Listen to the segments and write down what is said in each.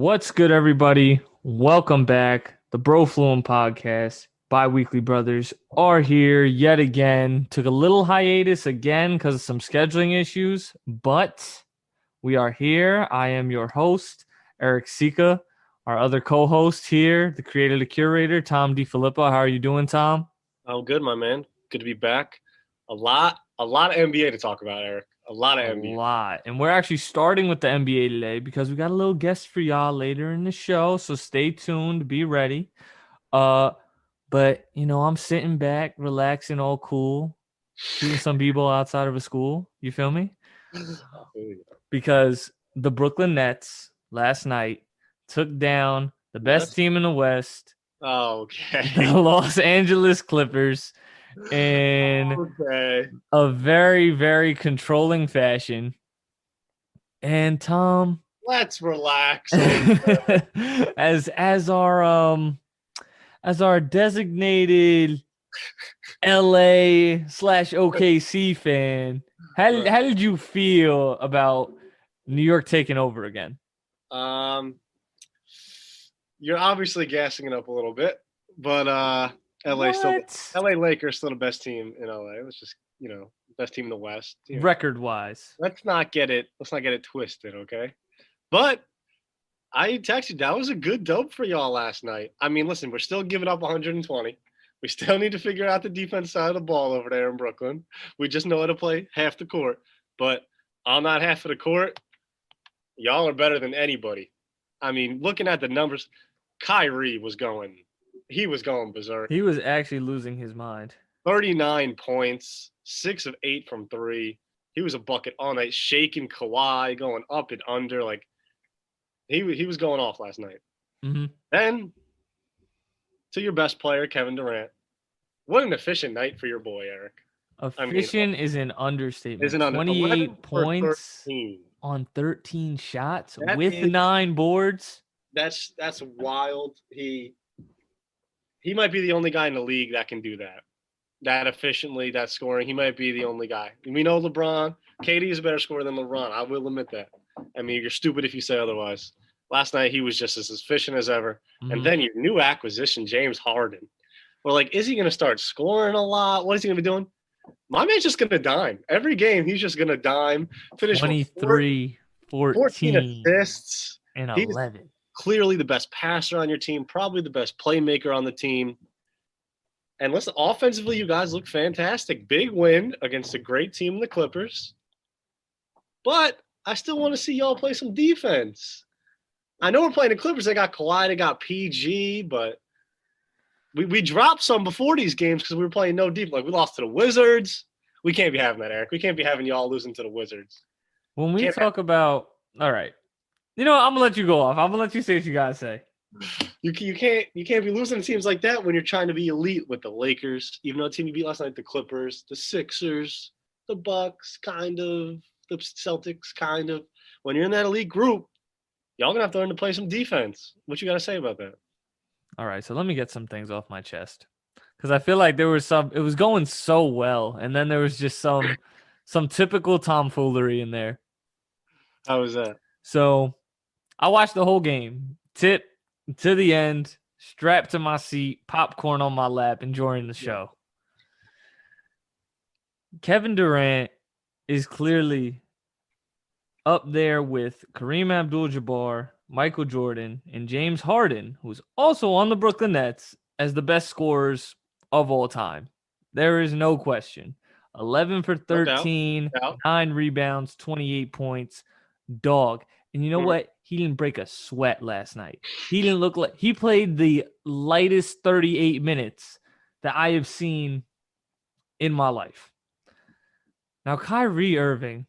What's good, everybody? Welcome back. The Brofluent podcast, Bi-Weekly Brothers, are here yet again. Took a little hiatus again because of some scheduling issues, but we are here. I am your host, Eric Sika. Our other co-host here, the creator, the curator, Tom DiFilippo. How are you doing, Tom? I'm good, my man. Good to be back. A lot of NBA to talk about, Eric. A lot of A NBA. lot. And we're actually starting with the NBA today because we got a little guest for y'all later in the show. So stay tuned, be ready. But I'm sitting back, relaxing, all cool, shooting some b-ball outside of a school. You feel me? Because the Brooklyn Nets last night took down the best team in the West, Oh, the okay. Los Angeles Clippers, in Okay. a very, very controlling fashion. And Tom, Let's relax. as our designated LA/OKC fan, how did you feel about New York taking over again? You're obviously gassing it up a little bit, but LA Lakers still the best team in LA. Let's just best team in the West. Record wise. Let's not get it twisted, okay? But I texted, that was a good dope for y'all last night. I mean, listen, we're still giving up 120. We still need to figure out the defense side of the ball over there in Brooklyn. We just know how to play half the court. But on that half of the court, y'all are better than anybody. I mean, looking at the numbers, Kyrie was going berserk. He was actually losing his mind. 39 points, 6 of 8 from 3. He was a bucket all night, shaking Kawhi, going up and under. Like, he was going off last night. Mm-hmm. Then, to your best player, Kevin Durant. What an efficient night for your boy, Eric. Efficient is an understatement. 28 points on 13 shots with 9 boards. That's wild. He might be the only guy in the league that can do that efficiently, that scoring. He might be the only guy. We know LeBron. KD is a better scorer than LeBron. I will admit that. I mean, you're stupid if you say otherwise. Last night, he was just as efficient as ever. Mm-hmm. And then your new acquisition, James Harden. We're like, is he going to start scoring a lot? What is he going to be doing? My man's just going to dime. Every game, he's just going to dime. Finish 23, 14 assists. And 11. He's clearly the best passer on your team, probably the best playmaker on the team. And listen, offensively, you guys look fantastic. Big win against a great team, the Clippers. But I still want to see y'all play some defense. I know we're playing the Clippers. They got Kawhi, they got PG, but we dropped some before these games because we were playing no defense. Like, we lost to the Wizards. We can't be having that, Eric. We can't be having y'all losing to the Wizards. When we talk about – all right. I'm going to let you go off. I'm going to let you say what you got to say. You can't be losing to teams like that when you're trying to be elite with the Lakers, even though the team you beat last night, the Clippers, the Sixers, the Bucks, kind of, the Celtics, kind of. When you're in that elite group, y'all going to have to learn to play some defense. What you got to say about that? All right, so let me get some things off my chest. Because I feel like there was it was going so well, and then there was just some typical tomfoolery in there. How was that? So I watched the whole game, tip to the end, strapped to my seat, popcorn on my lap, enjoying the show. Kevin Durant is clearly up there with Kareem Abdul-Jabbar, Michael Jordan, and James Harden, who's also on the Brooklyn Nets, as the best scorers of all time. There is no question. 11 for 13, 9 rebounds, 28 points. Dog. And you know what? He didn't break a sweat last night. He didn't look like he played the lightest 38 minutes that I have seen in my life. Now, Kyrie Irving,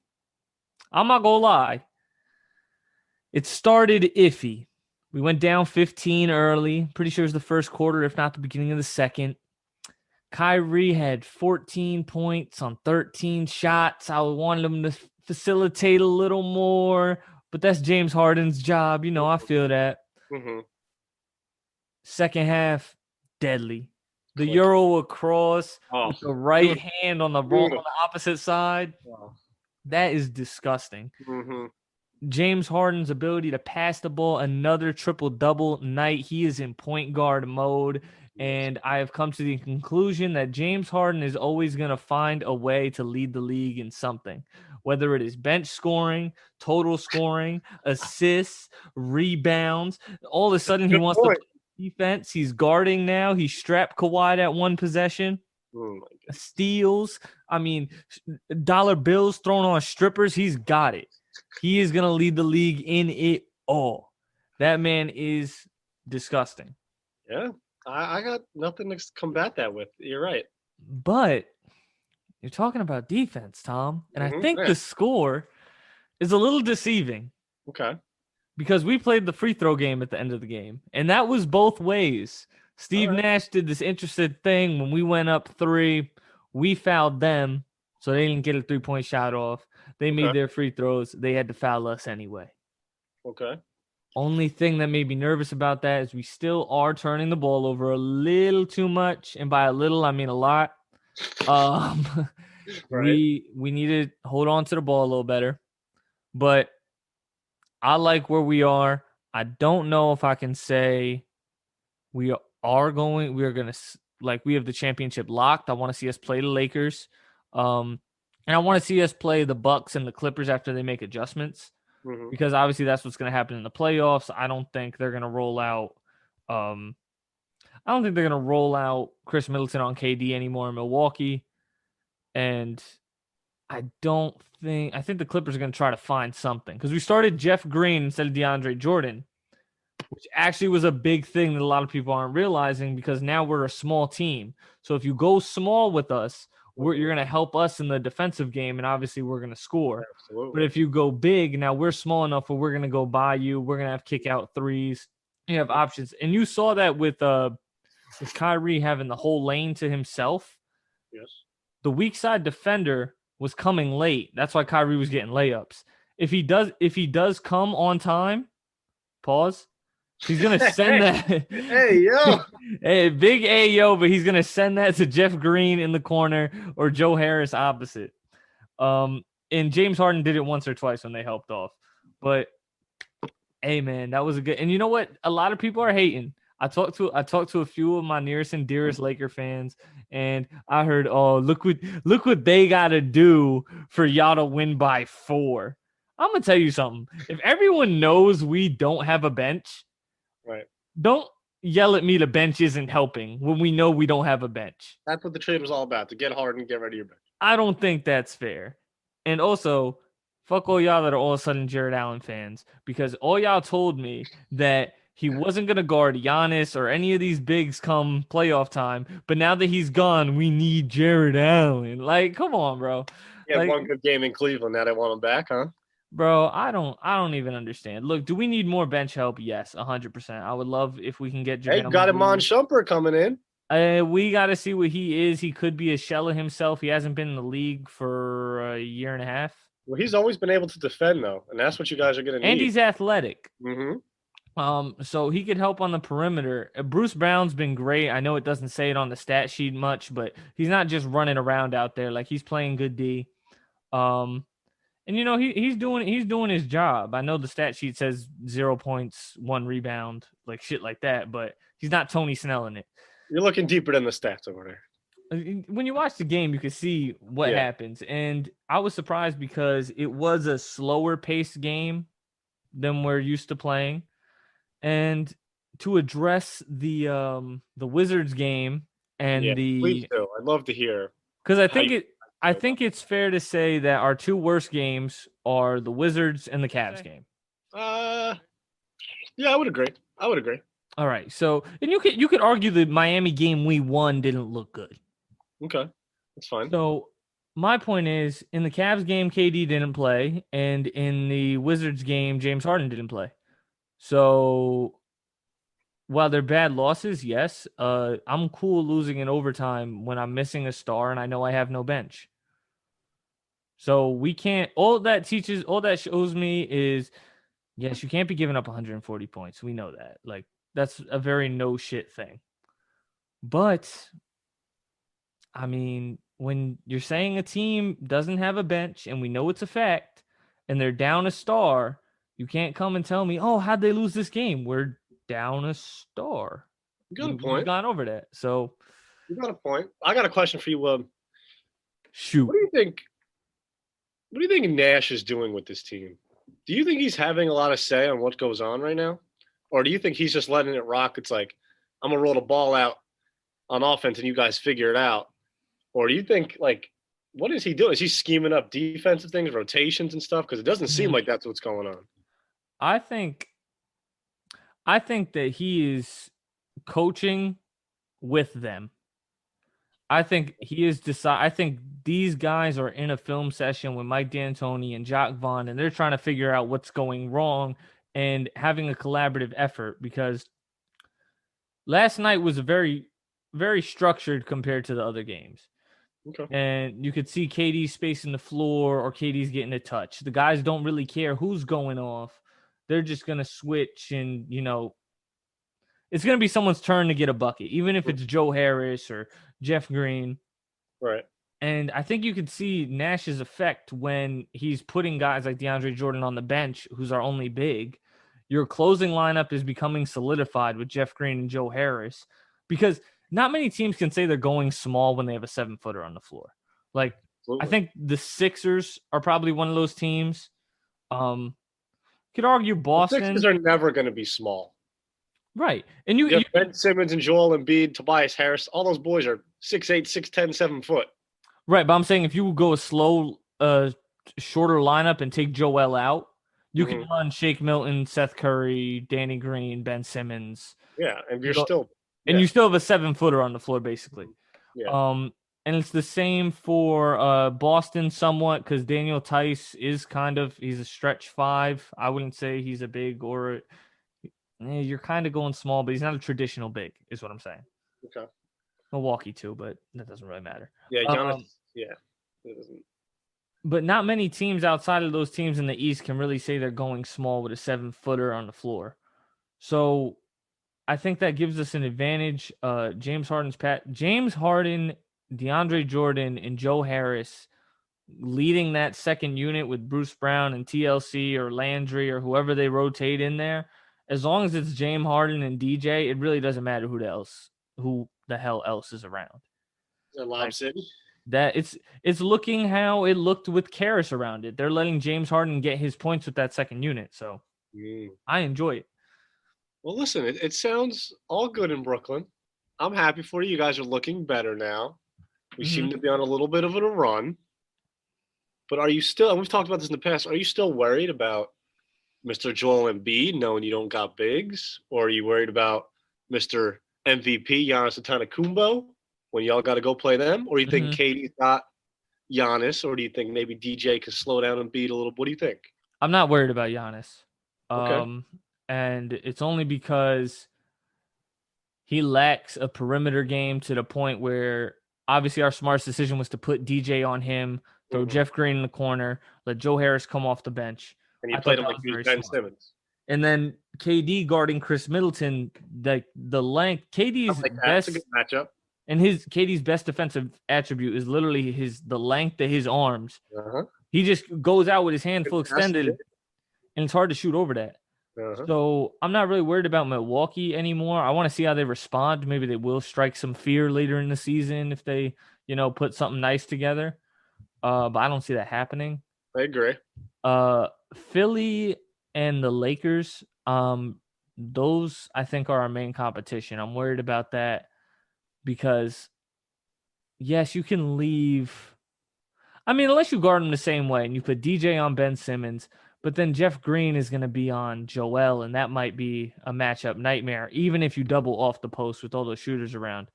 I'm not going to lie. It started iffy. We went down 15 early. Pretty sure it was the first quarter, if not the beginning of the second. Kyrie had 14 points on 13 shots. I wanted him to facilitate a little more, but that's James Harden's job. I feel that. Mm-hmm. Second half, deadly. The Euro across with the right hand on the opposite side. Wow. That is disgusting. Mm-hmm. James Harden's ability to pass the ball, another triple-double night. He is in point guard mode. Yes. And I have come to the conclusion that James Harden is always going to find a way to lead the league in something, whether it is bench scoring, total scoring, assists, rebounds. All of a sudden, he Good wants to point. play defense. He's guarding now. He strapped Kawhi at one possession. Oh my God. Steals. I mean, dollar bills thrown on strippers. He's got it. He is going to lead the league in it all. That man is disgusting. Yeah. I got nothing to combat that with. You're right. But you're talking about defense, Tom. And I think Yeah. the score is a little deceiving Okay. because we played the free throw game at the end of the game. And that was both ways. Steve All right. Nash did this interesting thing when we went up 3. We fouled them, so they didn't get a 3-point shot off. They made their free throws. They had to foul us anyway. Okay. Only thing that made me nervous about that is we still are turning the ball over a little too much, and by a little I mean a lot. Right. We need to hold on to the ball a little better, but I like where we are. I don't know if I can say we are going. We are gonna like we have the championship locked. I want to see us play the Lakers, and I want to see us play the Bucks and the Clippers after they make adjustments. Mhm. Because obviously that's what's going to happen in the playoffs. I don't think they're going to roll out. I don't think they're going to roll out Chris Middleton on KD anymore in Milwaukee, and I think the Clippers are going to try to find something because we started Jeff Green instead of DeAndre Jordan, which actually was a big thing that a lot of people aren't realizing because now we're a small team. So if you go small with us, you're going to help us in the defensive game, and obviously we're going to score. Absolutely. But if you go big, now we're small enough where we're going to go by you. We're going to have kick out threes. You have options. And you saw that with Kyrie having the whole lane to himself. Yes. The weak side defender was coming late. That's why Kyrie was getting layups. If he does come on time, pause. He's gonna send that. Hey, yo. Hey, big Ayo, but he's gonna send that to Jeff Green in the corner or Joe Harris opposite. And James Harden did it once or twice when they helped off. But hey, man, that was a good. And you know what? A lot of people are hating. I talked to a few of my nearest and dearest Laker fans, and I heard, "Oh, look what they got to do for y'all to win by 4." I'm gonna tell you something. If everyone knows we don't have a bench, Right. don't yell at me the bench isn't helping when we know we don't have a bench. That's what the trade was all about, to get Harden, get rid of your bench. I don't think that's fair. And also, fuck all y'all that are all of a sudden Jared Allen fans because all y'all told me that he wasn't going to guard Giannis or any of these bigs come playoff time. But now that he's gone, we need Jared Allen. Like, come on, bro. He had Like, one good game in Cleveland. Now they want him back, huh? bro, I don't even understand. Look, do we need more bench help? Yes, 100%. I would love if we can get Hey, JaVale got McGee. Iman Shumpert coming in. We got to see what he is. He could be a shell of himself. He hasn't been in the league for a year and a half. Well, he's always been able to defend, though, and that's what you guys are going to need. And he's athletic. Mm-hmm. So he could help on the perimeter. Bruce Brown's been great. I know it doesn't say it on the stat sheet much, but he's not just running around out there. Like he's playing good D. And you know he's doing his job. I know the stat sheet says 0 points, 1 rebound, like shit like that, but he's not Tony Snell in it. You're looking deeper than the stats over there. When you watch the game, you can see what happens. And I was surprised because it was a slower paced game than we're used to playing. And to address the Wizards game and please do. I'd love to hear. Because I think it's fair to say that our 2 worst games are the Wizards and the Cavs game. Yeah, I would agree. All right. So, and you could argue the Miami game we won didn't look good. Okay. That's fine. So, my point is in the Cavs game KD didn't play and in the Wizards game James Harden didn't play. So, while they're bad losses, yes, I'm cool losing in overtime when I'm missing a star and I know I have no bench. So we can't. All that shows me is, yes, you can't be giving up 140 points. We know that. Like that's a very no shit thing. But I mean, when you're saying a team doesn't have a bench and we know it's a fact, and they're down a star, You can't come and tell me, oh, how'd they lose this game? We're down a star. You got a We've point. gone over that. So You got a point. I got a question for you. shoot. What do you think? What do you think Nash is doing with this team? Do you think he's having a lot of say on what goes on right now, or do you think he's just letting it rock? It's like I'm gonna roll the ball out on offense and you guys figure it out, or do you think like what is he doing? Is he scheming up defensive things, rotations and stuff? Because it doesn't seem like that's what's going on. I think that he is coaching with them. I think he is I think these guys are in a film session with Mike D'Antoni and Jacques Vaughn, and they're trying to figure out what's going wrong and having a collaborative effort, because last night was a very, very structured compared to the other games. Okay. And you could see KD spacing the floor or KD's getting a touch. The guys don't really care who's going off. They're just going to switch, and, it's going to be someone's turn to get a bucket, even if it's Joe Harris or Jeff Green. Right. And I think you could see Nash's effect when he's putting guys like DeAndre Jordan on the bench, who's our only big. Your closing lineup is becoming solidified with Jeff Green and Joe Harris, because not many teams can say they're going small when they have a 7-footer on the floor. Like, Absolutely. I think the Sixers are probably one of those teams. Could argue Boston. The Sixers are never going to be small. Right. And you have Ben Simmons and Joel Embiid, Tobias Harris, all those boys are 6'8", 6'10", 7 foot. Right, but I'm saying if you go a slow, shorter lineup and take Joel out, you can run Shake Milton, Seth Curry, Danny Green, Ben Simmons. Yeah, and you still have a 7-footer on the floor, basically. Yeah. And it's the same for Boston somewhat, because Daniel Tice is he's a stretch 5. I wouldn't say he's a big or you're kind of going small, but he's not a traditional big, is what I'm saying. Okay. Milwaukee too, but that doesn't really matter. Yeah, Giannis, it doesn't. But not many teams outside of those teams in the East can really say they're going small with a 7-footer on the floor. So I think that gives us an advantage. James Harden, DeAndre Jordan, and Joe Harris leading that second unit with Bruce Brown and TLC or Landry or whoever they rotate in there. As long as it's James Harden and DJ, it really doesn't matter who the hell else is around. Is that Lob City? That it's looking how it looked with Karras around it. They're letting James Harden get his points with that second unit, so I enjoy it. Well, listen, it sounds all good in Brooklyn. I'm happy for you. You guys are looking better now. We seem to be on a little bit of a run. But are you still, and we've talked about this in the past, are you still worried about Mr. Joel Embiid knowing you don't got bigs? Or are you worried about Mr. MVP, Giannis Antetokounmpo, when y'all got to go play them? Or do you think Katie's got Giannis? Or do you think maybe DJ could slow down and beat a little? What do you think? I'm not worried about Giannis. Okay. And it's only because he lacks a perimeter game to the point where obviously our smartest decision was to put DJ on him, throw Jeff Green in the corner, let Joe Harris come off the bench. And you played him like he was Ben Simmons. And then KD guarding Chris Middleton, the length. KD's best. That's a good matchup. And KD's best defensive attribute is literally the length of his arms. He just goes out with his hand full extended, and it's hard to shoot over that. So I'm not really worried about Milwaukee anymore. I want to see how they respond. Maybe they will strike some fear later in the season if they, put something nice together. But I don't see that happening. I agree. Philly and the Lakers, those I think are our main competition. I'm worried about that because, yes, you can leave. I mean, unless you guard them the same way and you put DJ on Ben Simmons, but then Jeff Green is going to be on Joel, and that might be a matchup nightmare, even if you double off the post with all those shooters around.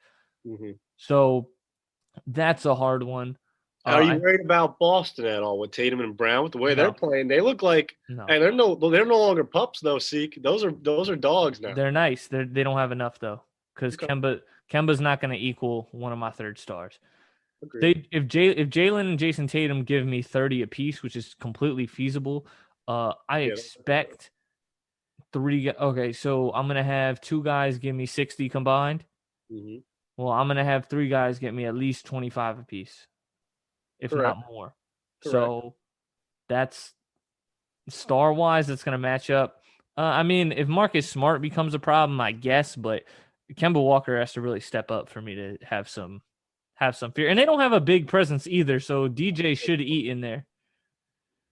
So that's a hard one. Are you worried about Boston at all with Tatum and Brown? With the way they're playing, they look like hey, they're no longer pups though. Seek those are dogs now. They're nice. They don't have enough though, because Kemba's not going to equal one of my third stars. If Jalen and Jason Tatum give me 30 apiece, which is completely feasible, I expect 3. Okay, so I'm gonna have 2 guys give me 60 combined. Well, I'm gonna have 3 guys get me at least 25 apiece, if not more. Correct. So that's star-wise that's going to match up. I mean, if Marcus Smart becomes a problem, I guess, but Kemba Walker has to really step up for me to have some fear. And they don't have a big presence either, so DJ should eat in there.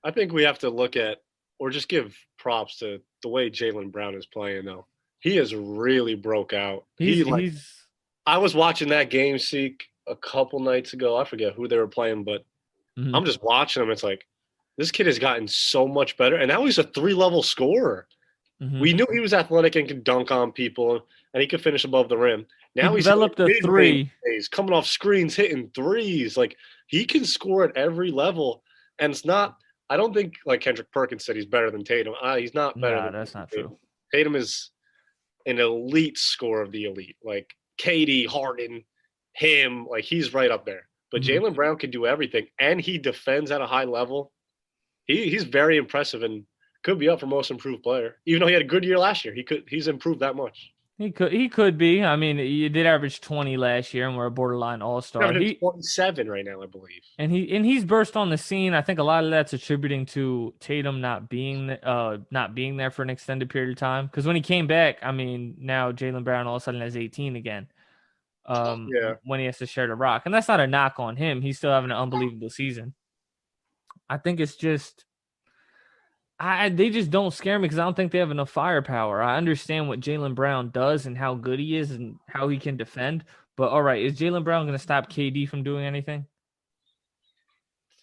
I think we have to look at or just give props to the way Jaylen Brown is playing though. He has really broke out. He's I was watching that game Seek a couple nights ago. I forget who they were playing, but mhm. I'm just watching him. It's like this kid has gotten so much better, and now he's a 3-level scorer. Mhm. We knew he was athletic and could dunk on people, and he could finish above the rim. Now He he's developed a three. He's coming off screens, hitting threes. Like he can score at every level, and it's not. I don't think like Kendrick Perkins said he's better than Tatum. He's not better Nah, than that's not Tatum. true. Tatum is an elite scorer of the elite. Like KD, Harden, him, like he's right up there. But Jaylen Brown can do everything, and he defends at a high level. He's very impressive and could be up for most improved player. Even though he had a good year last year, he's improved that much. He could be. I mean, he did average 20 last year and we're a borderline all-star. He's 27 right now, I believe. And he's burst on the scene. I think a lot of that's attributing to Tatum not being there for an extended period of time. Because when he came back, I mean, now Jaylen Brown all of a sudden has 18 again. When he has to share the rock. And that's not a knock on him. He's still having an unbelievable season. I think it's just they just don't scare me because I don't think they have enough firepower. I understand what Jaylen Brown does and how good he is and how he can defend. But all right, is Jaylen Brown going to stop KD from doing anything?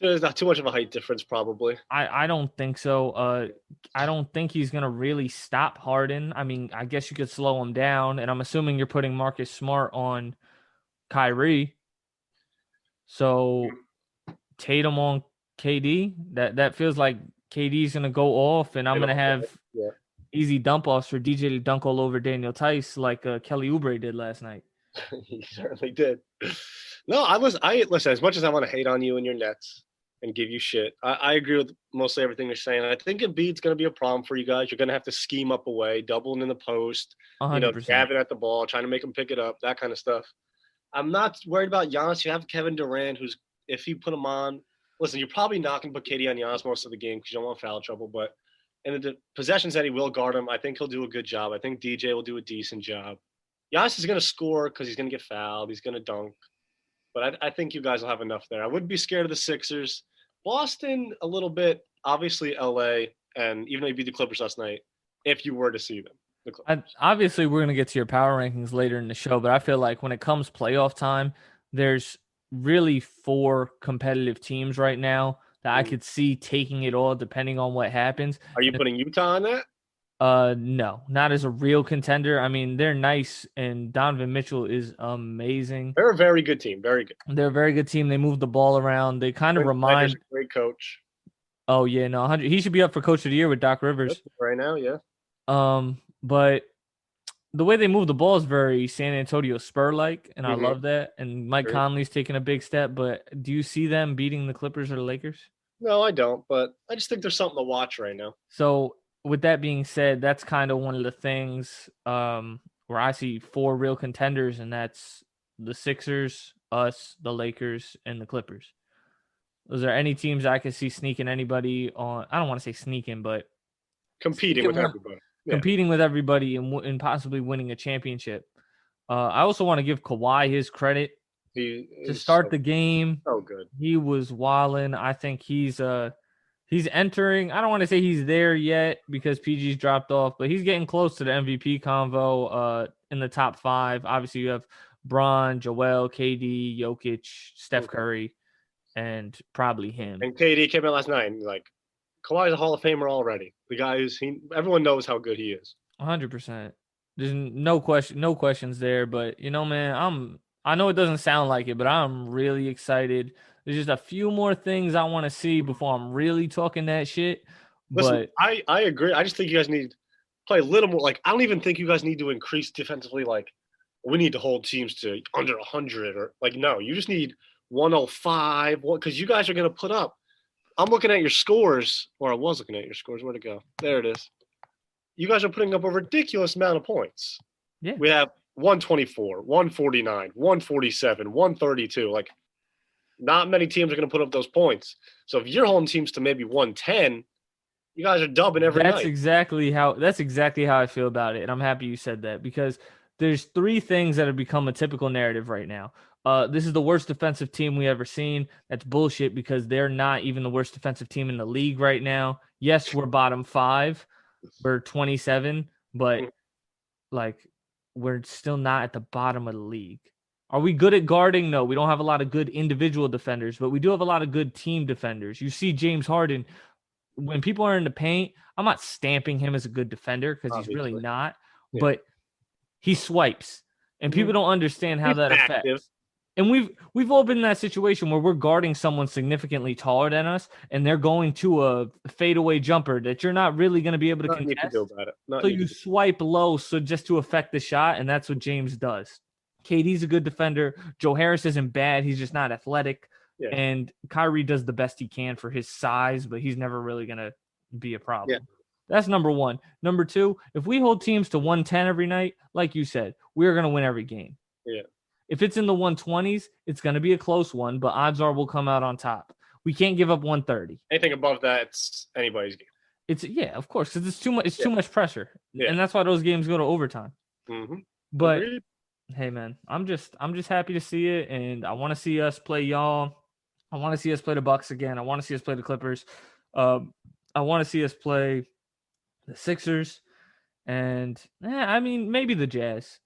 There's not too much of a height difference, probably. I don't think so. I don't think he's going to really stop Harden. I mean, I guess you could slow him down. And I'm assuming you're putting Marcus Smart on Kyrie. So Tatum on KD, that feels like KD's going to go off, and I'm going to have easy dump-offs for DJ to dunk all over Daniel Tice like Kelly Oubre did last night. He certainly did. No, I listen, as much as I want to hate on you and your Nets and give you shit, I agree with mostly everything you're saying. I think Embiid's going to be a problem for you guys. You're going to have to scheme up a way, doubling in the post, 100%. Grabbing at the ball, trying to make him pick it up, that kind of stuff. I'm not worried about Giannis. You have Kevin Durant, who's, if you put him on, listen, you're probably not going to put KD on Giannis most of the game because you don't want foul trouble. But in the possessions that he will guard him, I think he'll do a good job. I think DJ will do a decent job. Giannis is going to score because he's going to get fouled. He's going to dunk. But I think you guys will have enough there. I wouldn't be scared of the Sixers. Boston, a little bit. Obviously, LA, and even though you beat the Clippers last night, if you were to see them. Obviously, we're going to get to your power rankings later in the show, but I feel like when it comes playoff time, there's really 4 competitive teams right now that I could see taking it all depending on what happens. Are you putting Utah on that? No, not as a real contender. I mean, they're nice, and Donovan Mitchell is amazing. They're a very good team. Very good. They're a very good team. They move the ball around. They kind of remind. Great coach. Oh yeah, no, 100. He should be up for Coach of the Year with Doc Rivers right now. Yeah. But the way they move the ball is very San Antonio Spur-like, and I love that. And Mike Conley's taking a big step. But do you see them beating the Clippers or the Lakers? No, I don't. But I just think there's something to watch right now. So with that being said, that's kind of one of the things where I see 4 real contenders, and that's the Sixers, us, the Lakers, and the Clippers. Is there any teams I could see sneaking anybody on? I don't want to say sneaking, but competing with everybody. Yeah. Competing with everybody and possibly winning a championship. I also want to give Kawhi his credit to start the game. Oh, good. He was wilding. I think he's entering. I don't want to say he's there yet because PG's dropped off, but he's getting close to the MVP convo in the top 5. Obviously, you have Bron, Joel, KD, Jokic, Steph Curry, and probably him. And KD came out last night and like, Kawhi's a Hall of Famer already. The guy everyone knows how good he is. 100%. There's no questions there. But man, I know it doesn't sound like it, but I'm really excited. There's just a few more things I want to see before I'm really talking that shit. Listen, I agree. I just think you guys need to play a little more. Like, I don't even think you guys need to increase defensively. Like, we need to hold teams to under 100 or like, no, you just need 105 because you guys are going to put up. I'm looking at your scores, or I was looking at your scores. Where'd it go? There it is. You guys are putting up a ridiculous amount of points. Yeah. We have 124, 149, 147, 132. Like, not many teams are going to put up those points. So if you're holding teams to maybe 110, You guys are dubbing every That's night. exactly how I feel about it, and I'm happy you said that because there's three things that have become a typical narrative right now. This is the worst defensive team we ever seen. That's bullshit because they're not even the worst defensive team in the league right now. Yes, we're bottom 5. We're 27, but like we're still not at the bottom of the league. Are we good at guarding? No, we don't have a lot of good individual defenders, but we do have a lot of good team defenders. You see James Harden, when people are in the paint, I'm not stamping him as a good defender because he's really not, but he swipes, and people don't understand how that affects. And we've all been in that situation where we're guarding someone significantly taller than us, and they're going to a fadeaway jumper that you're not really going to be able to contest. So you swipe low, so just to affect the shot, and that's what James does. KD's a good defender. Joe Harris isn't bad. He's just not athletic. Yeah. And Kyrie does the best he can for his size, but he's never really going to be a problem. Yeah. That's number one. Number two, if we hold teams to 110 every night, like you said, we're going to win every game. Yeah. If it's in the 120s, it's going to be a close one, but odds are we'll come out on top. We can't give up 130. Anything above that, it's anybody's game. Of course, because it's too much. It's too much pressure, and that's why those games go to overtime. Mm-hmm. But hey, man, I'm just happy to see it, and I want to see us play y'all. I want to see us play the Bucks again. I want to see us play the Clippers. I want to see us play the Sixers, and I mean maybe the Jazz.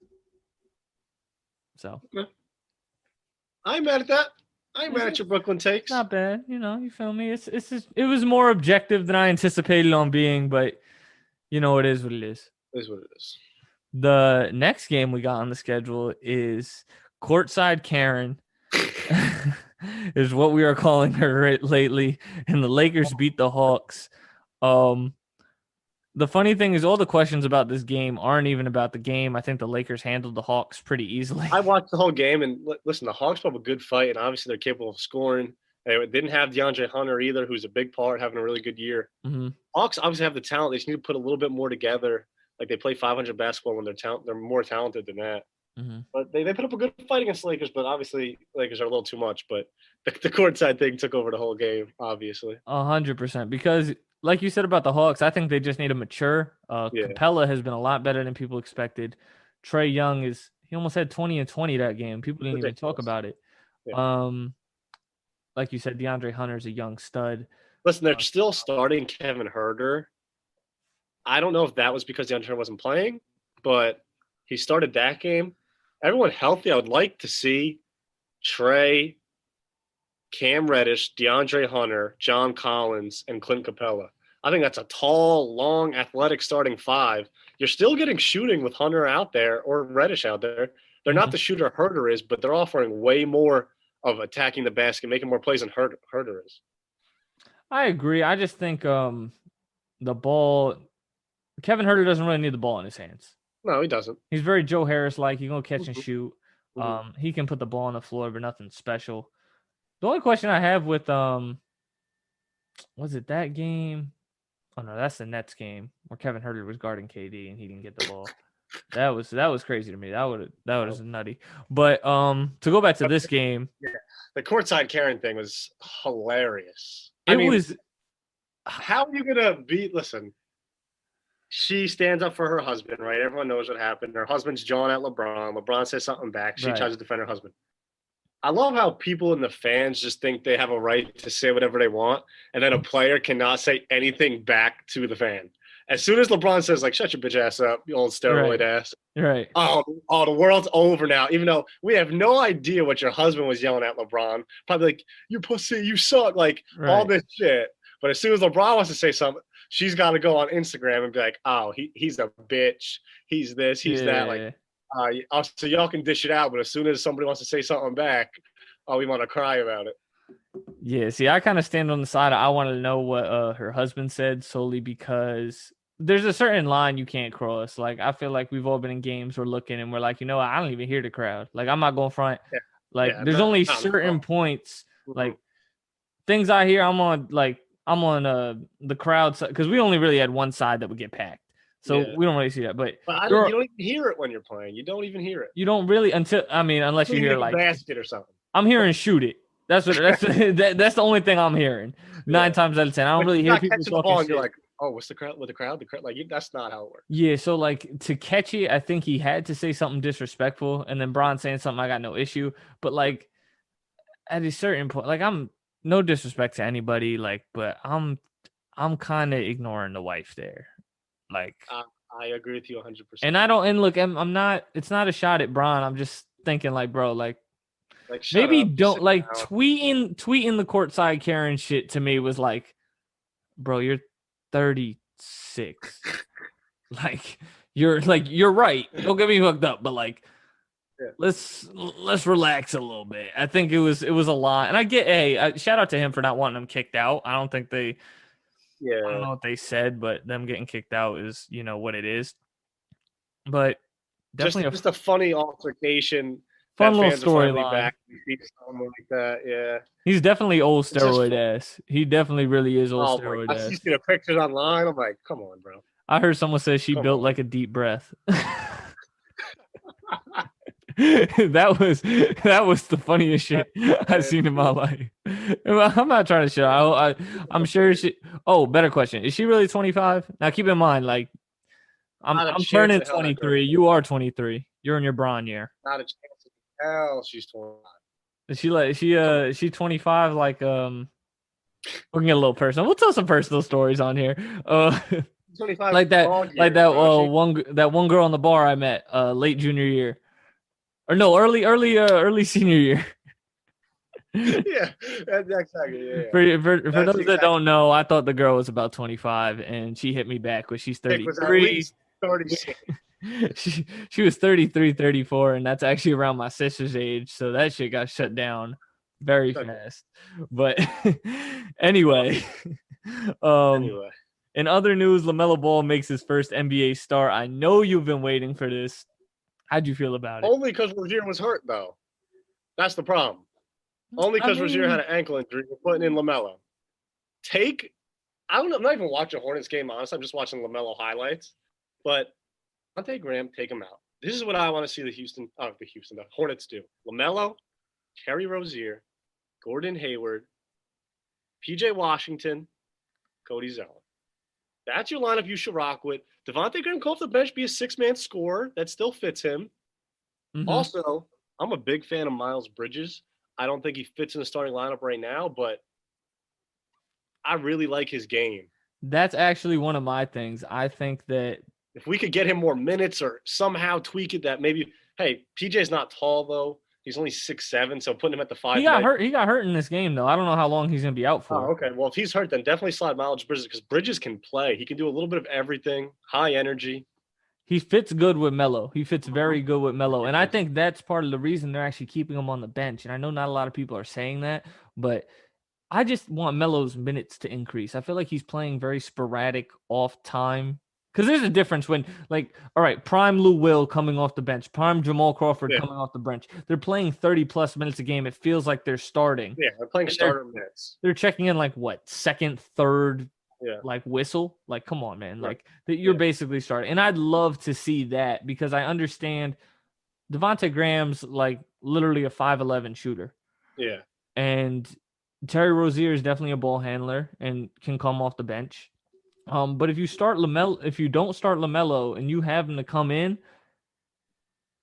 So I'm mad at that. I'm mad at your Brooklyn takes. Not bad, you feel me? It's just, it was more objective than I anticipated on being, but it is what it is. It is what it is. The next game we got on the schedule is Courtside Karen, is what we are calling her lately, and the Lakers beat the Hawks. The funny thing is all the questions about this game aren't even about the game. I think the Lakers handled the Hawks pretty easily. I watched the whole game, and listen, the Hawks put up a good fight, and obviously they're capable of scoring. They didn't have DeAndre Hunter either, who's a big part, having a really good year. Mm-hmm. Hawks obviously have the talent. They just need to put a little bit more together. Like they play 500 basketball when they're more talented than that. Mm-hmm. But they put up a good fight against the Lakers, but obviously Lakers are a little too much. But the courtside thing took over the whole game, obviously. 100%, because like you said about the Hawks, I think they just need to mature. Capella has been a lot better than people expected. Trae Young he almost had 20 and 20 that game. People didn't even talk about it. Yeah. Like you said, DeAndre Hunter's a young stud. Listen, they're still starting Kevin Huerter. I don't know if that was because DeAndre Hunter wasn't playing, but he started that game. Everyone healthy. I would like to see Trae, Cam Reddish, DeAndre Hunter, John Collins, and Clint Capella. I think that's a tall, long, athletic starting 5. You're still getting shooting with Hunter out there or Reddish out there. They're not the shooter Huerter is, but they're offering way more of attacking the basket, making more plays than Huerter is. I agree. I just think the ball – Kevin Huerter doesn't really need the ball in his hands. No, he doesn't. He's very Joe Harris-like. He's going to catch and shoot. He can put the ball on the floor, but nothing special. The only question I have with was it that game? Oh no, that's the Nets game where Kevin Huerter was guarding KD and he didn't get the ball. That was crazy to me. That was nutty. But to go back to this game, the courtside Karen thing was hilarious. How are you gonna beat? Listen, she stands up for her husband, right? Everyone knows what happened. Her husband's jawing at LeBron. LeBron says something back. She tries to defend her husband. I love how people in the fans just think they have a right to say whatever they want, and then a player cannot say anything back to the fan. As soon as LeBron says, like, shut your bitch ass up, you old steroid ass. Right. Oh, the world's over now, even though we have no idea what your husband was yelling at LeBron. Probably like, you pussy, you suck, like all this shit. But as soon as LeBron wants to say something, she's got to go on Instagram and be like, oh, he's a bitch. He's this, he's that. Like, so y'all can dish it out, but as soon as somebody wants to say something back, we want to cry about it. Yeah, see, I kind of stand on the side of I want to know what her husband said, solely because there's a certain line you can't cross. Like, I feel like we've all been in games, we're looking and we're like, I don't even hear the crowd. Like, I'm not going front. Yeah. Like, there's only certain points, like things I hear. I'm on the crowd side because we only really had one side that would get packed. So we don't really see that, but you don't even hear it when you're playing. You don't even hear it. You don't really unless you hear like basket or something. I'm hearing shoot it. That's the only thing I'm hearing. 9 times out of 10, I don't really hear people talking shit. Oh, what's the crowd with the crowd? The crowd, like that's not how it works. Yeah, so like to catch it, I think he had to say something disrespectful, and then Braun saying something I got no issue. But like at a certain point, like I'm no disrespect to anybody, like, but I'm kind of ignoring the wife there, like, I agree with you 100%. and I don't. And look, I'm not. It's not a shot at Braun. I'm just thinking, like, bro, like Shut maybe up. don't Sit like down. tweeting the courtside Karen shit to me was like, bro, you're 36. You're right. Don't get me hooked up, but like Yeah. let's relax a little bit. I think it was a lot. And I get shout out to him for not wanting him kicked out. I don't Yeah. know what they said, but them getting kicked out is, what it is. But definitely Just a funny altercation. fun That little fans are finally storyline. back. You see something like that, yeah. He's definitely old It's just steroid fun. ass. He definitely really is old Oh my! steroid I ass. see the pictures online. I'm like, come on, bro. I heard someone say she Come built on. like a deep breath. that was the funniest shit I've seen in my life. I'm not trying to show. I'm sure she. Oh, better question: is she really 25? Now, keep in mind, like I'm Not a chance turning in hell that girl- 23. You are 23. You're in your Braun year. Not a chance in hell she's 25. Is she 25? Like we can get a little personal. We'll tell some personal stories on here. 25 Like that, dog like years, that. bro. That one girl in the bar I met late junior year, or no, early senior year. Yeah, that's exactly. Yeah. For That's those that exactly- don't know, I thought the girl was about 25, and she hit me back when she's Nick was at 33. least 36. She was 33, 34, and that's actually around my sister's age, so that shit got shut down very fast. But anyway, Anyway, in other news, LaMelo Ball makes his first NBA start. I know you've been waiting for this. How'd you feel about it? only because Rozier was hurt, though. That's the problem. Only because Rozier had an ankle injury. We're putting in LaMelo. I'm not even watching Hornets game, honestly. I'm just watching LaMelo highlights. But Devontae Graham, take him out. This is what I want to see the Hornets do. LaMelo, Terry Rozier, Gordon Hayward, PJ Washington, Cody Zeller. That's your lineup you should rock with. Devontae Graham come off the bench, be a six-man scorer. That still fits him. Mhm. Also, I'm a big fan of Miles Bridges. I don't think he fits in the starting lineup right now, but I really like his game. That's actually one of my things. I think that If we could get him more minutes or somehow tweak it, that maybe. Hey, PJ's not tall though. He's only 6'7", so putting him at the 5. he got hurt. He got hurt in this game, though. I don't know how long he's gonna be out for. Oh, okay. Well, if he's hurt, then definitely slide Miles Bridges because Bridges can play. He can do a little bit of everything. High energy. He fits good with Melo. He fits very good with Melo. And I think that's part of the reason they're actually keeping him on the bench. And I know not a lot of people are saying that, but I just want Melo's minutes to increase. I feel like he's playing very sporadic off time. Because there's a difference when, like, all right, prime Lou Will coming off the bench, prime Jamal Crawford coming off the bench. They're playing 30-plus minutes a game. It feels like they're starting. Yeah, they're playing starter minutes. They're checking in like what, second, third, like whistle. Like, come on, man. Like you're basically starting. And I'd love to see that because I understand Devontae Graham's like literally a 5'11" shooter. Yeah. And Terry Rozier is definitely a ball handler and can come off the bench. But if you don't start LaMelo and you have him to come in,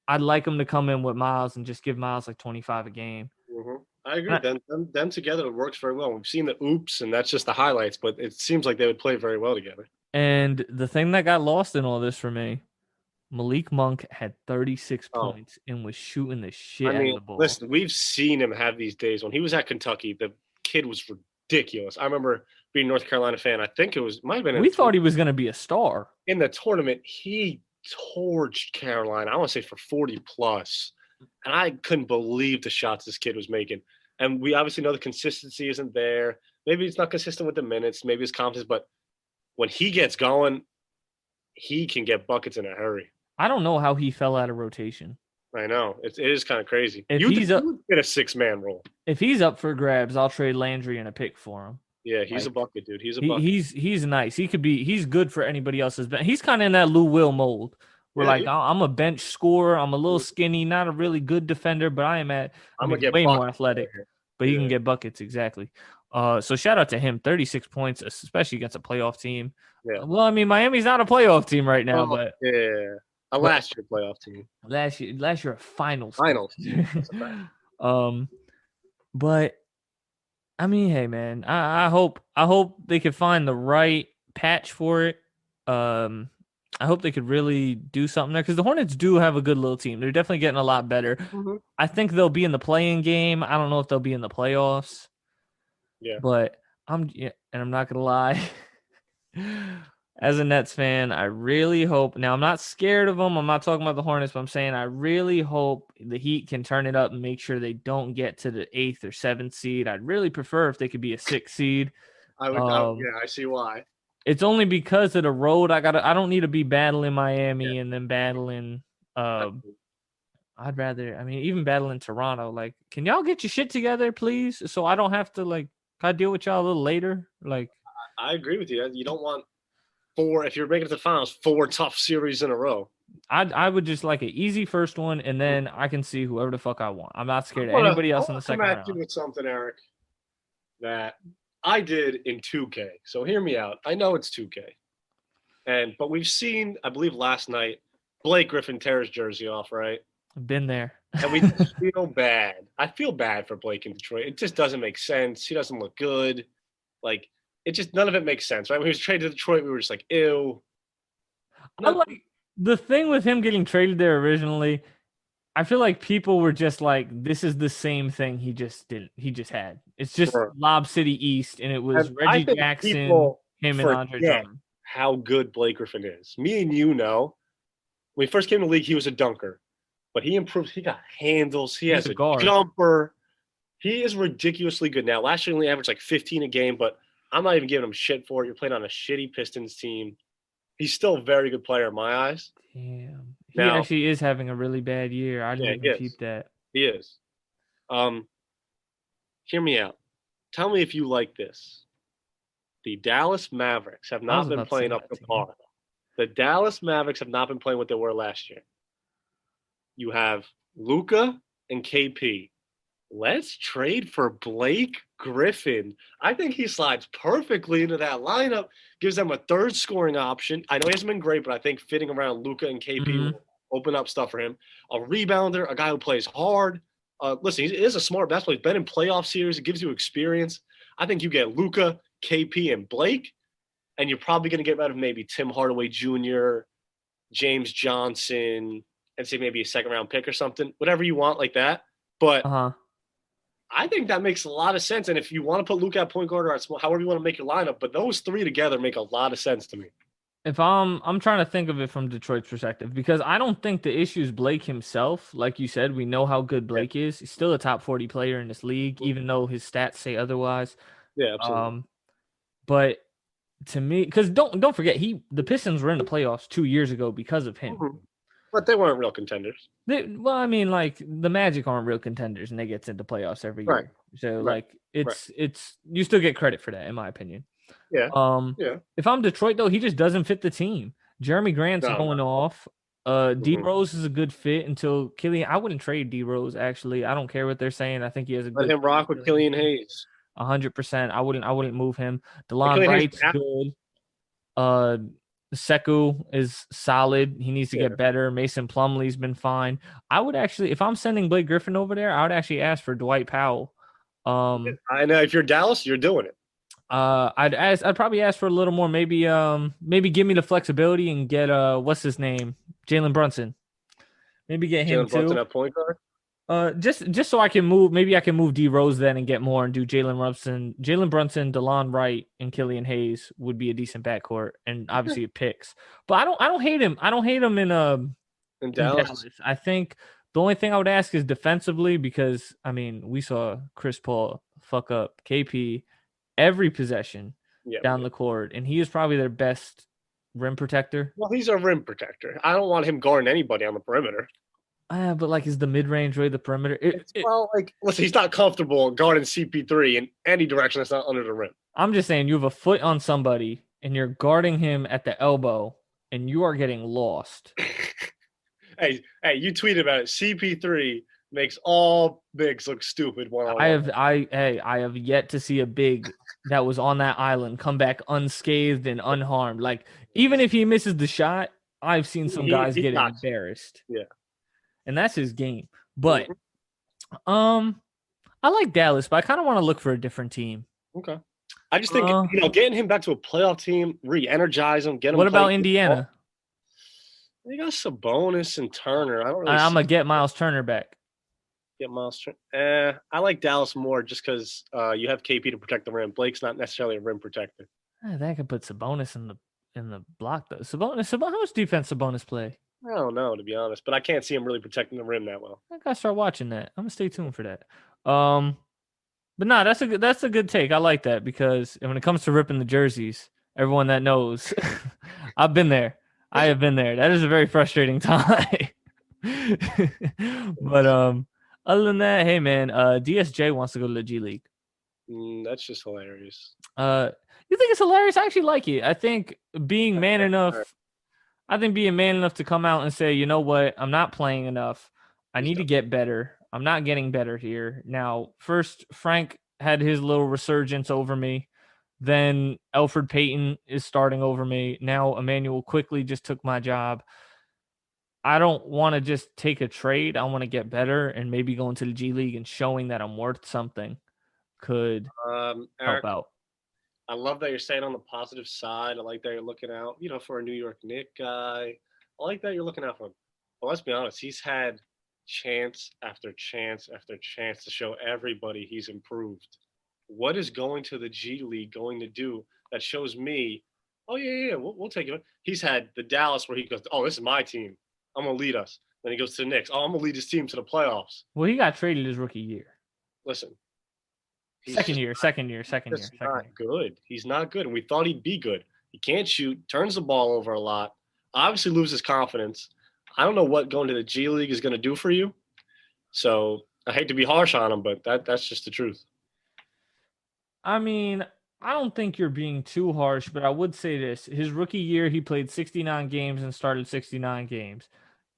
I'd like him to come in with Miles and just give Miles like 25 a game. Mm-hmm. I agree. Them together works very well. We've seen the oops, and that's just the highlights, but it seems like they would play very well together. And the thing that got lost in all this for me, Malik Monk had 36 points and was shooting the shit out of the ball. Listen, we've seen him have these days. When he was at Kentucky, the kid was ridiculous. I remember being a North Carolina fan. I think might have been. We thought he was going to be a star. In the tournament, he torched Carolina, I want to say for 40+. And I couldn't believe the shots this kid was making. And we obviously know the consistency isn't there. Maybe it's not consistent with the minutes. Maybe it's confidence. But when he gets going, he can get buckets in a hurry. I don't know how he fell out of rotation. I know. It is kind of crazy. If you he's would get a 6-man role. If he's up for grabs, I'll trade Landry and a pick for him. Yeah, he's a bucket, dude. He's a bucket. He's nice. He's good for anybody else's bench. He's kind of in that Lou Will mold. Where I'm a bench scorer. I'm a little skinny, not a really good defender, but I'm way more athletic. but he can get buckets exactly. So shout out to him, 36 points, especially against a playoff team. Yeah. Well, I mean, Miami's not a playoff team right now, Oh, but yeah. A last year playoff team. last year a finals. Finals. That's a fact. But I mean, hey man, I hope they could find the right patch for it. I hope they could really do something there because the Hornets do have a good little team. They're definitely getting a lot better. Mm-hmm. I think they'll be in the play-in game. I don't know if they'll be in the playoffs. Yeah. But I'm not gonna lie. As a Nets fan, I really hope. Now, I'm not scared of them. I'm not talking about the Hornets, but I'm saying I really hope the Heat can turn it up and make sure they don't get to the 8th or 7th seed. I'd really prefer if they could be a 6th seed. I would. I see why. It's only because of the road. I don't need to be battling Miami and then battling. I'd rather. I mean, even battling Toronto. Like, can y'all get your shit together, please? So I don't have to can I deal with y'all a little later? Like, I agree with you. You don't want 4 if you're making it to the finals. 4 tough series in a row. I would just like an easy first one, and then I can see whoever the fuck I want. I'm not scared of anybody else in the second round. I'm at you with something, Eric, that I did in 2K. So hear me out. I know it's 2K, but we've seen, I believe last night, Blake Griffin tear his jersey off, right? I've been there, and we just feel bad. I feel bad for Blake in Detroit. It just doesn't make sense. He doesn't look good. Like, it just none of it makes sense, right? When he was traded to Detroit, we were just like, ew. The thing with him getting traded there originally, I feel like people were just like, this is the same thing he just had. It's just Lob City East, and it was Reggie Jackson, him and Andre Drummond. How good Blake Griffin is. Me and you know, when he first came to the league, he was a dunker. But he improved. He got handles. He has a jumper. He is ridiculously good now. Last year, he only averaged like 15 a game, but I'm not even giving him shit for it. You're playing on a shitty Pistons team. He's still a very good player in my eyes. Damn. He actually is having a really bad year. I didn't even keep that. He is. Hear me out. Tell me if you like this. The Dallas Mavericks have not been playing up to par. The Dallas Mavericks have not been playing what they were last year. You have Luka and KP. Let's trade for Blake Griffin. I think he slides perfectly into that lineup, gives them a third scoring option. I know he hasn't been great, but I think fitting around Luka and KP will open up stuff for him. A rebounder, a guy who plays hard. Listen, he is a smart basketball. He's been in playoff series. It gives you experience. I think you get Luka, KP, and Blake, and you're probably going to get rid of maybe Tim Hardaway Jr., James Johnson, and say maybe a second-round pick or something, whatever you want like that. But I think that makes a lot of sense. And if you want to put Luka at point guard or at small, however you want to make your lineup, but those three together make a lot of sense to me. If I'm trying to think of it from Detroit's perspective, because I don't think the issue is Blake himself. Like you said, we know how good Blake is. He's still a top 40 player in this league, even though his stats say otherwise. Yeah, absolutely. But to me, because don't forget, the Pistons were in the playoffs 2 years ago because of him. But they weren't real contenders. I mean, like the Magic aren't real contenders, and they get into playoffs every year. Right. So, it's you still get credit for that, in my opinion. Yeah. If I'm Detroit, though, he just doesn't fit the team. Jeremy Grant's going off. D Rose is a good fit until Killian. I wouldn't trade D Rose. Actually, I don't care what they're saying. I think he has a good. Let him rock with Killian Hayes. 100%. I wouldn't move him. DeLon Wright's good. Sekou is solid. He needs to get better. Mason Plumlee's been fine. I would actually, if I'm sending Blake Griffin over there, I would actually ask for Dwight Powell. I know if you're Dallas, you're doing it. I'd probably ask for a little more. Maybe give me the flexibility and get what's his name, Jalen Brunson. Maybe get him too. Brunson at point guard. Just so I can move. Maybe I can move D Rose then and get more and do Jalen Brunson, DeLon Wright, and Killian Hayes would be a decent backcourt, and obviously it picks. But I don't hate him. I don't hate him in Dallas. I think the only thing I would ask is defensively, because I mean we saw Chris Paul fuck up KP every possession down the court, and he is probably their best rim protector. Well, he's a rim protector. I don't want him guarding anybody on the perimeter. But is the mid-range really the perimeter? Listen, he's not comfortable guarding CP3 in any direction that's not under the rim. I'm just saying, you have a foot on somebody, and you're guarding him at the elbow, and you are getting lost. Hey, you tweeted about it. CP3 makes all bigs look stupid one-on-one. I have yet to see a big that was on that island come back unscathed and unharmed. Like even if he misses the shot, I've seen some guys He get knocks. embarrassed. Yeah. And that's his game. But Mhm. um I like Dallas, but I kind of want to look for a different team. Okay. I just think Uh getting him back to a playoff team, re-energize him, get him what about playing. Indiana? They got Sabonis and Turner. I don't really I'm see gonna get Miles Turner back. get Miles Turner. I like Dallas more just because you have KP to protect the rim. Blake's not necessarily a rim protector. They could put Sabonis in the block though. Sabonis, how much defense Sabonis play? I don't know, to be honest, but I can't see him really protecting the rim that well. I gotta start watching that. I'm gonna stay tuned for that. But nah, that's a good take. I like that because when it comes to ripping the jerseys, everyone that knows, I've been there. I have been there. That is a very frustrating time. But other than that, hey man, DSJ wants to go to the G League. That's just hilarious. You think it's hilarious? I actually like it. I think being man enough. I think being man enough to come out and say, you know what, I'm not playing enough. I He's need to done. get better. I'm not getting better here. Now, first, Frank had his little resurgence over me. Then Alfred Payton is starting over me. Now Emmanuel quickly just took my job. I don't want to just take a trade. I want to get better and maybe go into the G League and showing that I'm worth something could help Eric, out. I love that you're staying on the positive side. I like that you're looking out, for a New York Knicks guy. I like that you're looking out for him. But let's be honest, he's had chance after chance after chance to show everybody he's improved. What is going to the G League going to do that shows me, oh, yeah, we'll take it. He's had the Dallas where he goes, oh, this is my team. I'm going to lead us. Then he goes to the Knicks. Oh, I'm going to lead his team to the playoffs. Well, he got traded his rookie year. Listen, he's Second just year. not good. He's not good. And we thought he'd be good. He can't shoot, turns the ball over a lot, obviously loses confidence. I don't know what going to the G League is going to do for you. So I hate to be harsh on him, but that's just the truth. I mean, I don't think you're being too harsh, but I would say this. His rookie year, he played 69 games and started 69 games.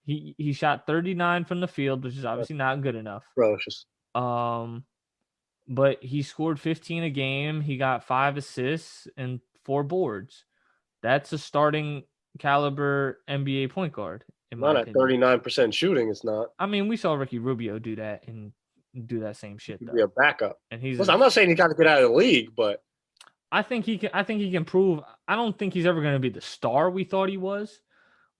He shot 39 from the field, which is That's obviously not good enough. atrocious. Um, but he scored 15 a game. He got 5 assists and 4 boards. That's a starting caliber NBA point guard, in my Not at opinion. 39% shooting, it's not. I mean, we saw Ricky Rubio do that and do that same shit He'd though. be a backup. And he's Listen, I'm not saying he got to get out of the league, but I think he can prove. I don't think he's ever going to be the star we thought he was.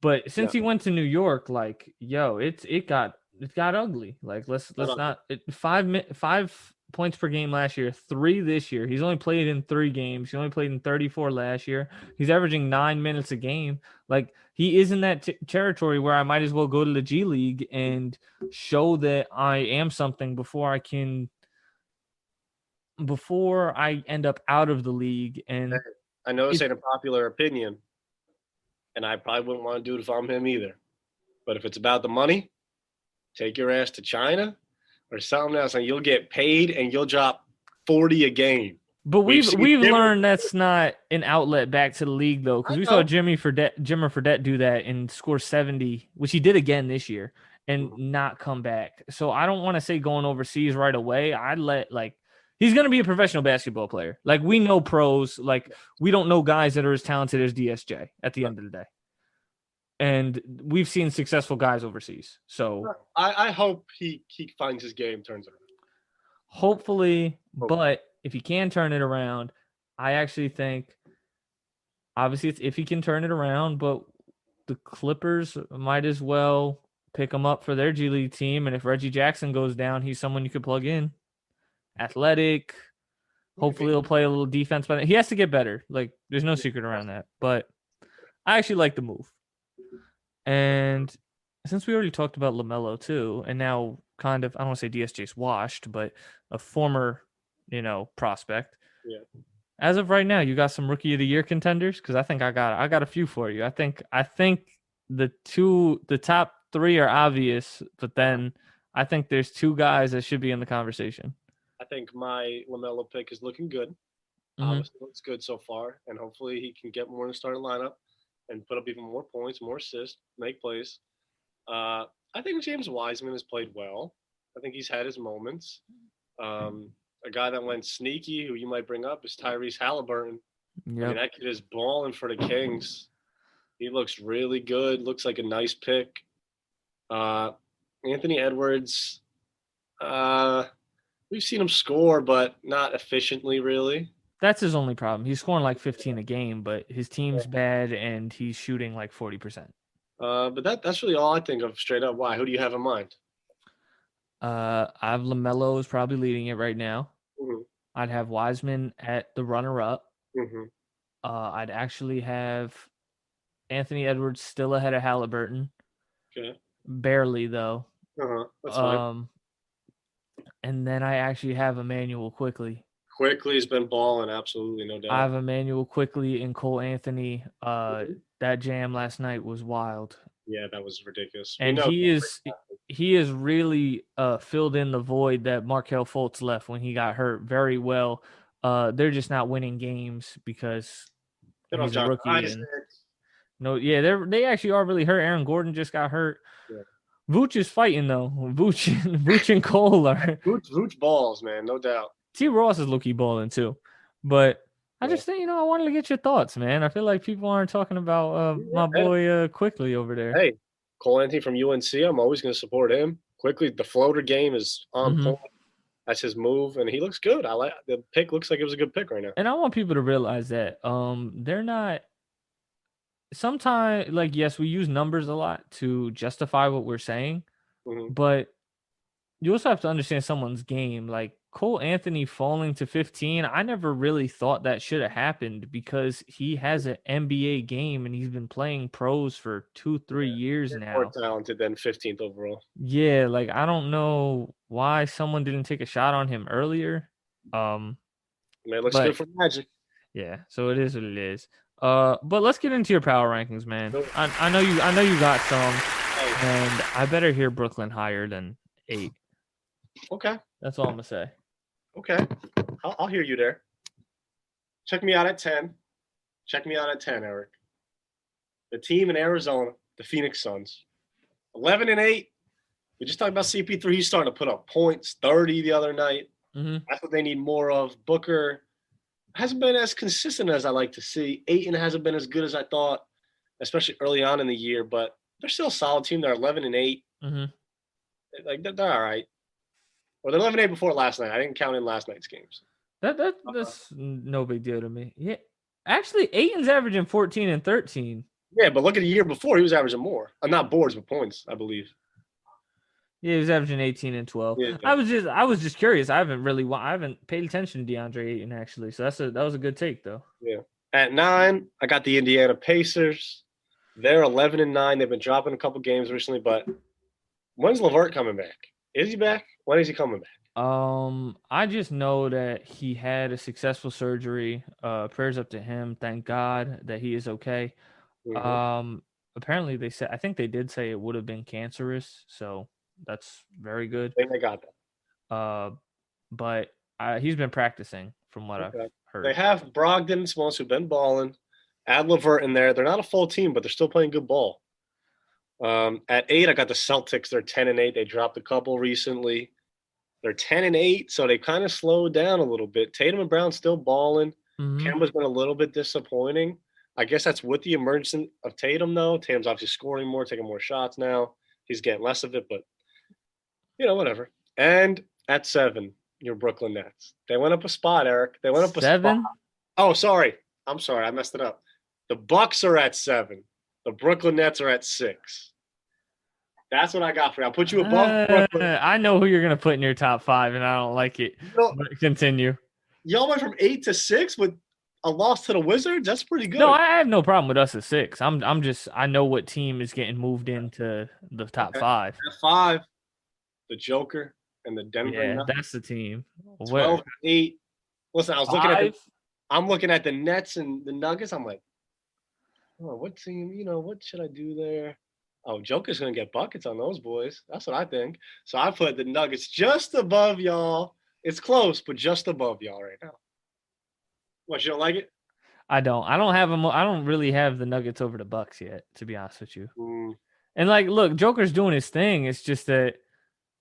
But since he went to New York, like, yo, it got ugly. Like, let's not 5 points per game last year, 3 this year. He's only played in 3 games. He only played in 34 last year. He's averaging 9 minutes a game. Like, he is in that territory where I might as well go to the G League and show that I am something before I end up out of the league. And I know this ain't a popular opinion, and I probably wouldn't want to do it if I'm him either. But if it's about the money, take your ass to China or something else, and you'll get paid, and you'll drop 40 a game. But we've learned that's not an outlet back to the league though, because we saw Jimmer Fredette do that and score 70, which he did again this year, and not come back. So I don't want to say going overseas right away. I'd let he's going to be a professional basketball player. Like we know pros, like we don't know guys that are as talented as DSJ at the end of the day. And we've seen successful guys overseas. So I hope he finds his game, turns it around. Hopefully, but if he can turn it around, I actually think obviously it's if he can turn it around, but the Clippers might as well pick him up for their G League team. And if Reggie Jackson goes down, he's someone you could plug in. Athletic. Hopefully he'll play a little defense, but he has to get better. Like there's no secret around that. But I actually like the move. And since we already talked about LaMelo too, and now kind of I don't want to say DSJ's washed, but a former, prospect. Yeah. As of right now, you got some rookie of the year contenders because I think I got a few for you. I think the top 3 are obvious, but then I think there's 2 guys that should be in the conversation. I think my LaMelo pick is looking good. Mm-hmm. Obviously, looks good so far, and hopefully he can get more in the starting lineup and put up even more points, more assists, make plays. I think James Wiseman has played well. I think he's had his moments. A guy that went sneaky, who you might bring up, is Tyrese Halliburton. I mean, Yep. that kid is balling for the Kings. He looks really good. Looks like a nice pick. Uh, Anthony Edwards. We've seen him score, but not efficiently, really. That's his only problem. He's scoring like 15 a game, but his team's bad and he's shooting like 40%. But that's really all I think of straight up. Why? Who do you have in mind? I have LaMelo is probably leading it right now. Mm-hmm. I'd have Wiseman at the runner-up. Mm-hmm. I'd actually have Anthony Edwards still ahead of Halliburton. Okay. Barely though. That's fine. And then I actually have Emmanuel Quickly. Quickly has been balling, absolutely, no I doubt. have Emmanuel Quickly and Cole Anthony. That jam last night was wild. Yeah, that was ridiculous. And he is really filled in the void that Markelle Fultz left when he got hurt very well. They're just not winning games because he's a rookie. And they actually are really hurt. Aaron Gordon just got hurt. Yeah. Vooch is fighting though. Vooch and Cole are Vooch balls, man, no doubt. T. Ross is low-key balling too. But I just think, I wanted to get your thoughts, man. I feel like people aren't talking about my boy Quickly over there. Hey, Cole Anthony from UNC, I'm always going to support him. Quickly, the floater game is on point. That's his move, and he looks good. I like the pick. Looks like it was a good pick right now. And I want people to realize that they're not. Sometimes, like, yes, we use numbers a lot to justify what we're saying, but you also have to understand someone's game. Like Cole Anthony falling to 15, I never really thought that should have happened because he has an NBA game and he's been playing pros for 2-3 years now. More talented than 15th overall. Yeah, like I don't know why someone didn't take a shot on him earlier. Man, looks good for Magic. Yeah, so it is what it is. But let's get into your power rankings, man. I know you got some, and I better hear Brooklyn higher than 8. Okay. That's all I'm gonna say. Okay. I'll hear you there. Check me out at 10. Check me out at 10, Eric. The team in Arizona, the Phoenix Suns. 11-8. We just talked about CP3. He's starting to put up points, 30 the other night. That's what they need more of. Booker hasn't been as consistent as I like to see. Ayton hasn't been as good as I thought, especially early on in the year, but they're still a solid team. They're 11-8. Like they're all right. Or they're 11-8 before last night. I didn't count in last night's games. That's no big deal to me. Yeah. Actually, Ayton's averaging 14 and 13. Yeah, but look at the year before. He was averaging more. Not boards, but points, I believe. Yeah, he was averaging 18 and 12. Yeah. I was just curious. I haven't paid attention to DeAndre Ayton actually. So that was a good take though. Yeah. At 9, I got the Indiana Pacers. They're 11-9. They've been dropping a couple games recently, but when's LeVert coming back? Is he back? When is he coming back? I just know that he had a successful surgery. Prayers up to him. Thank God that he is okay. Apparently I think they did say it would have been cancerous, so that's very good. I think they got that. But he's been practicing from what I've heard. They have Brogdon and Smalls who've been balling. Add LeVert in there. They're not a full team, but they're still playing good ball. At 8, I got the Celtics. They're 10-8. They dropped a couple recently. They're 10-8, so they kind of slowed down a little bit. Tatum and Brown still balling. Kemba's been a little bit disappointing. I guess that's with the emergence of Tatum, though. Tatum's obviously scoring more, taking more shots now. He's getting less of it, but, whatever. And at 7, your Brooklyn Nets. They went up a spot, Eric. They went up 7? a spot. Oh, sorry. I'm sorry. I messed it up. The Bucks are at 7. The Brooklyn Nets are at 6. That's what I got for you. I'll put you above Brooklyn. I know who you're going to put in your top 5, and I don't like it. But continue. Y'all went from 8 to 6 with a loss to the Wizards? That's pretty good. No, I have no problem with us at 6. I know what team is getting moved into the top 5. At 5, the Joker and the Denver Nuggets. That's the team. 12-8. Listen, I'm looking at the Nets and the Nuggets. I'm like, oh, what team, what should I do there? Oh, Joker's going to get buckets on those boys. That's what I think. So I put the Nuggets just above y'all. It's close, but just above y'all right now. What, you don't like it? I don't. I don't really have the Nuggets over the Bucks yet, to be honest with you. And look, Joker's doing his thing. It's just that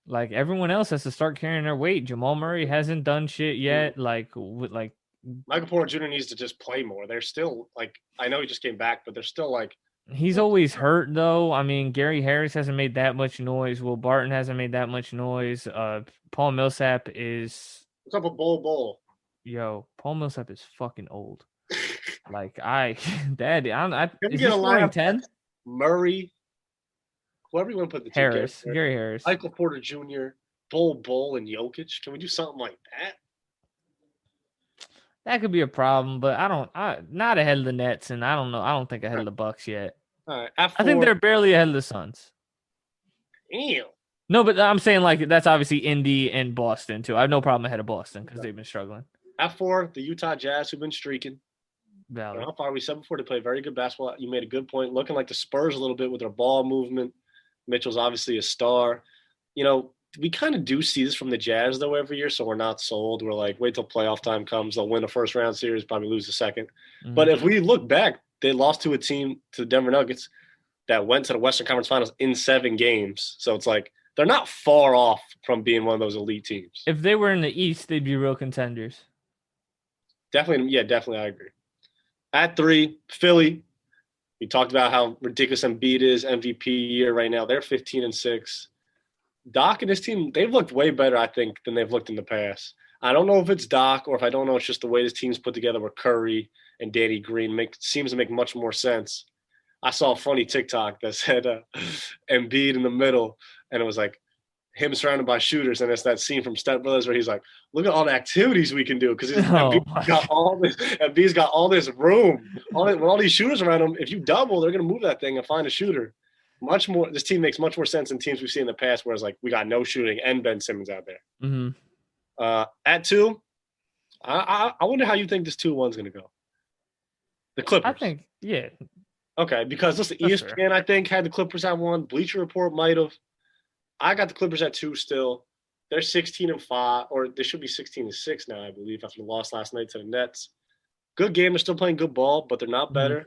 Like everyone else has to start carrying their weight. Jamal Murray hasn't done shit yet. Like Michael Porter Jr. needs to just play more. They're still like, I know he just came back, but they're still like, he's always hurt though. I mean, Gary Harris hasn't made that much noise. Will Barton hasn't made that much noise. Paul Millsap is what's up with Paul Millsap is fucking old. Like Can we is get he a scoring lineup? 10? Murray, whoever you want to put the two Harris, Gary Harris. Michael Porter Jr., Bull, and Jokic. Can we do something like that? That could be a problem, but not ahead of the Nets, and I don't know. I don't think ahead of the Bucks yet. All right. At 4, I think they're barely ahead of the Suns. Damn. No, but I'm saying like that's obviously Indy and Boston too. I have no problem ahead of Boston because they've been struggling. At 4, the Utah Jazz, who've been streaking. Valid. How far we said before, they play very good basketball. You made a good point. Looking like the Spurs a little bit with their ball movement. Mitchell's obviously a star. You know, we kind of do see this from the Jazz, though, every year, so we're not sold. We're like, wait till playoff time comes. They'll win a first-round series, probably lose the second. Mm-hmm. But if we look back, they lost to a team, to the Denver Nuggets, that went to the Western Conference Finals in 7 games. So it's like they're not far off from being one of those elite teams. If they were in the East, they'd be real contenders. Definitely, I agree. At 3, Philly. We talked about how ridiculous Embiid is, MVP year right now. They're 15-6. Doc and his team, they've looked way better, I think, than they've looked in the past. I don't know if it's Doc or if I don't know it's just the way this team's put together with Curry and Danny Green seems to make much more sense. I saw a funny TikTok that said Embiid in the middle, and it was like him surrounded by shooters, and it's that scene from Step Brothers where he's like, look at all the activities we can do because Embiid's got all this room. With all these shooters around him, if you double, they're going to move that thing and find a shooter. Much more. This team makes much more sense than teams we've seen in the past, where it's like we got no shooting and Ben Simmons out there. Mm-hmm. At 2, I wonder how you think this 2-1's going to go. The Clippers. I think, yeah. Okay, because listen, ESPN fair. I think had the Clippers at 1. Bleacher Report might have. I got the Clippers at 2 still. They're 16-5, or they should be 16-6 now, I believe, after the loss last night to the Nets. Good game. They're still playing good ball, but they're not better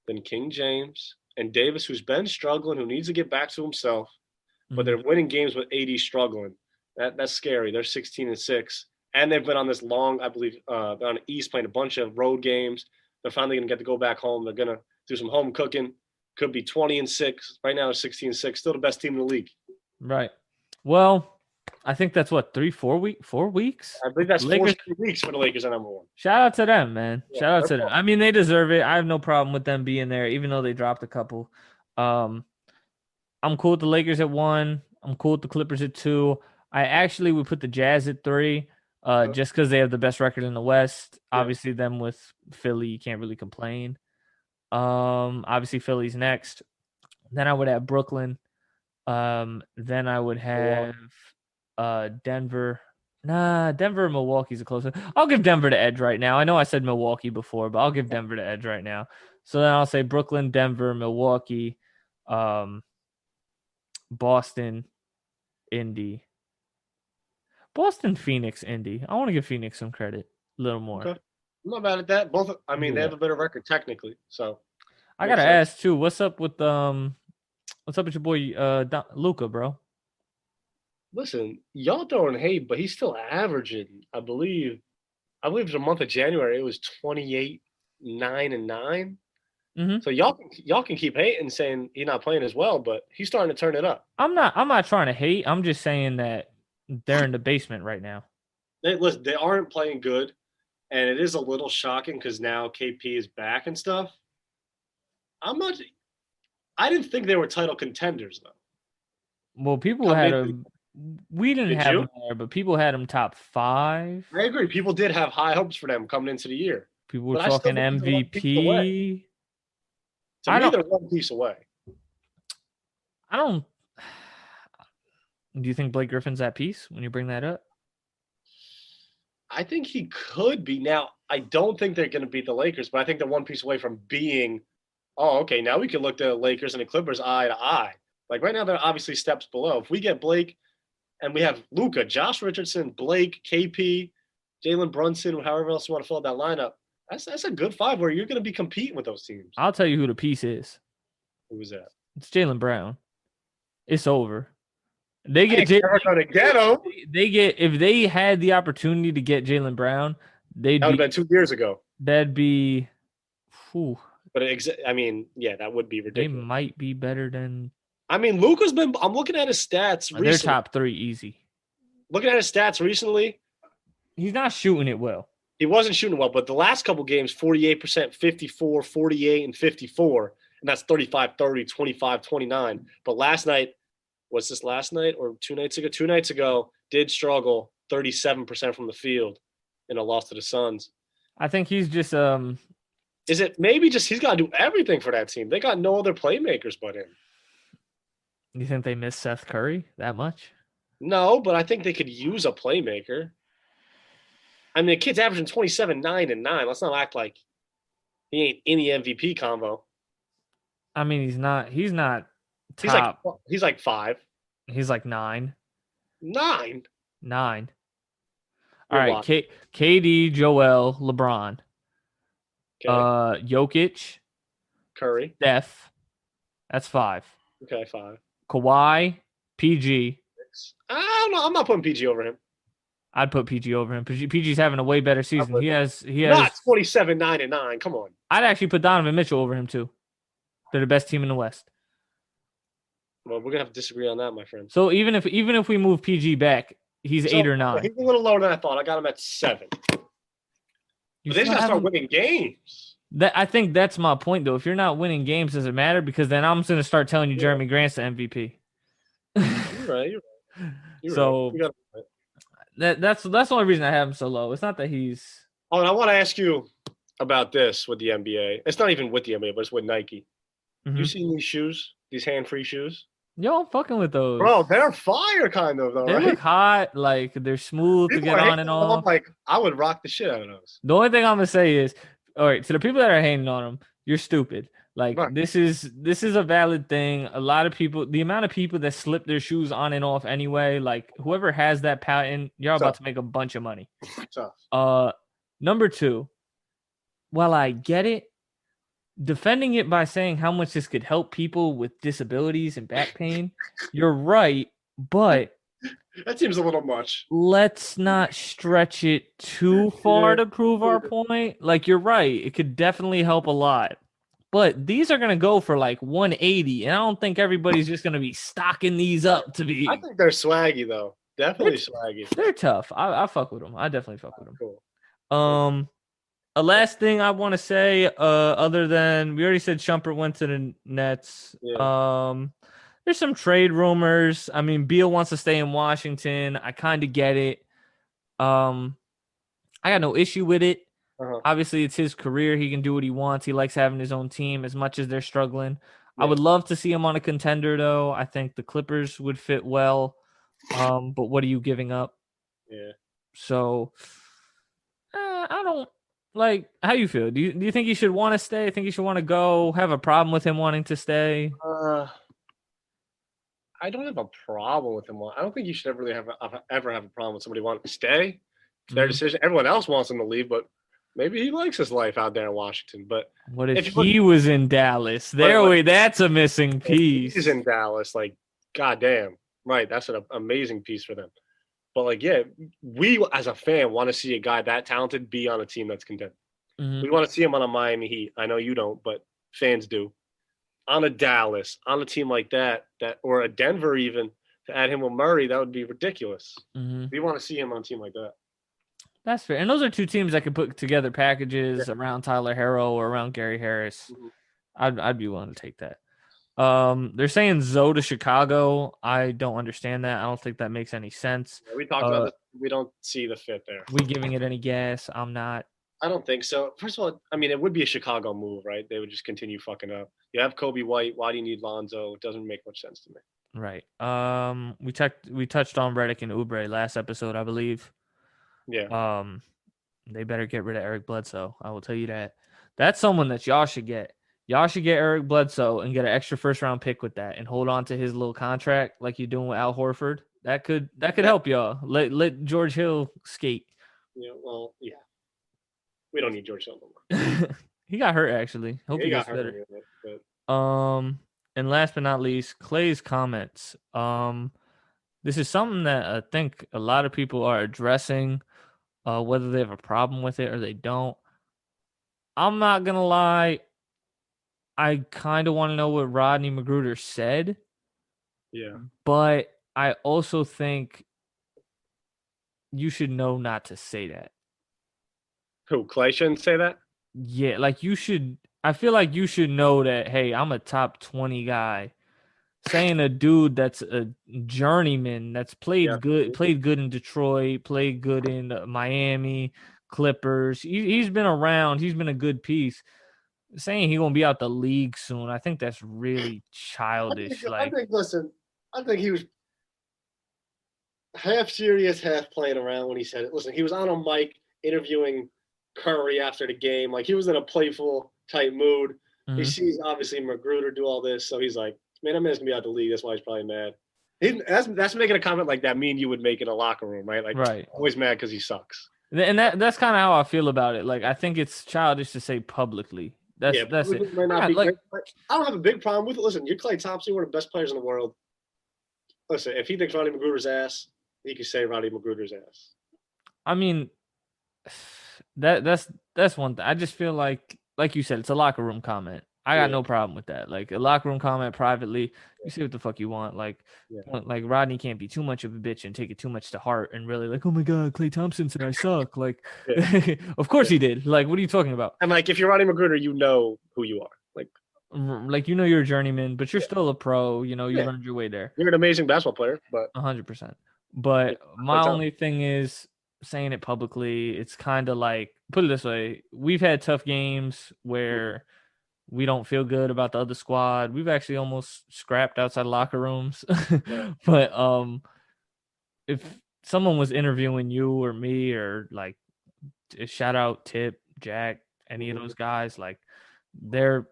than King James and Davis, who's been struggling, who needs to get back to himself. But they're winning games with AD struggling. That's scary. They're 16-6. And they've been on this long, I believe, they're on the East playing a bunch of road games. They're finally going to get to go back home. They're going to do some home cooking. Could be 20-6. Right now, it's 16-6. Still the best team in the league. Right. Well, I think that's what 4 weeks. I believe that's Lakers. 4 weeks for the Lakers at number 1. Shout out to them, man. Yeah, shout out to them. I mean, they deserve it. I have no problem with them being there, even though they dropped a couple. I'm cool with the Lakers at 1. I'm cool with the Clippers at 2. I actually would put the Jazz at 3, just because they have the best record in the West. Yeah. Obviously, them with Philly, you can't really complain. Obviously Philly's next. Then I would have Brooklyn. Then I would have Denver. Denver and Milwaukee's a closer. I'll give Denver the edge right now. I know I said Milwaukee before, but I'll give Denver the edge right now. So then I'll say Brooklyn, Denver, Milwaukee, Boston, Indy. Boston, Phoenix, Indy. I want to give Phoenix some credit a little more. Okay. I'm not mad at that. Both. I mean, they have a better record technically. So I gotta ask too. What's up with your boy Luka, bro? Listen, y'all throwing hate, but he's still averaging. I believe it was the month of January. It was 28, 9, and 9. Mm-hmm. So y'all can keep hating, saying he's not playing as well, but he's starting to turn it up. I'm not trying to hate. I'm just saying that they're in the basement right now. They aren't playing good, and it is a little shocking because now KP is back and stuff. I didn't think they were title contenders though. Well, people had them. We didn't have them there, but people had them top 5. I agree. People did have high hopes for them coming into the year. People were talking MVP. To me, they're one piece away. Do you think Blake Griffin's that piece when you bring that up? I think he could be. Now, I don't think they're going to beat the Lakers, but I think they're one piece away from being, okay, now we can look at the Lakers and the Clippers eye to eye. Like right now, they're obviously steps below. If we get Blake and we have Luka, Josh Richardson, Blake, KP, Jalen Brunson, however else you want to fill out that lineup, that's a good 5 where you're going to be competing with those teams. I'll tell you who the piece is. Who was that? It's Jaylen Brown. It's over. They I get ain't never gonna get him. they get if they had the opportunity to get Jaylen Brown, That would have been 2 years ago. that'd be. Whew, But I mean, yeah, that would be they ridiculous. might be better than. I mean, Luka's been. I'm looking at his stats They're recently. top 3 easy. Looking at his stats recently, He's not shooting it well. he wasn't shooting well, but the last couple games, 48%, 54, 48, and 54. And that's 35, 30, 25, 29. But last night, was this last night or 2 nights ago? 2 nights ago, did struggle 37% from the field in a loss to the Suns. I think he's just Is it maybe just he's got to do everything for that team? They got no other playmakers but him. You think they miss Seth Curry that much? No, but I think they could use a playmaker. I mean, the kid's averaging 27, 9, and 9. Let's not act like he ain't in the MVP combo. I mean, he's not He's top. he's like 5. He's like 9. 9. 9. You're All right, watching. KD, Joel, LeBron, Okay. Jokic, Curry. Steph. That's 5. Okay, 5. Kawhi, PG. 6. I don't know. I'm not putting PG over him. I'd put PG over him. PG's having a way better season. He has Not 27, 9, and 9. Come on. I'd actually put Donovan Mitchell over him too. They're the best team in the West. Well, we're gonna have to disagree on that, my friend. So even if we move PG back, he's 8 or 9. He's a little lower than I thought. I got him at 7. But they just gotta start winning games. I think that's my point, though. If you're not winning games, does it matter? Because then I'm going to start telling you Jeremy Grant's the MVP. You're right. So that's the only reason I have him so low. It's not that he's. Oh, and I want to ask you about this with the NBA. It's not even with the NBA, but it's with Nike. You seen these shoes? These hand-free shoes? Yo, I'm fucking with those. Bro, they're fire kind of, though, They look hot. Like, they're smooth to get on and off. Like, I would rock the shit out of those. The only thing I'm going to say is, all right, to the people that are hating on them, you're stupid. Like, right. This is a valid thing. A lot of people, the amount of people that slip their shoes on and off anyway, like, whoever has that patent, you're about to make a bunch of money. Tough. Number 2, while I get it, defending it by saying how much this could help people with disabilities and back pain, you're right, but that seems a little much. Let's not stretch it too far to prove our point. Like, you're right, it could definitely help a lot, but these are gonna go for like 180, and I don't think everybody's just gonna be stocking these up to be. I think they're swaggy though, definitely swaggy. They're tough. I fuck with them. I definitely fuck with them. Cool. A last thing I want to say, other than we already said Shumpert went to the Nets. Yeah. There's some trade rumors. I mean, Beal wants to stay in Washington. I kind of get it. I got no issue with it. Obviously, it's his career. He can do what he wants. He likes having his own team as much as they're struggling. Yeah. I would love to see him on a contender, though. I think the Clippers would fit well. But what are you giving up? Yeah. So, I don't. Like, how you feel? Do you think he should want to stay? Think he should want to go? Have a problem with him wanting to stay? I don't have a problem with him. I don't think you should ever really have a problem with somebody wanting to stay. It's their decision. Everyone else wants him to leave, but maybe he likes his life out there in Washington. But what if he was in Dallas? That's a missing piece. He's in Dallas. Like, goddamn, right? That's an amazing piece for them. But, like, yeah, we as a fan want to see a guy that talented be on a team that's contending. We want to see him on a Miami Heat. I know you don't, but fans do. On a Dallas, on a team like that, or a Denver even, to add him with Murray, that would be ridiculous. We want to see him on a team like that. That's fair. And those are two teams that could put together packages around Tyler Herro or around Gary Harris. I'd be willing to take that. They're saying Zoe to Chicago. I don't understand that. I don't think that makes any sense. We talked about this. We don't see the fit there. We giving it any gas? I'm not. I don't think so. First of all, I mean, it would be a Chicago move, right? They would just continue fucking up. You have Kobe White. Why do you need Lonzo? It doesn't make much sense to me. Right. We touched on Redick and Oubre last episode, I believe. Yeah. They better get rid of Eric Bledsoe. I will tell you that. That's someone that y'all should get. Y'all should get Eric Bledsoe and get an extra first-round pick with that, and hold on to his little contract like you're doing with Al Horford. That could help y'all. Let George Hill skate. Yeah. Well, yeah. We don't need George Hill no more. He got hurt, actually. Hope he gets better. And last but not least, Clay's comments. This is something that I think a lot of people are addressing, whether they have a problem with it or they don't. I'm not gonna lie. I kind of want to know what Rodney Magruder said, Yeah. but I also think you should know not to say that. Who, Clay shouldn't say that? Yeah, like you should. I feel like you should know that. Hey, I'm a top 20 guy. Saying a dude that's a journeyman that's Yeah. played good in Detroit, played good in Miami, Clippers. He's been around. He's been a good piece. Saying he gonna be out the league soon, I think that's really childish. I Like, think, listen, I think he was half serious, half playing around when he said it. Listen, he was on a mic interviewing Curry after the game. Like, he was in a playful type mood. He mhm. sees, obviously, Magruder do all this. So he's like, man, that man's going to be out the league. That's why he's probably mad. That's making a comment like that me and you would make in a locker room, right? Like, Right. always mad because he sucks. And that's kind of how I feel about it. Like, I think it's childish to say publicly. Yeah, That's it. might not Yeah, be like, great. I don't have a big problem with it. Listen, you're Klay Thompson, one of the best players in the world. Listen, if he thinks Rodney Magruder's ass, he can say Rodney Magruder's ass. I mean, that's one thing. I just feel like you said, it's a locker room comment. I got Yeah, no problem with that. Like a locker room comment privately, you say what the fuck you want. yeah. Like Rodney can't be too much of a bitch and take it too much to heart and really like, oh my god, Klay Thompson said I suck. Like, Yeah. of course he did. Like, what are you talking about? And like, if you're Rodney Magruder, you know who you are. Like, Like, you're a journeyman, but you're yeah, still a pro. You yeah. earned your way there. You're an amazing basketball player, but 100%. But my Klay Thompson. only thing is saying it publicly. It's kind of like, put it this way: we've had tough games where we don't feel good about the other squad. We've actually almost scrapped outside locker rooms. Yeah. But if someone was interviewing you or me or like shout out Tip, Jack, any of those guys, like they're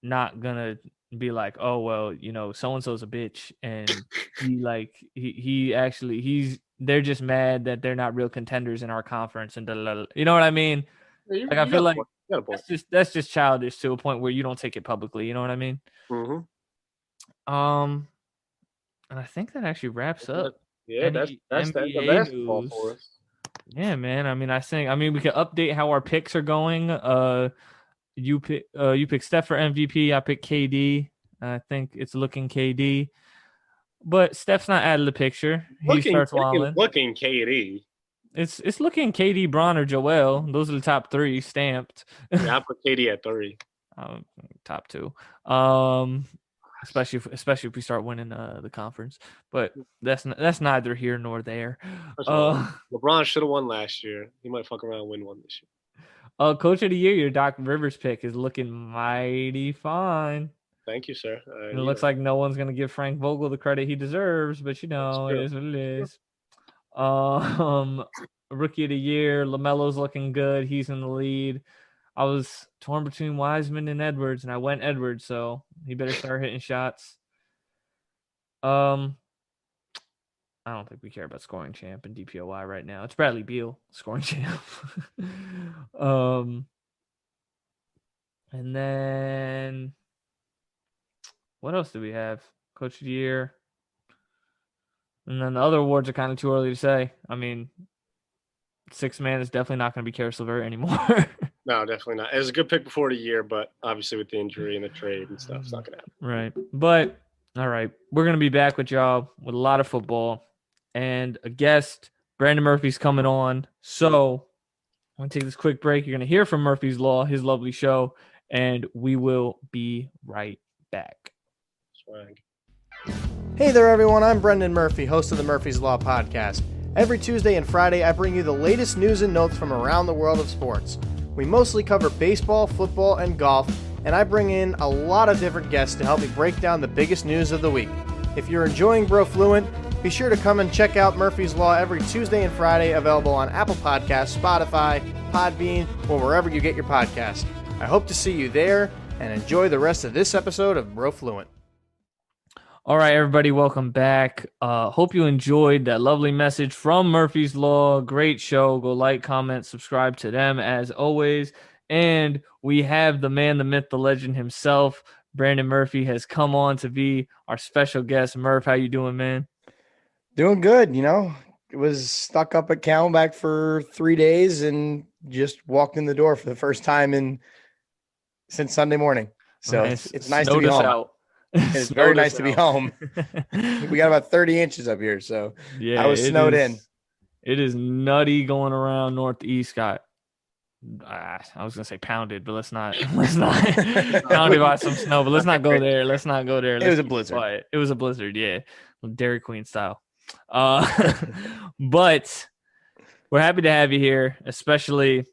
not gonna be like, oh well, so and so's a bitch, and he actually they're just mad that they're not real contenders in our conference and you know what I mean? Yeah, Like I you feel got a like point. You got a point. that's just childish to a point where you don't take it publicly. You know what I mean? Um, and I think that actually wraps up Yeah, any that's the NBA basketball for news. us. Yeah, man. I mean, we can update how our picks are going. You pick Steph for MVP. I pick KD. I think it's looking KD, but Steph's not out of the picture. He starts wilding. Looking KD. It's looking KD, Bron, or Joel. Those are the top three stamped. Yeah, I put KD at 3. Top two. Especially if we start winning the conference, but that's neither here nor there. LeBron should have won last year. He might fuck around and win one this year. Coach of the year, your Doc Rivers pick is looking mighty fine. Thank you, sir. It looks like no one's gonna give Frank Vogel the credit he deserves, but it is what it is. Rookie of the year, LaMelo's looking good. He's in the lead. I was torn between Wiseman and Edwards, and I went Edwards, so he better start hitting shots. I don't think we care about scoring champ and DPOY right now. It's Bradley Beal, scoring champ. And then what else do we have? Coach of the year. And then the other awards are kind of too early to say. I mean, sixth man is definitely not going to be Karis LeVert anymore. No, definitely not. It was a good pick before the year, but obviously with the injury and the trade and stuff, it's not going to happen. Right. But, all right, we're going to be back with y'all with a lot of football and a guest. Brandon Murphy's coming on. So I'm going to take this quick break. You're going to hear from Murphy's Law, his lovely show, and we will be right back. Swag. Hey there, everyone. I'm Brendan Murphy, host of the Murphy's Law podcast. Every Tuesday and Friday, I bring you the latest news and notes from around the world of sports. We mostly cover baseball, football, and golf, and I bring in a lot of different guests to help me break down the biggest news of the week. If you're enjoying Brofluent, be sure to come and check out Murphy's Law every Tuesday and Friday, available on Apple Podcasts, Spotify, Podbean, or wherever you get your podcast. I hope to see you there, and enjoy the rest of this episode of Brofluent. All right, everybody, welcome back. Hope you enjoyed that lovely message from Murphy's Law. Great show. Go like, comment, subscribe to them as always. And we have the man, the myth, the legend himself. Brandon Murphy has come on to be our special guest. Murph, how you doing, man? Doing good, It was stuck up at Camelback for 3 days and just walked in the door for the first time since Sunday morning. So Nice. it's nice to Snowed be us home. out. It's very Snowed us nice to be out. home. We got about 30 inches up here, so Yeah, I was snowed in. It is nutty going around Northeast. Got I was gonna say pounded, but let's not pounded by some snow. But let's not go there. Let's not go there. It was a keep blizzard. quiet. It was a blizzard. Yeah, Dairy Queen style. But we're happy to have you here, especially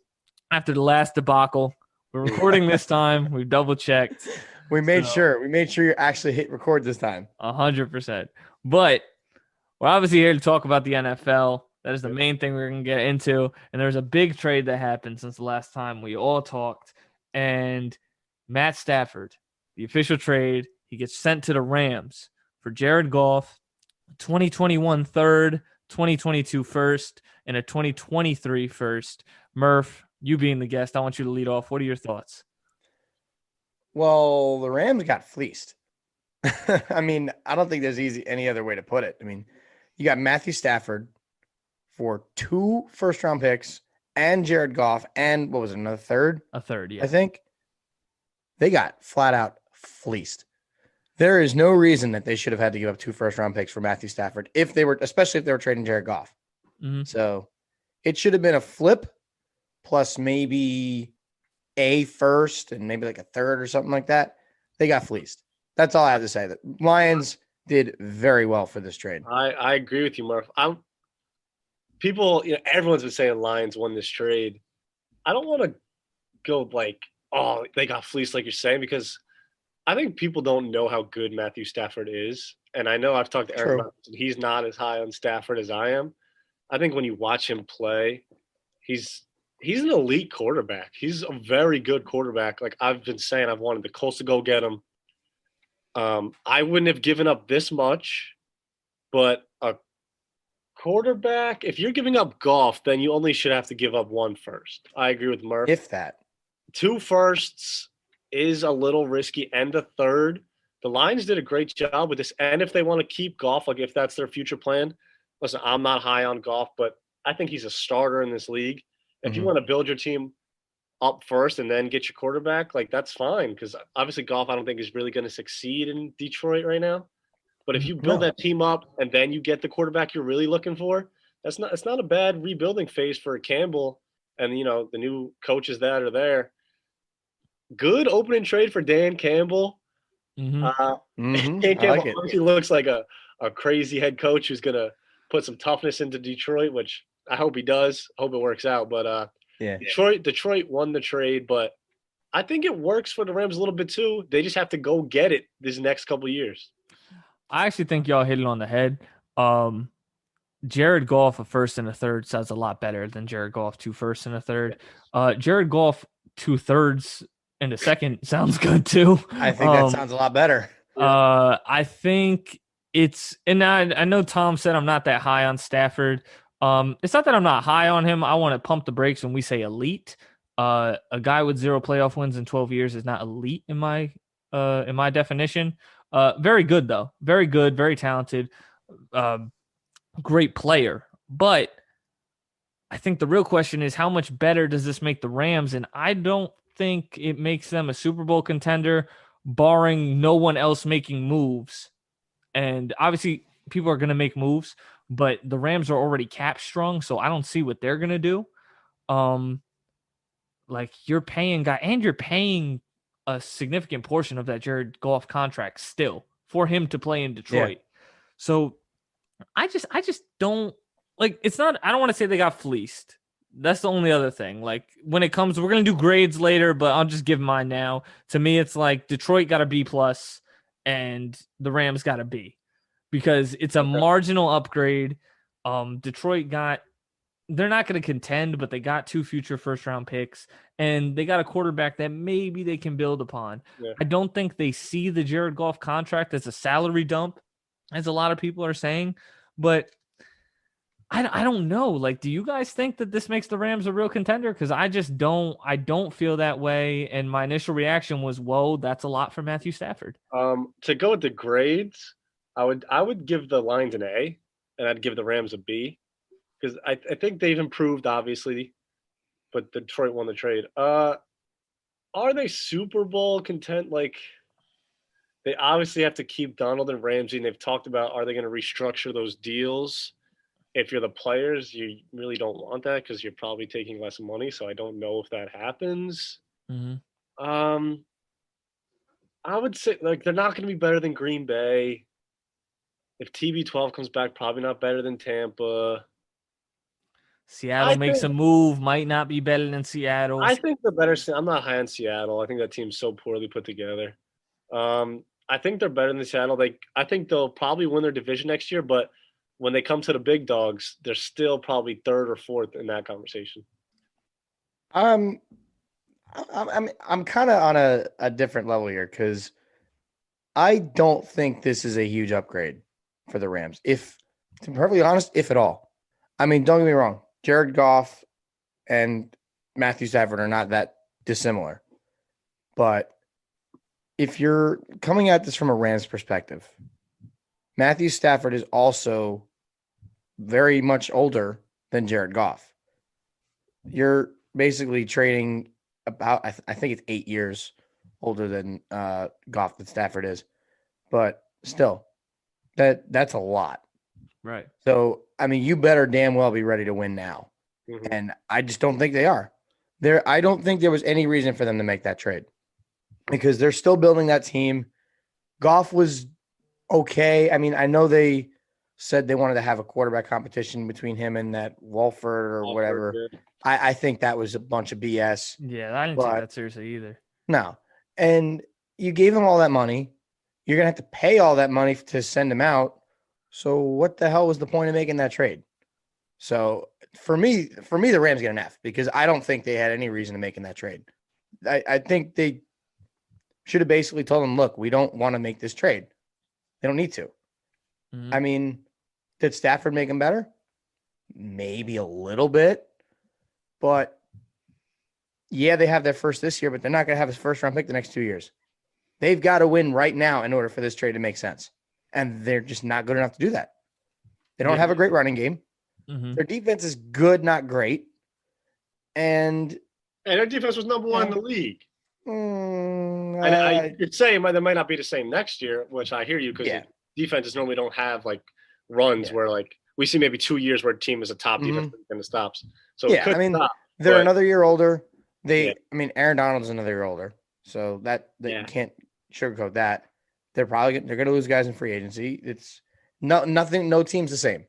after the last debacle. We're recording this time. We've double checked. We made sure you actually hit record this time. 100%. But we're obviously here to talk about the NFL. That is the main thing we're going to get into. And there's a big trade that happened since the last time we all talked. And Matt Stafford, the official trade, he gets sent to the Rams for Jared Goff, 2021 third, 2022 first, and a 2023 first. Murph, you being the guest, I want you to lead off. What are your thoughts? Well, the Rams got fleeced. I mean, I don't think there's any other way to put it. I mean, you got Matthew Stafford for 2 first-round picks and Jared Goff and what was it, another third? A third, yeah. I think. They got flat out fleeced. There is no reason that they should have had to give up 2 first-round picks for Matthew Stafford especially if they were trading Jared Goff. Mm-hmm. So it should have been a flip plus maybe a first and maybe like a third or something like that. They got fleeced. That's all I have to say. The Lions did very well for this trade. I agree with you, Murph. Everyone's been saying Lions won this trade. I don't want to go like, oh, they got fleeced like you're saying, because I think people don't know how good Matthew Stafford is. And I know I've talked to Aaron about this, and he's not as high on Stafford as I am. I think when you watch him play, he's an elite quarterback. He's a very good quarterback. Like I've been saying, I've wanted the Colts to go get him. I wouldn't have given up this much, but a quarterback, if you're giving up Goff, then you only should have to give up 1 first. I agree with Murph. If that. 2 firsts is a little risky, and a third. The Lions did a great job with this. And if they want to keep Goff, like if that's their future plan, listen, I'm not high on Goff, but I think he's a starter in this league. If you want to build your team up first and then get your quarterback, like that's fine, because obviously Goff I don't think is really going to succeed in Detroit right now. But if you build that team up and then you get the quarterback you're really looking for, it's not a bad rebuilding phase for Campbell and the new coaches that are there. Good opening trade for Dan Campbell. Dan Campbell obviously looks like a crazy head coach who's going to put some toughness into Detroit, which I hope he does. I hope it works out. But Detroit won the trade, but I think it works for the Rams a little bit too. They just have to go get it this next couple of years. I actually think y'all hit it on the head. Jared Goff, a first and a third, sounds a lot better than Jared Goff, 2 firsts and a third. Jared Goff, 2 thirds and a second sounds good too. I think that sounds a lot better. I think I know Tom said I'm not that high on Stafford. It's not that I'm not high on him. I want to pump the brakes when we say elite. A guy with 0 playoff wins in 12 years is not elite in my definition. Very good though. Very good, very talented, great player. But I think the real question is how much better does this make the Rams? And I don't think it makes them a Super Bowl contender, barring no one else making moves. And obviously people are going to make moves, but the Rams are already cap strong, so I don't see what they're going to do. Like you're paying a significant portion of that Jared Goff contract still for him to play in Detroit. Yeah. So I just don't like, it's not, I don't want to say they got fleeced. That's the only other thing. Like when it comes, we're going to do grades later, but I'll just give mine now. To me, it's like Detroit got a B+ and the Rams got a B because it's a marginal upgrade. Detroit they're not going to contend, but they got 2 future first-round picks, and they got a quarterback that maybe they can build upon. Yeah. I don't think they see the Jared Goff contract as a salary dump, as a lot of people are saying, but I don't know. Like, do you guys think that this makes the Rams a real contender? Because I don't feel that way, and my initial reaction was, whoa, that's a lot for Matthew Stafford. To go with the grades, I would give the Lions an A. and I'd give the Rams a B because I think they've improved, obviously, but Detroit won the trade. Are they Super Bowl content? Like, they obviously have to keep Donald and Ramsey, and they've talked about are they going to restructure those deals? If you're the players, you really don't want that because you're probably taking less money. So I don't know if that happens. Mm-hmm. I would say like they're not going to be better than Green Bay. If TB12 comes back, probably not better than Tampa. Seattle makes a move, might not be better than Seattle. I think they're better. I'm not high on Seattle. I think that team's so poorly put together. I think they're better than Seattle. I think they'll probably win their division next year, but when they come to the big dogs, they're still probably third or fourth in that conversation. I'm kind of on a different level here because I don't think this is a huge upgrade for the Rams. If, to be perfectly honest, if at all. I mean, don't get me wrong. Jared Goff and Matthew Stafford are not that dissimilar. But if you're coming at this from a Rams perspective, Matthew Stafford is also very much older than Jared Goff. You're basically trading about, I think it's 8 years older than Goff that Stafford is. But still, that's a lot. Right. So, I mean, you better damn well be ready to win now. Mm-hmm. And I just don't think they are. I don't think there was any reason for them to make that trade because they're still building that team. Goff was okay. I mean, I know they said they wanted to have a quarterback competition between him and that Wolford or whatever. Yeah. I think that was a bunch of BS. Yeah, I didn't take that seriously either. No. And you gave him all that money. You're going to have to pay all that money to send him out. So what the hell was the point of making that trade? So for me, the Rams get an F because I don't think they had any reason to making that trade. I think they should have basically told them, look, we don't want to make this trade. They don't need to. Mm-hmm. I mean, did Stafford make them better? Maybe a little bit. But yeah, they have their first this year, but they're not going to have his first round pick the next 2 years. They've got to win right now in order for this trade to make sense. And they're just not good enough to do that. They don't have a great running game. Mm-hmm. Their defense is good, not great. And their defense was number one in the league. I could say they might not be the same next year, which I hear you because defenses normally don't have like runs where like we see maybe 2 years where a team is a top defense and it stops. So I mean, they're another year older. I mean, Aaron Donald's another year older, so that you can't sugarcoat that. They're going to lose guys in free agency. It's no team's the same.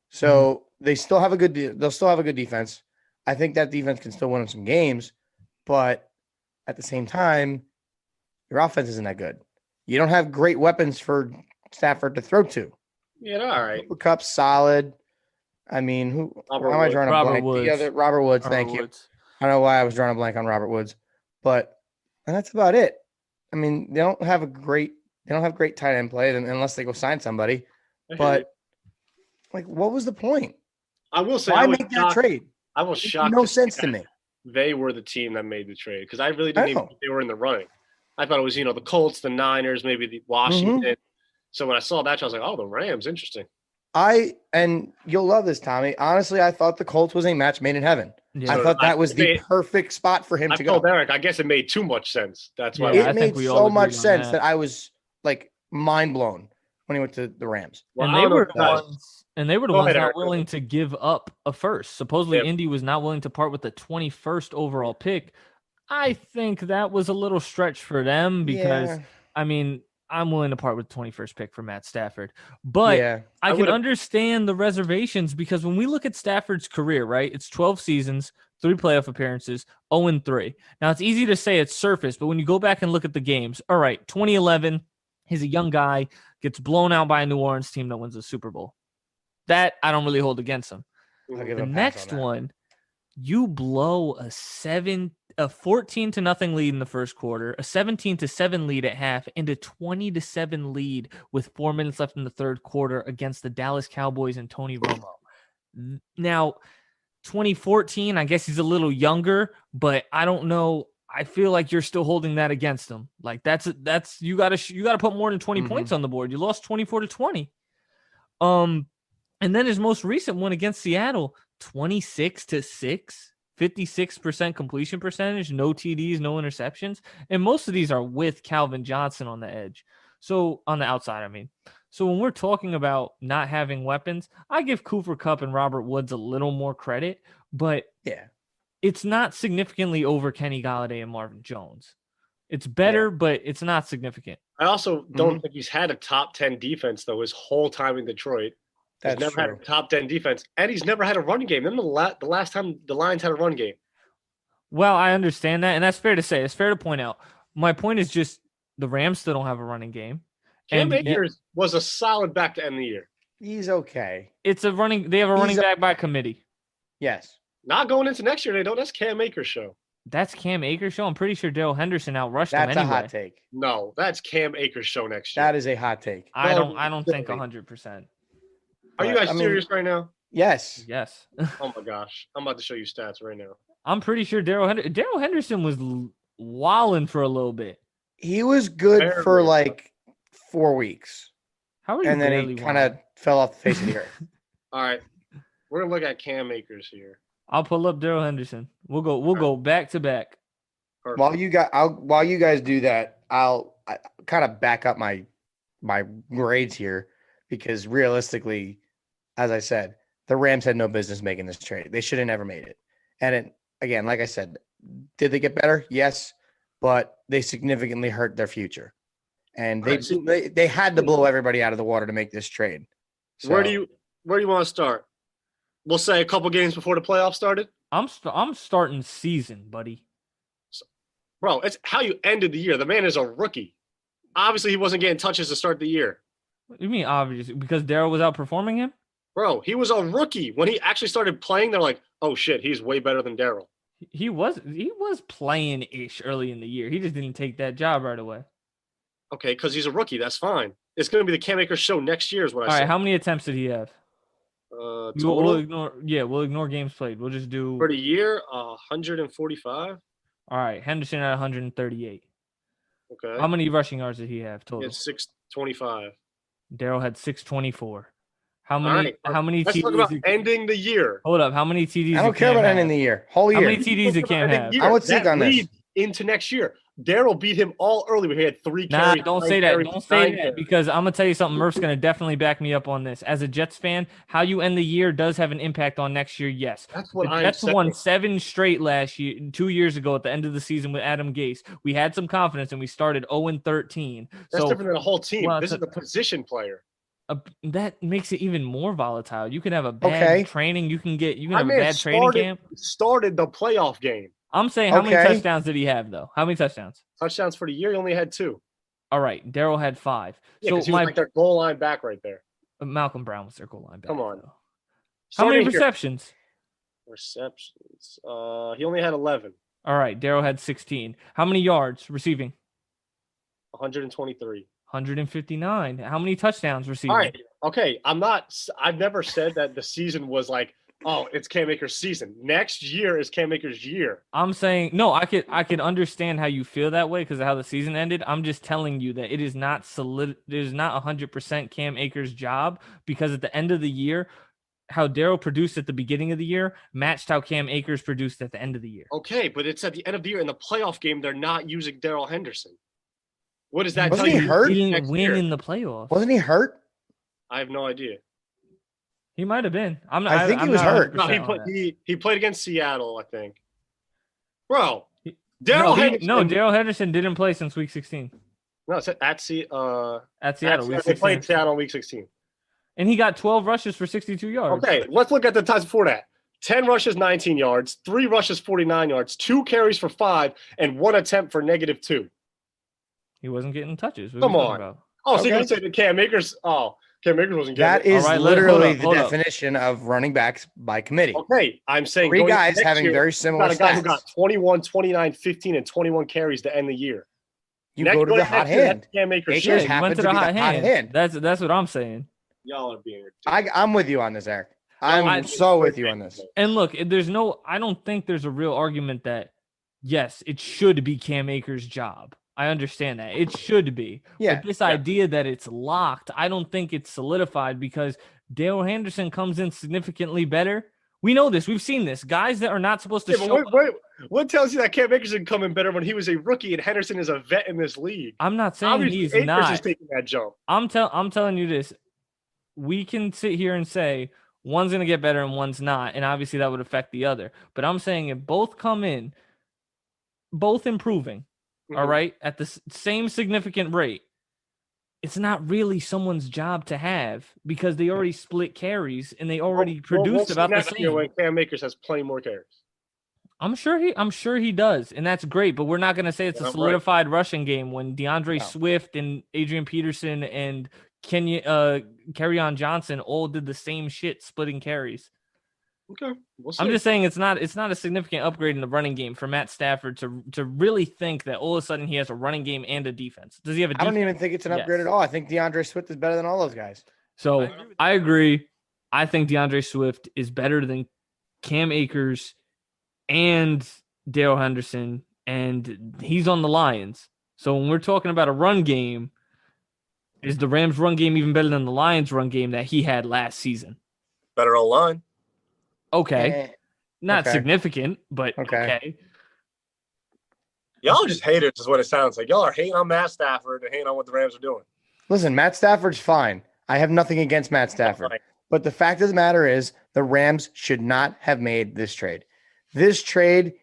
So they'll still have a good defense. I think that defense can still win them some games, but at the same time, your offense isn't that good. You don't have great weapons for Stafford to throw to. Yeah, all right. Cooper Kupp's solid. I mean, how am I drawing a blank? Robert Woods. Thank you. I don't know why I was drawing a blank on Robert Woods, and that's about it. I mean, they don't have great tight end play unless they go sign somebody. But like, what was the point? I will say, why make that trade? I was shocked. No sense to me. They were the team that made the trade because I really didn't even think they were in the running. I thought it was the Colts, the Niners, maybe the Washington. Mm-hmm. So when I saw that, I was like, oh, the Rams, interesting. And you'll love this, Tommy. Honestly, I thought the Colts was a match made in heaven. Yeah. I thought that was the perfect spot for him to go. I told Eric, I guess it made too much sense. That's why it made so much sense that I was like mind blown when he went to the Rams. Well, and they were the ones not willing to give up a first. Supposedly, Indy was not willing to part with the 21st overall pick. I think that was a little stretch for them because, I mean, I'm willing to part with the 21st pick for Matt Stafford. But I can understand the reservations because when we look at Stafford's career, right, it's 12 seasons, 3 playoff appearances, 0-3. Now, it's easy to say it's surface, but when you go back and look at the games, all right, 2011, he's a young guy, gets blown out by a New Orleans team that wins the Super Bowl. That I don't really hold against him. The next one, you blow a 14-0 lead in the first quarter, a 17-7 lead at half, and a 20-7 lead with 4 minutes left in the third quarter against the Dallas Cowboys and Tony Romo. Now, 2014, I guess he's a little younger, but I don't know. I feel like you're still holding that against him. Like that's you got to put more than 20 points on the board. You lost 24-20. And And then his most recent one against Seattle, 26-6, 56% completion percentage, no TDs, no interceptions. And most of these are with Calvin Johnson on the edge. So on the outside, I mean. So when we're talking about not having weapons, I give Cooper Kupp and Robert Woods a little more credit, but Yeah. it's not significantly over Kenny Golladay and Marvin Jones. It's better, but it's not significant. I also don't think he's had a top 10 defense, though, his whole time in Detroit. That's never had true. a top 10 defense, and he's never had a running game. Remember the last time the Lions had a run game? Well, I understand that, and that's fair to say. It's fair to point out. My point is just the Rams still don't have a running game. Cam Akers was a solid back to end the year. He's okay. They have a running back by committee. Yes. Not going into next year, they don't. That's Cam Akers' show. That's Cam Akers' show. I'm pretty sure Darrell Henderson outrushed him anyway. That's a hot take. No, that's Cam Akers' show next year. That is a hot take. I don't think 100%. Are you guys serious right now? Yes. Yes. Oh my gosh, I'm about to show you stats right now. I'm pretty sure Darrell Henderson was wilding for a little bit. He was good for like 4 weeks. How are you? And then he kind of fell off the face of the earth. All right, we're gonna look at Cam Akers here. I'll pull up Darrell Henderson. We'll go back to back. Perfect. While you guys do that, I kind of back up my grades here, because realistically, as I said, the Rams had no business making this trade. They should have never made it. And again, like I said, did they get better? Yes, but they significantly hurt their future. And they had to blow everybody out of the water to make this trade. So, where do you want to start? We'll say a couple games before the playoffs started. I'm starting season, buddy. Bro, it's how you ended the year. The man is a rookie. Obviously, he wasn't getting touches to start the year. What do you mean obviously? Because Darrell was outperforming him? Bro, he was a rookie. When he actually started playing, they're like, oh shit, he's way better than Darrell. He was playing-ish early in the year. He just didn't take that job right away. Okay, because he's a rookie. That's fine. It's going to be the Cam Akers show next year is what I said. All right, how many attempts did he have? We'll ignore games played. We'll just do for the year 145. All right, Henderson at 138. Okay. How many rushing yards did he have total? It's 625. Darrell had 624. How many Let's TDs? talk about ending the year. Hold up. How many TDs? I don't care about ending the year. Whole year. How many TDs did Cam have? I would seek on this. Into next year. Darrell beat him all early, but he had 3 carries. Don't say that. Don't say that, because I'm going to tell you something. Murph's going to definitely back me up on this. As a Jets fan, how you end the year does have an impact on next year, yes. That's what the Jets won 7 straight last year, 2 years ago at the end of the season with Adam Gase. We had some confidence, and we started 0-13. That's different than a whole team. Well, this is a position player. That makes it even more volatile. You can have a bad training. You can have a bad training camp. Started the playoff game. I'm saying, how many touchdowns did he have, though? How many touchdowns? Touchdowns for the year, he only had 2. All right, Darrell had 5. Yeah, so he was like their goal line back right there. Malcolm Brown was their goal line back. Come on. How many receptions? Receptions. He only had 11. All right, Darrell had 16. How many yards receiving? 123. 159. How many touchdowns receiving? All right. Okay. I've never said that the season was like, oh, it's Cam Akers' season. Next year is Cam Akers' year. I'm saying, no, I could understand how you feel that way because of how the season ended. I'm just telling you that it is not solid. It is not 100% Cam Akers' job, because at the end of the year, how Darrell produced at the beginning of the year matched how Cam Akers produced at the end of the year. Okay, but it's at the end of the year in the playoff game. They're not using Darrell Henderson. What does that Wasn't tell he you? hurt? He didn't win in the playoffs. Wasn't he hurt? I have no idea. He might have been. I think he was hurt. No, he played against Seattle, I think. Bro, Darrell Henderson didn't play since week 16. No, it's at Seattle. They played Seattle in week 16. And he got 12 rushes for 62 yards. Okay, let's look at the times before that. 10 rushes, 19 yards, 3 rushes, 49 yards, 2 carries for 5, and 1 attempt for -2. He wasn't getting touches. Come on. So you're going to say that Cam Akers? Oh, Cam Akers wasn't getting That is literally the definition of running backs by committee. Okay, I'm saying 3 guys having very similar stats. Got a guy who got 21, 29, 15, and 21 carries to end the year. You go to the hot hand. Cam Akers went to the hot hand. That's what I'm saying. Y'all are being ridiculous. I'm with you on this, Eric. I'm so with you on this. And look, I don't think there's a real argument that, yes, it should be Cam Akers' job. I understand that. It should be. Yeah. But this idea that it's locked, I don't think it's solidified, because Dale Henderson comes in significantly better. We know this. We've seen this. Guys that are not supposed to Yeah, show but what tells you that Cam Akers didn't come in better when he was a rookie and Henderson is a vet in this league? I'm not saying Obviously, he's Akers not. is taking that jump. I'm telling you this. We can sit here and say one's going to get better and one's not, and obviously that would affect the other. But I'm saying if both come in, both improving, all right, at the same significant rate, it's not really someone's job to have because they already split carries and they already produced about the same. When Cam Akers has plenty more carries. I'm sure he does, and that's great. But we're not going to say it's a solidified rushing game when DeAndre Swift and Adrian Peterson and Kerryon Johnson all did the same shit, splitting carries. Okay, we'll see. I'm just saying it's not a significant upgrade in the running game for Matt Stafford to really think that all of a sudden he has a running game and a defense. Does he have a defense? I don't even think it's an upgrade at all. I think DeAndre Swift is better than all those guys. So I agree. I think DeAndre Swift is better than Cam Akers and Dale Henderson, and he's on the Lions. So when we're talking about a run game, is the Rams' run game even better than the Lions' run game that he had last season? Better O-line. Okay. Not significant, but okay. Y'all are just haters is what it sounds like. Y'all are hating on Matt Stafford and hating on what the Rams are doing. Listen, Matt Stafford's fine. I have nothing against Matt Stafford. But the fact of the matter is the Rams should not have made this trade. This trade,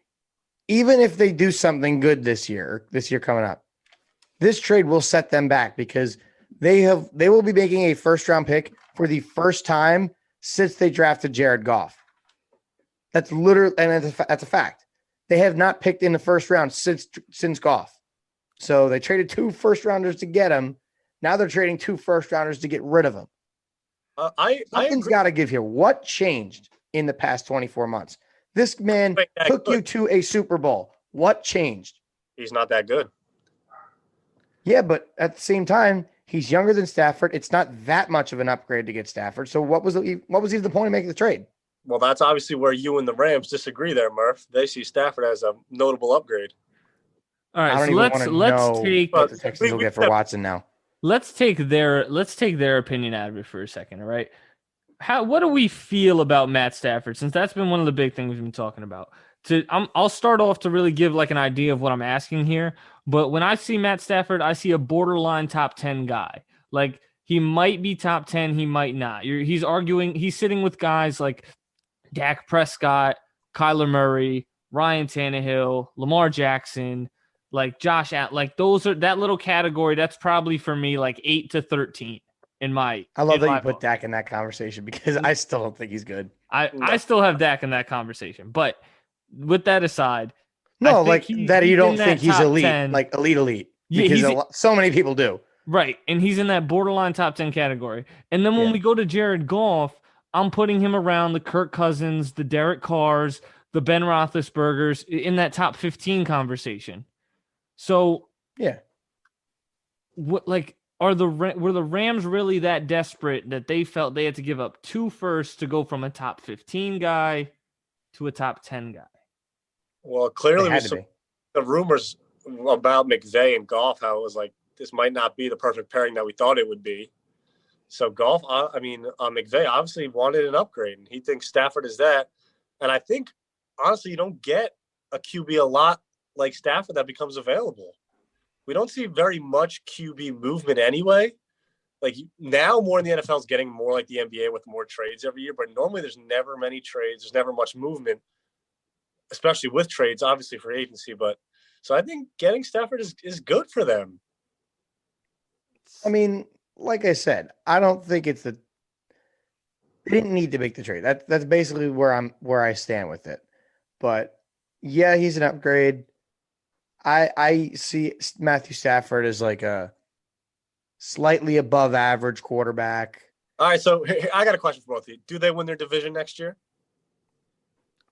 even if they do something good this year coming up, this trade will set them back because they will be making a first-round pick for the first time since they drafted Jared Goff. That's literally, and that's a fact. They have not picked in the first round since Goff. So they traded 2 first-rounders to get him. Now they're trading 2 first-rounders to get rid of him. Something's got to give here. What changed in the past 24 months? This man took you to a Super Bowl. What changed? He's not that good. Yeah, but at the same time, he's younger than Stafford. It's not that much of an upgrade to get Stafford. So what was even the point of making the trade? Well, that's obviously where you and the Rams disagree there, Murph. They see Stafford as a notable upgrade. All right, so let's take what the Texans will get for Watson now. Let's take their opinion out of it for a second, all right? What do we feel about Matt Stafford? Since that's been one of the big things we've been talking about. I'll start off to really give like an idea of what I'm asking here. But when I see Matt Stafford, I see a borderline top 10 guy. Like he might be top 10, he might not. He's sitting with guys like Dak Prescott, Kyler Murray, Ryan Tannehill, Lamar Jackson, like Josh Allen. Like those are that little category. That's probably for me like 8 to 13 in my. I love that you put Dak in that conversation because I still don't think he's good. I still have Dak in that conversation, but with that aside, no, like that you don't think he's elite, 10. Like elite, because so many people do. Right, and he's in that borderline top 10 category. And then when we go to Jared Goff, I'm putting him around the Kirk Cousins, the Derek Carrs, the Ben Roethlisbergers in that top 15 conversation. So, were the Rams really that desperate that they felt they had to give up 2 firsts to go from a top 15 guy to a top 10 guy? Well, clearly the rumors about McVay and Goff, how it was like this might not be the perfect pairing that we thought it would be. So McVay obviously wanted an upgrade, and he thinks Stafford is that. And I think, honestly, you don't get a QB a lot like Stafford that becomes available. We don't see very much QB movement anyway. Like now more in the NFL is getting more like the NBA with more trades every year, but normally there's never many trades. There's never much movement, especially with trades, obviously for agency. But so I think getting Stafford is good for them. I mean, like I said, I don't think they didn't need to make the trade. That's basically where I stand with it. But yeah, he's an upgrade. I see Matthew Stafford as like a slightly above average quarterback. All right, so I got a question for both of you. Do they win their division next year?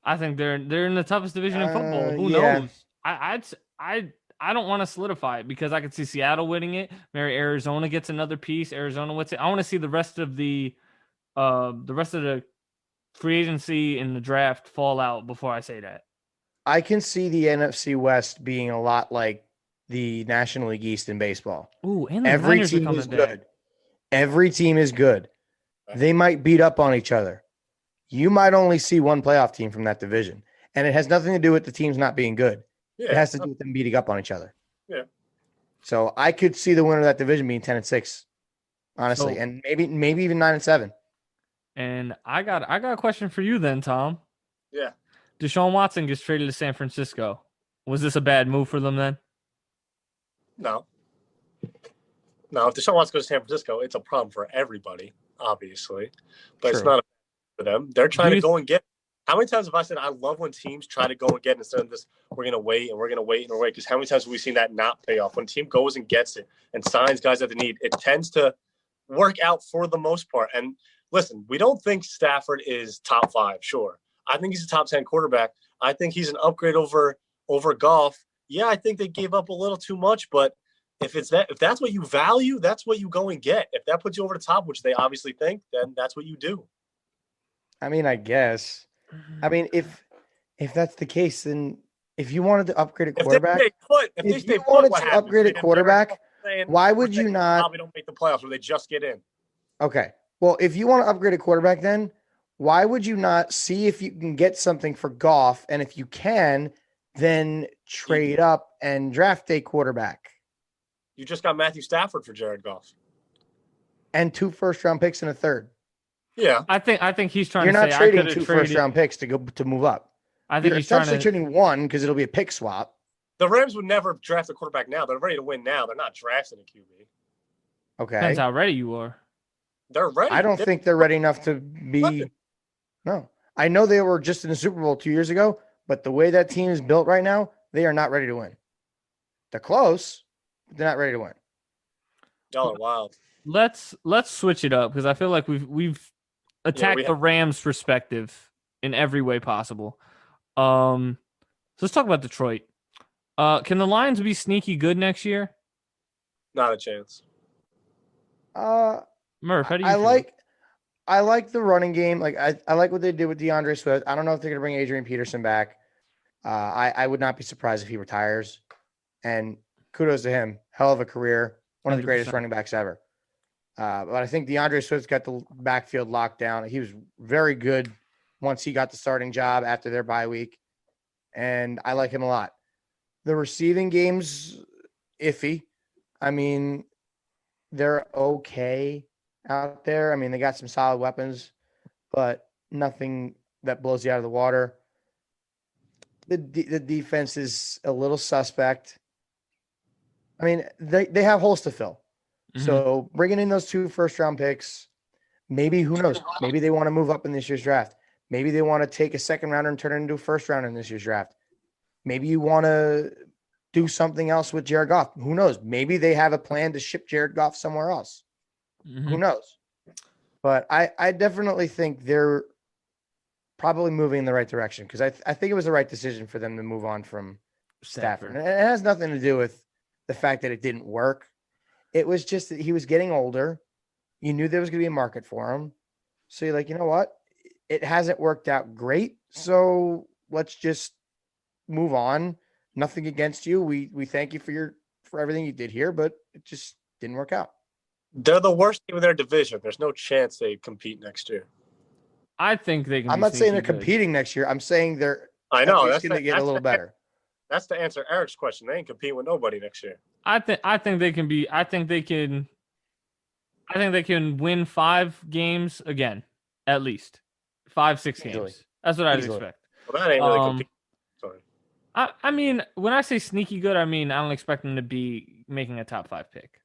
I think they're in the toughest division in football. Who knows? I don't want to solidify it because I could see Seattle winning it. Maybe Arizona gets another piece. Arizona wins it. I want to see the rest of the free agency and the draft fall out before I say that. I can see the NFC West being a lot like the National League East in baseball. Ooh, and every team is good. Every team is good. they might beat up on each other. You might only see one playoff team from that division. And it has nothing to do with the teams not being good. Yeah. It has to do with them beating up on each other. Yeah. So I could see the winner of that division being 10-6, honestly, So- and maybe even 9-7. And I got a question for you then, Tom. Yeah. Deshaun Watson gets traded to San Francisco. Was this a bad move for them then? No. No, if Deshaun Watson goes to San Francisco, it's a problem for everybody, obviously. But it's True. not for them. They're trying Do to you go and get. How many times have I said I love when teams try to go and get instead of this, we're going to wait and we're going to wait and wait? Because how many times have we seen that not pay off? When a team goes and gets it and signs guys that they need, it tends to work out for the most part. And listen, we don't think Stafford is top 5, sure. I think he's a top 10 quarterback. I think he's an upgrade over Goff. Yeah, I think they gave up a little too much, but if that's what you value, that's what you go and get. If that puts you over the top, which they obviously think, then that's what you do. I mean, I guess. I mean, if that's the case, then if you wanted to upgrade a quarterback, If you wanted to upgrade a quarterback, why would you not? Probably don't make the playoffs where they just get in. Okay. Well, if you want to upgrade a quarterback, then why would you not see if you can get something for Goff? And if you can, then trade up and draft a quarterback You just got Matthew Stafford for Jared Goff. and 2 first-round picks and a third. Yeah. I think he's trying You're to not say trading I could 2 have traded. first-round picks to move up. I think You're he's trying essentially to. trading 1 because it'll be a pick swap. The Rams would never draft a quarterback now. They're ready to win now. They're not drafting a QB. Okay. Depends how ready you are. They're ready. I don't think they're ready enough to be. Listen. No. I know they were just in the Super Bowl 2 years ago, but the way that team is built right now, they are not ready to win. They're close, but they're not ready to win. Y'all are wild. Let's switch it up because I feel like we've attacked we the Rams' perspective in every way possible. So let's talk about Detroit. Can the Lions be sneaky good next year? Not a chance. Murph, how do you I feel? I like the running game. Like I like what they did with DeAndre Swift. I don't know if they're gonna bring Adrian Peterson back. I would not be surprised if he retires. And kudos to him. Hell of a career. One of the greatest 100%. running backs ever. But I think DeAndre Swift's got the backfield locked down. He was very good once he got the starting job after their bye week. And I like him a lot. The receiving game's iffy. I mean, they're okay out there. I mean, they got some solid weapons, but nothing that blows you out of the water. The defense is a little suspect. I mean, they have holes to fill. Mhm. So bringing in those 2 first-round picks, maybe, who knows? Maybe they want to move up in this year's draft. Maybe they want to take a second rounder and turn it into a first rounder in this year's draft. Maybe you want to do something else with Jared Goff. Who knows? Maybe they have a plan to ship Jared Goff somewhere else. Mhm. Who knows? But I definitely think they're probably moving in the right direction because I think it was the right decision for them to move on from Stafford. And it has nothing to do with the fact that it didn't work. It was just that he was getting older. You knew there was going to be a market for him. So you're like, you know what? It hasn't worked out great. So let's just move on. Nothing against you. We thank you for everything you did here, but it just didn't work out. They're the worst team in their division. There's no chance they compete next year. I think they can. I'm be not saying they're sneaky good. competing next year. I'm saying they're I know. going to get a little better. That's to answer Eric's question. They ain't competing with nobody next year. I think they can be. I think they can win 5 games again, at least 5-6 games. Easily. That's what I'd Easily. expect. Well, that ain't really competing. Sorry. I mean, when I say sneaky good, I mean I don't expect them to be making a top 5 pick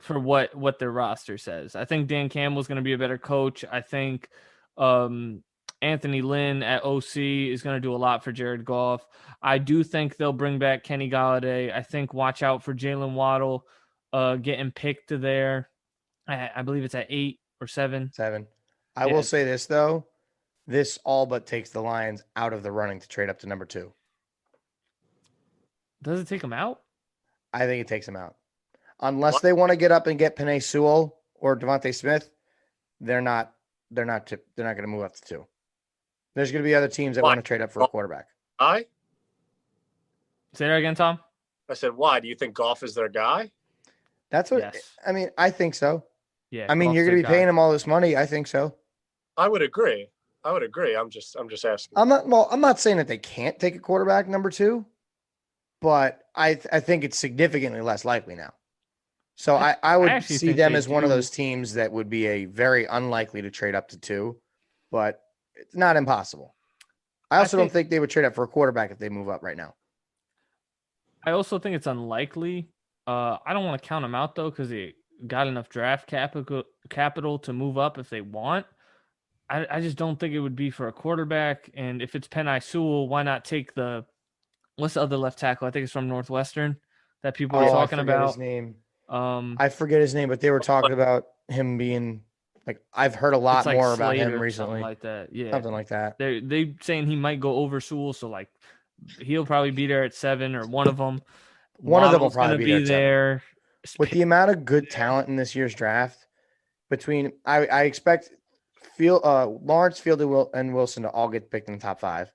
for what their roster says. I think Dan Campbell's going to be a better coach. I think Anthony Lynn at OC is going to do a lot for Jared Goff. I do think they'll bring back Kenny Galladay. I think watch out for Jalen Waddle getting picked to there. I believe it's at 8 or 7. 7. I Yeah. will say this, though. This all but takes the Lions out of the running to trade up to number 2. Does it take them out? I think it takes them out. Unless they want to get up and get Penei Sewell or Devontae Smith, they're not going to move up to 2. There's going to be other teams that Why? want to trade up for a quarterback. Why? Say that again, Tom. I said, why? Do you think Goff is their guy? That's what Yes. I mean. I think so. Yeah, I mean, Goff's you're going their to be guy. paying him all this money. I think so. I would agree. I'm just asking. I'm not saying that they can't take a quarterback number 2, but I think it's significantly less likely now. So I I would actually see think them they as one of do. those teams that would be a very unlikely to trade up to 2, but it's not impossible. I also don't think they would trade up for a quarterback if they move up right now. I also think it's unlikely. I don't want to count them out though, because they got enough draft capital to move up if they want. I just don't think it would be for a quarterback. And if it's Penei Sewell, why not take what's the other left tackle? I think it's from Northwestern that people were I talking forget his about. name. Um, I forget his name, but they were talking about him being like, I've heard a it's lot like more about him Slater or something recently. like that. Yeah, Something like that. they saying he might go over Sewell, so like he'll probably be there at 7 or one of them. One of them will Waddle's probably gonna be there be at 7. there. With the amount of good talent in this year's draft, between I expect Lawrence, Field, and Wilson to all get picked in the top 5,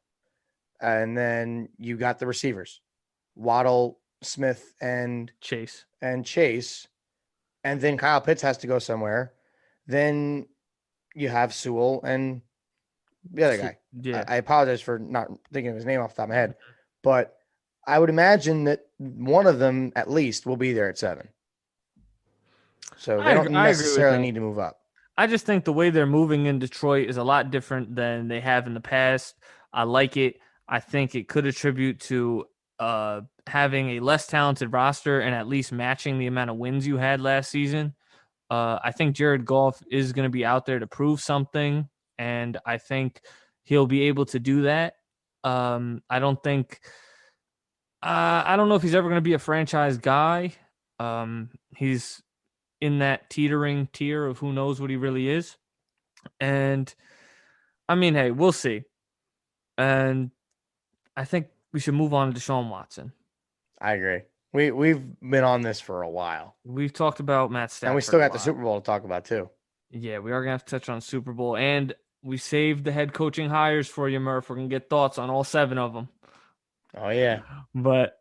and then you got the receivers, Waddle, Smith, and Chase, and then Kyle Pitts has to go somewhere. Then you have Sewell and the other guy. Yeah, I apologize for not thinking of his name off the top of my head, but I would imagine that one of them at least will be there at 7. So they don't necessarily need to move up. I just think the way they're moving in Detroit is a lot different than they have in the past. I like it. I think it could attribute to having a less talented roster and at least matching the amount of wins you had last season. I think Jared Goff is going to be out there to prove something, and I think he'll be able to do that. I don't know if he's ever going to be a franchise guy. He's in that teetering tier of who knows what he really is. And I mean, hey, we'll see. And I think we should move on to Deshaun Watson. I agree. We've been on this for a while. We've talked about Matt Stafford. And we still got the Super Bowl to talk about too. Yeah, we are going to have to touch on Super Bowl. And we saved the head coaching hires for you, Murph. We're going to get thoughts on all 7 of them. Oh, yeah. But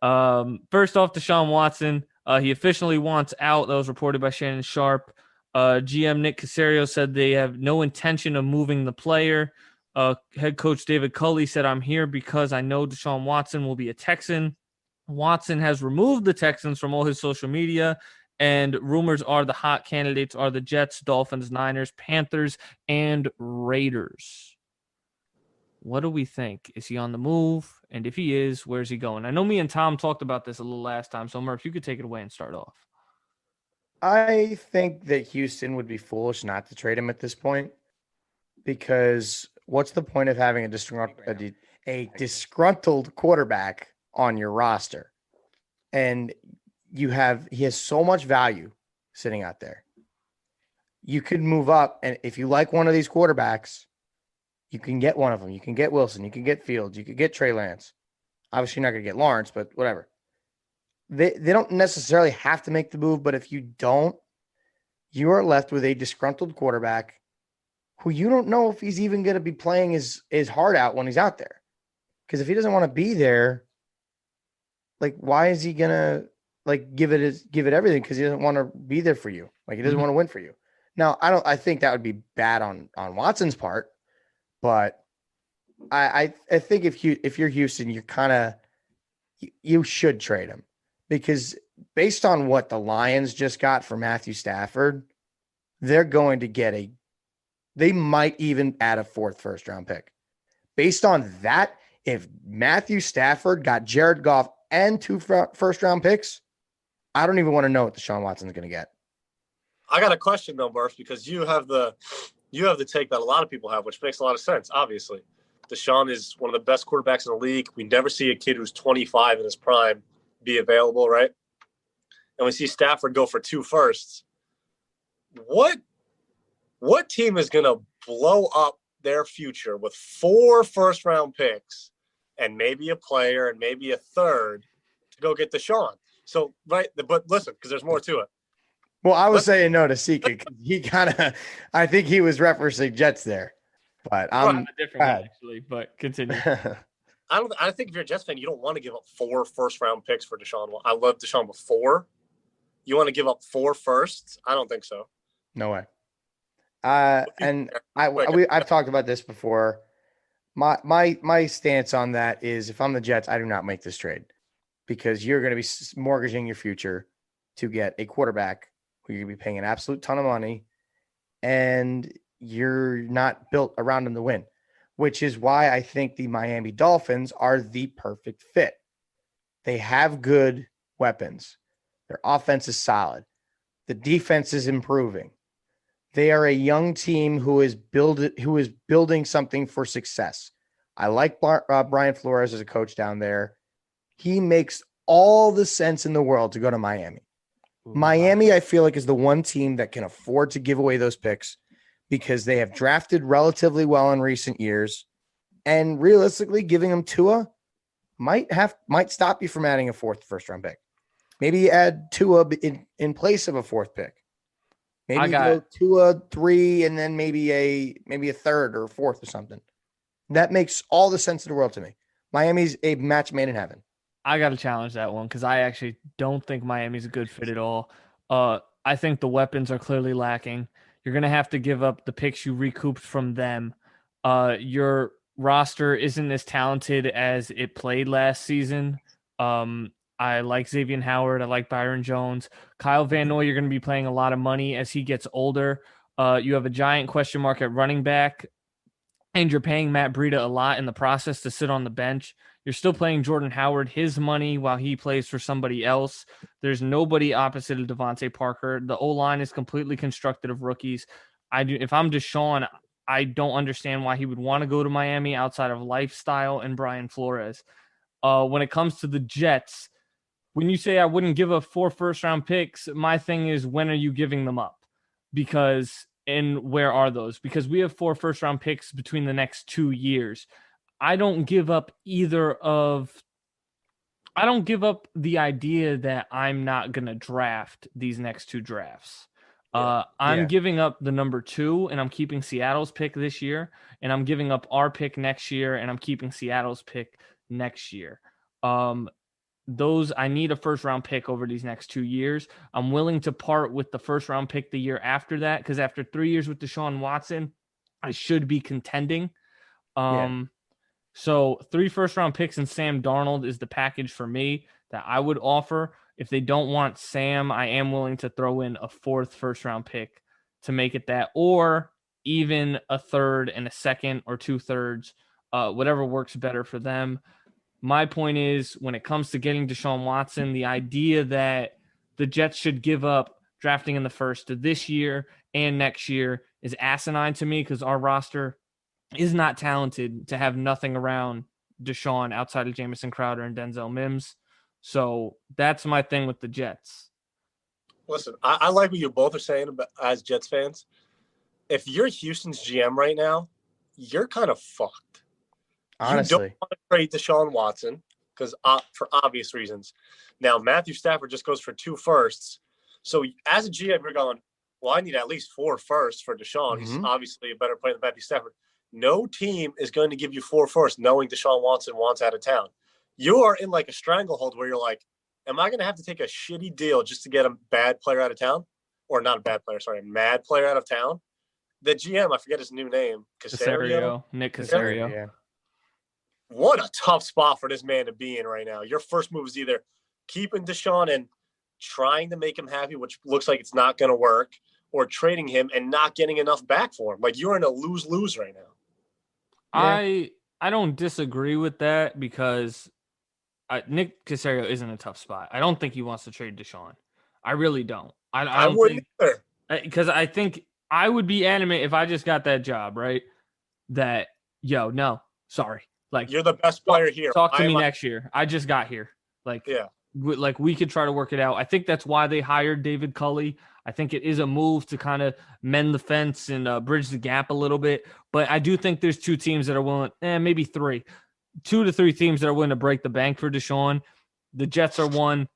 first off, Deshaun Watson, he officially wants out. That was reported by Shannon Sharp. GM Nick Caserio said they have no intention of moving the player. Head coach David Culley said, "I'm here because I know Deshaun Watson will be a Texan." Watson has removed the Texans from all his social media, and rumors are the hot candidates are the Jets, Dolphins, Niners, Panthers, and Raiders. What do we think? Is he on the move? And if he is, where's he going? I know me and Tom talked about this a little last time, so Murph, you could take it away and start off. I think that Houston would be foolish not to trade him at this point, because what's the point of having a disgruntled quarterback on your roster? And he has so much value sitting out there. You could move up, and if you like one of these quarterbacks, you can get one of them. You can get Wilson. You can get Fields. You could get Trey Lance. Obviously, you're not going to get Lawrence, but whatever. They don't necessarily have to make the move, but if you don't, you are left with a disgruntled quarterback who you don't know if he's even going to be playing his heart out when he's out there. Because if he doesn't want to be there, like, why is he going to give it everything? Because he doesn't want to be there for you. Like, he doesn't want to win for you. Now, I think that would be bad on Watson's part, but I think if you're Houston, you should trade him, because based on what the Lions just got for Matthew Stafford, they're going to they might even add a 4th first-round pick. Based on that, if Matthew Stafford got Jared Goff and 2 first-round picks, I don't even want to know what Deshaun Watson's going to get. I got a question though, Murph, because you have the take that a lot of people have, which makes a lot of sense. Obviously, Deshaun is one of the best quarterbacks in the league. We never see a kid who's 25 in his prime be available, right? And we see Stafford go for 2 firsts. What team is going to blow up their future with 4 first-round picks and maybe a player and maybe a 3rd to go get Deshaun? So, right, but listen, because there's more to it. Well, I was saying no to Sika. He I think he was referencing Jets there, but I'm a different one actually. But continue. I think if you're a Jets fan, you don't want to give up 4 first-round picks for Deshaun. I love Deshaun with 4. You want to give up 4 firsts? I don't think so. No way. And I've talked about this before. My stance on that is if I'm the Jets, I do not make this trade because you're going to be mortgaging your future to get a quarterback who you're going to be paying an absolute ton of money, and you're not built around him to win, which is why I think the Miami Dolphins are the perfect fit. They have good weapons. Their offense is solid. The defense is improving. They are a young team who is building something for success. I like Brian Flores as a coach down there. He makes all the sense in the world to go to Miami. Miami, I feel like, is the one team that can afford to give away those picks because they have drafted relatively well in recent years. And realistically, giving them Tua might stop you from adding a first-round pick. Maybe you add Tua in place of a fourth pick. Maybe go Tua 3 and then maybe a third or a fourth or something. That makes all the sense in the world to me. Miami's a match made in heaven. I got to challenge that one because I actually don't think Miami's a good fit at all. I think the weapons are clearly lacking. You're going to have to give up the picks you recouped from them. Your roster isn't as talented as it played last season. I like Xavier Howard. I like Byron Jones. Kyle Van Noy, you're going to be playing a lot of money as he gets older. You have a giant question mark at running back, and you're paying Matt Breida a lot in the process to sit on the bench. You're still playing Jordan Howard his money while he plays for somebody else. There's nobody opposite of Devontae Parker. The O-line is completely constructed of rookies. If I'm Deshaun, I don't understand why he would want to go to Miami outside of lifestyle and Brian Flores. When it comes to the Jets, when you say I wouldn't give up 4 first-round picks, my thing is when are you giving them up? And where are those? Because we have 4 first-round picks between the next 2 years. I don't give up the idea that I'm not going to draft these next 2 drafts. I'm giving up the number 2, and I'm keeping Seattle's pick this year, and I'm giving up our pick next year, and I'm keeping Seattle's pick next year. I need a first-round pick over these next 2 years. I'm willing to part with the first-round pick the year after that because after 3 years with Deshaun Watson, I should be contending. So 3 first-round picks and Sam Darnold is the package for me that I would offer. If they don't want Sam, I am willing to throw in a 4th first-round pick to make it that, or even a 3rd and a 2nd or 2 thirds, whatever works better for them. My point is, when it comes to getting Deshaun Watson, the idea that the Jets should give up drafting in the first of this year and next year is asinine to me because our roster is not talented to have nothing around Deshaun outside of Jamison Crowder and Denzel Mims. So that's my thing with the Jets. Listen, I like what you both are saying about, as Jets fans. If you're Houston's GM right now, you're kind of fucked. Honestly. You don't want to trade Deshaun Watson because for obvious reasons. Now, Matthew Stafford just goes for 2 firsts. So as a GM, you're going, well, I need at least 4 firsts for Deshaun. He's obviously a better player than Matthew Stafford. No team is going to give you 4 firsts knowing Deshaun Watson wants out of town. You are in like a stranglehold where you're like, am I going to have to take a shitty deal just to get a bad player out of town? Or not a bad player, sorry, a mad player out of town? The GM, I forget his new name. Nick Caserio. Yeah. What a tough spot for this man to be in right now. Your first move is either keeping Deshaun and trying to make him happy, which looks like it's not going to work, or trading him and not getting enough back for him. Like, you're in a lose-lose right now. Yeah. I don't disagree with that because Nick Caserio isn't a tough spot. I don't think he wants to trade Deshaun. I really don't. I wouldn't either. Because I think I would be adamant if I just got that job, right? That, no, sorry. Like, you're the best player here. Talk to me next year. I just got here. Like, yeah. We could try to work it out. I think that's why they hired David Culley. I think it is a move to kind of mend the fence and bridge the gap a little bit. But I do think there's 2 teams that are willing, maybe 3, 2 to 3 teams that are willing to break the bank for Deshaun. The Jets are 1.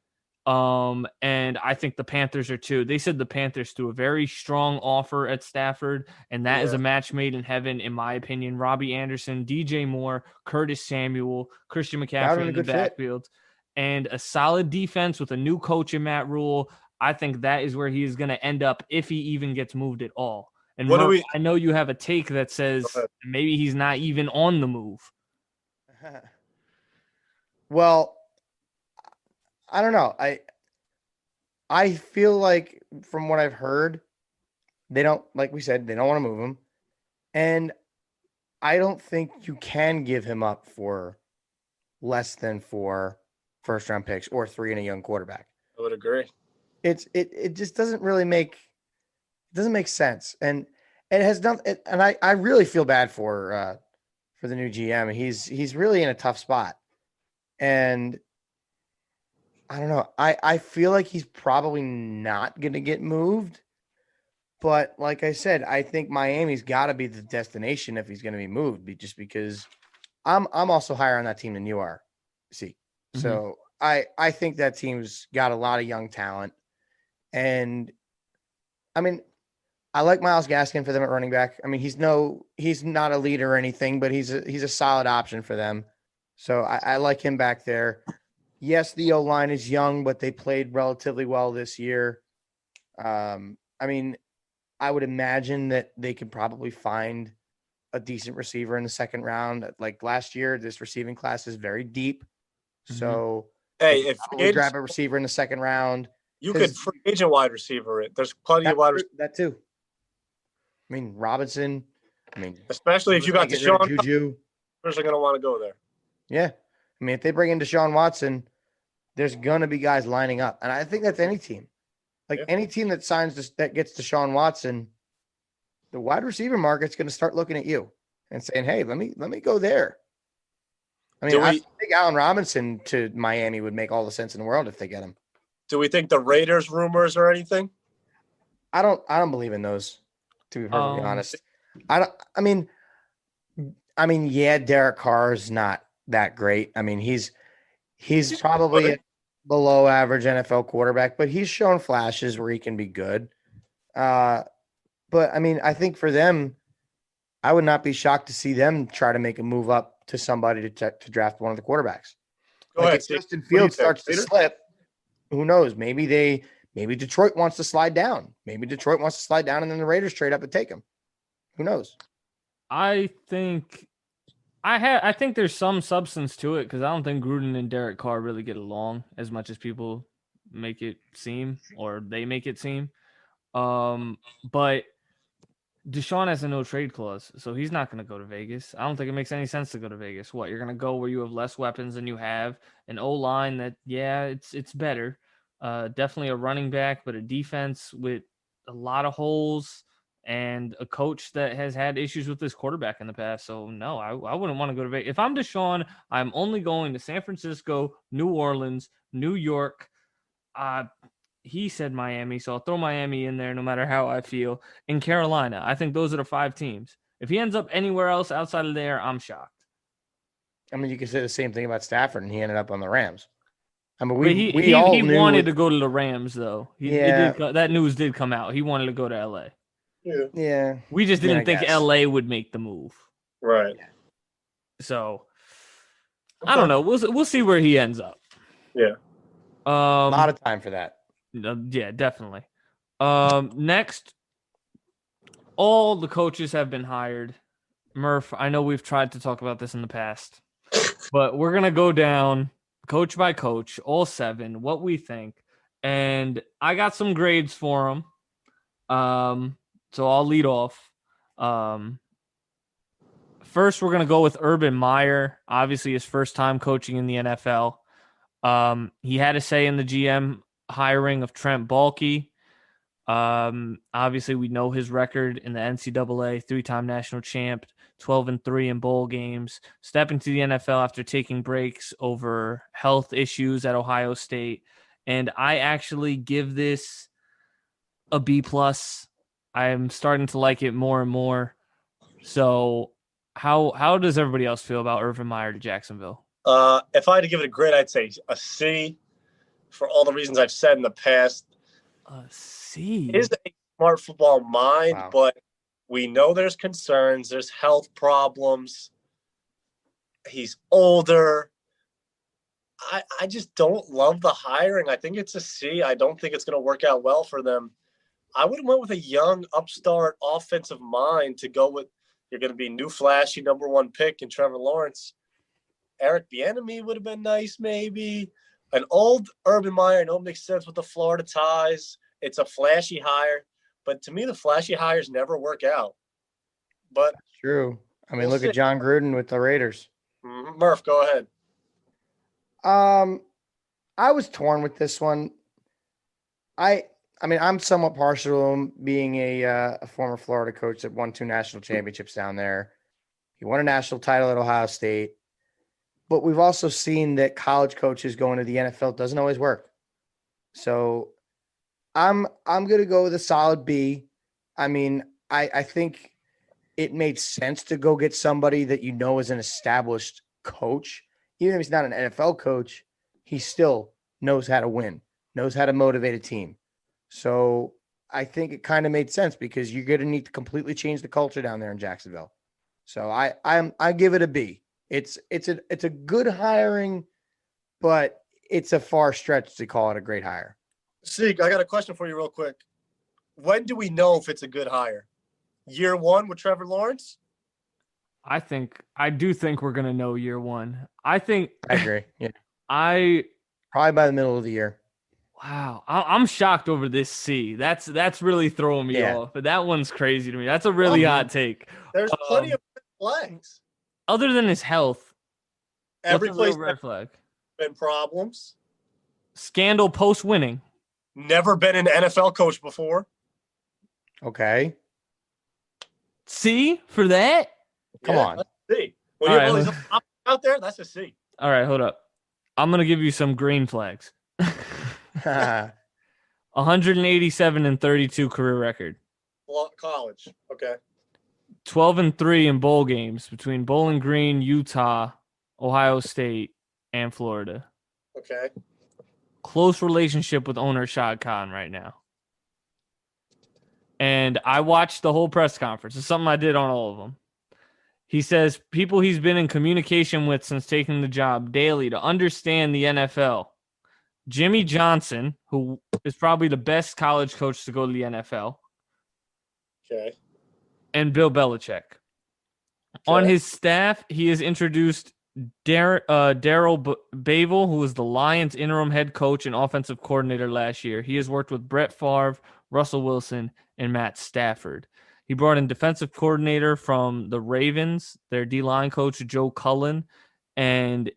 And I think the Panthers are 2. They said the Panthers threw a very strong offer at Stafford, and that is a match made in heaven, in my opinion. Robbie Anderson, DJ Moore, Curtis Samuel, Christian McCaffrey in the backfield, and a solid defense with a new coach in Matt Rule. I think that is where he is going to end up if he even gets moved at all. And What do Murph, we- I know you have a take that says maybe he's not even on the move. Well, I don't know. I feel like from what I've heard, they don't, like we said, they don't want to move him. And I don't think you can give him up for less than 4 first-round picks or 3 and a young quarterback. I would agree. It just doesn't really make sense. And it has done it, and I really feel bad for the new GM. He's really in a tough spot. And I don't know. I feel like he's probably not going to get moved. But like I said, I think Miami's got to be the destination if he's going to be moved, just because I'm also higher on that team than you are. See, so I think that team's got a lot of young talent, and I mean, I like Myles Gaskin for them at running back. I mean, he's not a leader or anything, but he's a solid option for them. So I like him back there. Yes, the O-line is young, but they played relatively well this year. I mean, I would imagine that they could probably find a decent receiver in the second round. Like last year, this receiving class is very deep. So Hey, if we grab a receiver in the second round, you could free agent wide receiver it. There's plenty of wide receivers. That too. I mean, Robinson. I mean, especially if you got Deshaun Juju. Are going to want to go there. Yeah. I mean, if they bring in Deshaun Watson, there's going to be guys lining up. And I think that's any team. Like any team that that gets Deshaun Watson, the wide receiver market's going to start looking at you and saying, "Hey, let me go there." I mean, I think Allen Robinson to Miami would make all the sense in the world if they get him. Do we think the Raiders rumors or anything? I don't believe in those, to be perfectly honest. I mean, yeah, Derek Carr is not that great. I mean, he's probably a below average NFL quarterback, but he's shown flashes where he can be good. But I mean, I think for them, I would not be shocked to see them try to make a move up to somebody to draft one of the quarterbacks. Go ahead, if Justin Fields starts to slip, who knows? Maybe Detroit wants to slide down. Maybe Detroit wants to slide down, and then the Raiders trade up and take him. Who knows? I think there's some substance to it because I don't think Gruden and Derek Carr really get along as much as people make it seem, or they make it seem. But Deshaun has a no trade clause, so he's not going to go to Vegas. I don't think it makes any sense to go to Vegas. What, you're going to go where you have less weapons than you have, an O-line that, yeah, it's better. Definitely a running back, but a defense with a lot of holes and a coach that has had issues with this quarterback in the past. So no, I wouldn't want to go to Vegas. If I'm Deshaun, I'm only going to San Francisco, New Orleans, New York. He said Miami, so I'll throw Miami in there no matter how I feel. In Carolina, I think those are the 5 teams. If he ends up anywhere else outside of there, I'm shocked. I mean, you could say the same thing about Stafford, and he ended up on the Rams. I mean, he wanted to go to the Rams, though. That news did come out. He wanted to go to L.A. Yeah. We just didn't think L.A. would make the move. Right. So, I don't know. We'll see where he ends up. Yeah. A lot of time for that. Yeah, definitely. Next, all the coaches have been hired. Murph, I know we've tried to talk about this in the past, but we're going to go down coach by coach, all 7, what we think. And I got some grades for them. So I'll lead off. First, we're going to go with Urban Meyer. Obviously, his first time coaching in the NFL. He had a say in the GM hiring of Trent Baalke. Obviously, we know his record in the NCAA, 3-time national champ, 12-3 in bowl games, stepping to the NFL after taking breaks over health issues at Ohio State. And I actually give this a B+. I'm starting to like it more and more. So how does everybody else feel about Urban Meyer to Jacksonville? If I had to give it a grade, I'd say a C for all the reasons I've said in the past. A C? He is a smart football mind, but we know there's concerns. There's health problems. He's older. I just don't love the hiring. I think it's a C. I don't think it's going to work out well for them. I would have went with a young upstart offensive mind to go with. You're going to be new flashy number 1 pick in Trevor Lawrence. Eric Bieniemy would have been nice, maybe. An old Urban Meyer, I know it makes sense with the Florida ties. It's a flashy hire. But to me, the flashy hires never work out. But True. I mean, We'll look see. at John Gruden with the Raiders. Murph, go ahead. I was torn with this one. I mean, I'm somewhat partial to him being a former Florida coach that won 2 national championships down there. He won a national title at Ohio State. But we've also seen that college coaches going to the NFL doesn't always work. So I'm going to go with a solid B. I mean, I think it made sense to go get somebody that you know is an established coach. Even if he's not an NFL coach, he still knows how to win, knows how to motivate a team. So I think it kind of made sense because you're going to need to completely change the culture down there in Jacksonville. So I give it a B. It's a good hiring, but it's a far stretch to call it a great hire. Seek, I got a question for you real quick. When do we know if it's a good hire? Year 1 with Trevor Lawrence? I do think we're gonna know year 1. I agree. Yeah. I Probably by the middle of the year. Wow, I'm shocked over this C. That's really throwing me off. But that one's crazy to me. That's a really hot take. There's plenty of flags. Other than his health, Every what's a place real red flag? been problems. Scandal post winning. Never been an NFL coach before. Okay. C for that? Come on. That's a C. When All you right. have all these options out there, that's a C. All right, hold up. I'm gonna give you some green flags. 187 and 32 career record. College. Okay. 12-3 in bowl games between Bowling Green, Utah, Ohio State, and Florida. Okay. Close relationship with owner Shad Khan right now. And I watched the whole press conference. It's something I did on all of them. He says people he's been in communication with since taking the job daily to understand the NFL. Jimmy Johnson, who is probably the best college coach to go to the NFL. Okay. And Bill Belichick. On his staff, he has introduced Darryl Bavell, who was the Lions interim head coach and offensive coordinator last year. He has worked with Brett Favre, Russell Wilson, and Matt Stafford. He brought in defensive coordinator from the Ravens, their D-line coach, Joe Cullen, and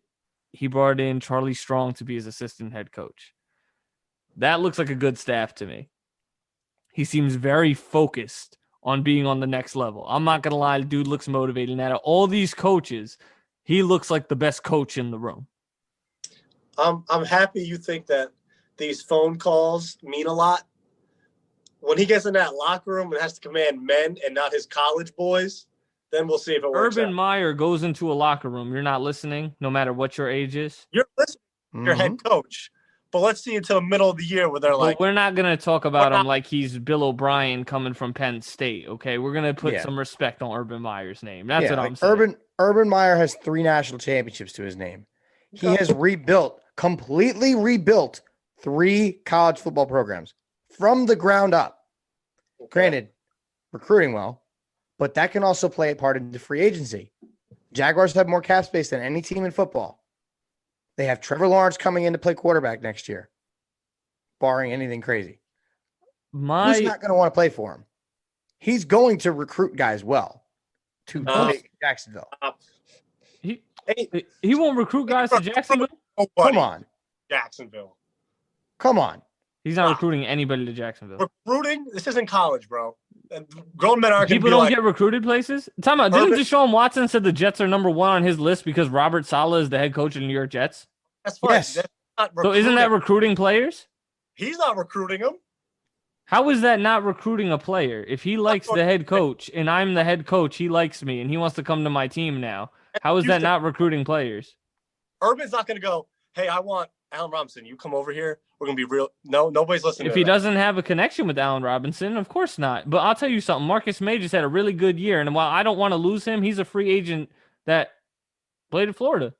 he brought in Charlie Strong to be his assistant head coach. That looks like a good staff to me. He seems very focused on being on the next level. I'm not going to lie, the dude looks motivated. And out of all these coaches, he looks like the best coach in the room. I'm happy you think that these phone calls mean a lot. When he gets in that locker room and has to command men and not his college boys, then we'll see if it works Urban out. Meyer goes into a locker room. You're not listening, no matter what your age is. You're listening to your head coach. But let's see until the middle of the year where they're like, But we're not going to talk about him like he's Bill O'Brien coming from Penn State, okay? We're going to put some respect on Urban Meyer's name. That's what I'm saying. Urban Meyer has 3 national championships to his name. He has completely rebuilt 3 college football programs from the ground up. Granted, recruiting well, but that can also play a part into free agency. Jaguars have more cap space than any team in football. They have Trevor Lawrence coming in to play quarterback next year, barring anything crazy. Who's not going to want to play for him? He's going to recruit guys well to make Jacksonville. He won't recruit guys to Jacksonville? Come on. Jacksonville. Come on. He's not recruiting anybody to Jacksonville. Recruiting? This isn't college, bro. Grown men aren't. People don't get recruited places? Time out. Didn't Deshaun Watson said the Jets are number 1 on his list because Robert Saleh is the head coach of the New York Jets? That's fine. Yes. That's not So isn't that recruiting players? He's not recruiting them. How is that not recruiting a player? If he likes the head coach and I'm the head coach, he likes me and he wants to come to my team now. How is that not recruiting players? Urban's not going to go, hey, I want Allen Robinson. You come over here. We're going to be real. No, nobody's listening If to he that. doesn't have a connection with Allen Robinson, of course not. But I'll tell you something. Marcus May just had a really good year. And while I don't want to lose him, he's a free agent that played at Florida.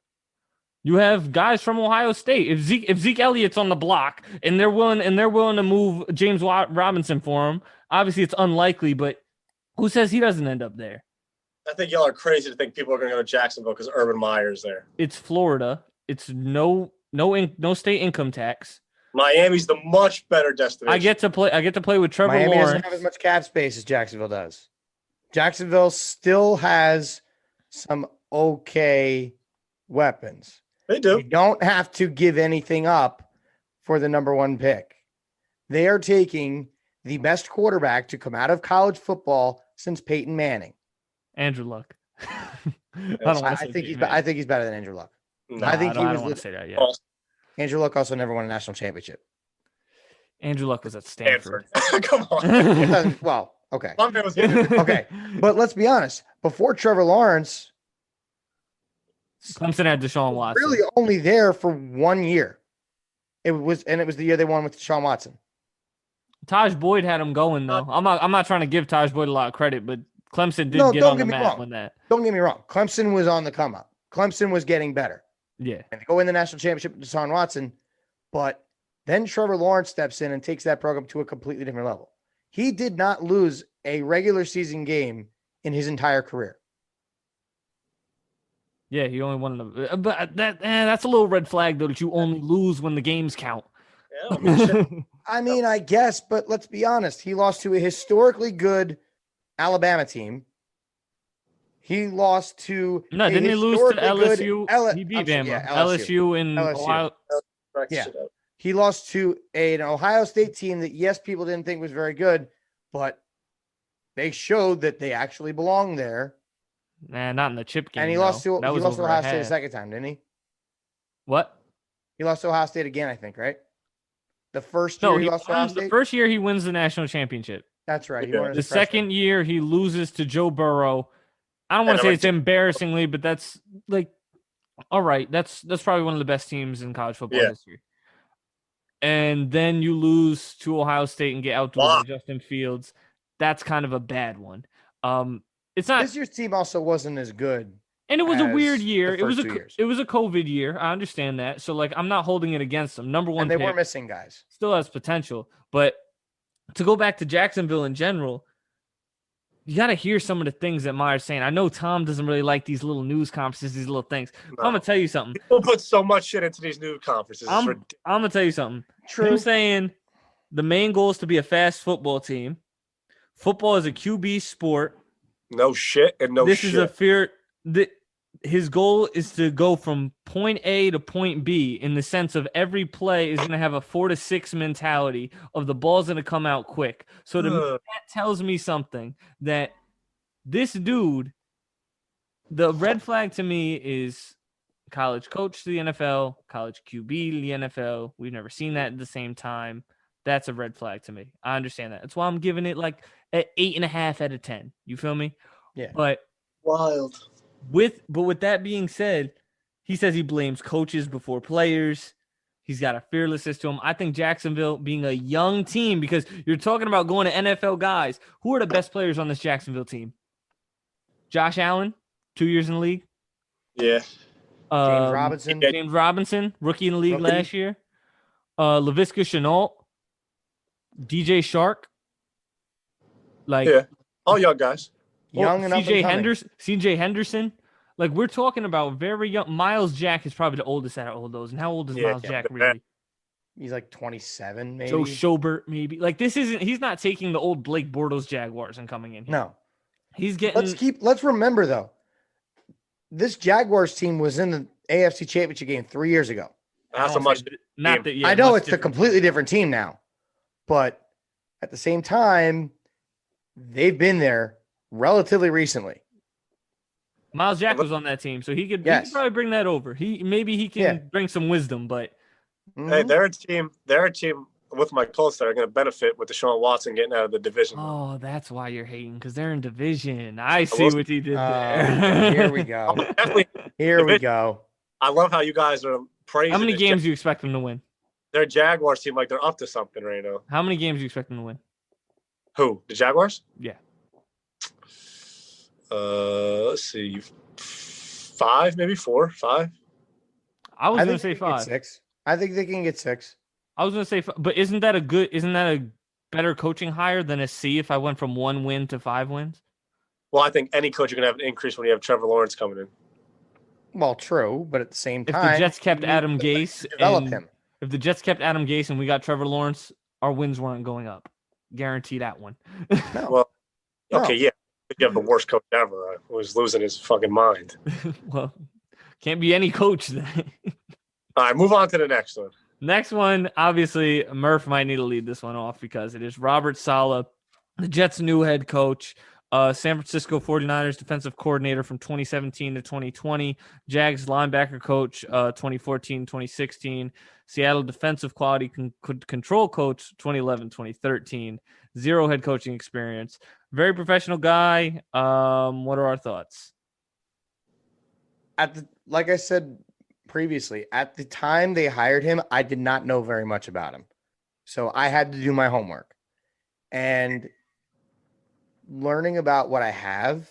You have guys from Ohio State. If Zeke Elliott's on the block and they're willing to move James Robinson for him, obviously it's unlikely, but who says he doesn't end up there? I think y'all are crazy to think people are going to go to Jacksonville because Urban Meyer's there. It's Florida. It's no state income tax. Miami's the much better destination. I get to play with Trevor Miami Lawrence. doesn't have as much cap space as Jacksonville does. Jacksonville still has some okay weapons. They do. They don't have to give anything up for the number 1 pick. They are taking the best quarterback to come out of college football since Peyton Manning. Andrew Luck. I think he's better than Andrew Luck. No, I think I don't want to say that yet. Andrew Luck also never won a national championship. Andrew Luck was at Stanford. Come on. Well, okay. Okay. Okay. But let's be honest. Before Trevor Lawrence, Clemson had Deshaun Watson. really only there for 1 year. It was the year they won with Deshaun Watson. Taj Boyd had him going though. I'm not trying to give Taj Boyd a lot of credit, but Clemson did get don't on the get me map wrong. when that. Don't get me wrong. Clemson was on the come up. Clemson was getting better. Yeah. And they go win the national championship with Deshaun Watson. But then Trevor Lawrence steps in and takes that program to a completely different level. He did not lose a regular season game in his entire career. Yeah, he only won but that's a little red flag though that you only lose when the games count. Yeah, I mean, I guess, but let's be honest. He lost to a historically good Alabama team. He lost to didn't he lose to LSU? He beat Bama. Yeah, LSU in Ohio. Yeah. He lost to an Ohio State team that, yes, people didn't think was very good, but they showed that they actually belong there. Nah, not in the chip game. And he lost to Ohio Ohio State a second time, didn't he? What? He lost to Ohio State again, I think, right? The first year he lost to Ohio State? The first year he wins the national championship. That's right. The second year he loses to Joe Burrow. I don't want to say it's embarrassingly, but that's like, all right. That's probably one of the best teams in college football history. And then you lose to Ohio State and get outdueled by Justin Fields. That's kind of a bad one. It's not. This year's team also wasn't as good. And it was a weird year. It was a COVID year. I understand that. So like, I'm not holding it against them. Number 1 and they pick were missing guys. still has potential. But to go back to Jacksonville in general, you got to hear some of the things that Meyer's saying. I know Tom doesn't really like these little news conferences, these little things. No. I'm going to tell you something. People put so much shit into these news conferences. I'm going to tell you something. True. I'm saying the main goal is to be a fast football team. Football is a QB sport. No shit and no shit. This is a fear. His goal is to go from point A to point B in the sense of every play is going to have a 4 to 6 mentality of the ball's going to come out quick. So to me, that tells me something that this dude, the red flag to me is college coach to the NFL, college QB to the NFL. We've never seen that at the same time. That's a red flag to me. I understand that. That's why I'm giving it like an 8.5 out of 10. You feel me? Yeah. But wild. With that being said, he says he blames coaches before players. He's got a fearlessness to him. I think Jacksonville being a young team, because you're talking about going to NFL guys. Who are the best players on this Jacksonville team? Josh Allen, 2 years in the league. Yeah. James Robinson, rookie in the league last year. Laviska Shenault, DJ Shark. All young guys. Young and CJ Henderson. Like, we're talking about very young. Miles Jack is probably the oldest out of all those. And how old is Miles Jack really? He's like 27, maybe. Joe Schobert, maybe. Like, he's not taking the old Blake Bortles Jaguars and coming in here. No. He's getting. Let's remember, though, this Jaguars team was in the AFC Championship game 3 years ago. I know it's a completely different team now, but at the same time, they've been there relatively recently. Miles Jack was on that team, so he could probably bring that over. He can bring some wisdom, but hey, they're a team with my Colts that are going to benefit with Deshaun Watson getting out of the division. Oh, that's why you're hating, because they're in division. I see what you did there. Here we go. Here we go. I love how you guys are praising. How many games do you expect them to win? Their Jaguars team, like they're up to something right now. How many games do you expect them to win? Who? The Jaguars? Yeah. Let's see. 5, maybe 4, 5. I was I going to think say they can get 5. 6. I think they can get 6. I was going to say 5, but isn't that a better coaching hire than a C if I went from 1 win to 5 wins? Well, I think any coach are going to have an increase when you have Trevor Lawrence coming in. Well, true, but at the same If time, the Jets kept you need Adam somebody Gase to develop and him. if the Jets kept Adam Gase and we got Trevor Lawrence, our wins weren't going up. Guarantee that one. No. Well, No. okay, yeah. You have the worst coach ever. Who was losing his fucking mind. Well, can't be any coach then. All right, move on to the next one. Next one, obviously, Murph might need to lead this one off because it is Robert Saleh, the Jets' new head coach, San Francisco 49ers defensive coordinator from 2017 to 2020, Jags linebacker coach 2014-2016, Seattle defensive quality control coach 2011-2013, 0 head coaching experience. Very professional guy. What are our thoughts? Like I said previously, at the time they hired him, I did not know very much about him. So I had to do my homework. And learning about what I have,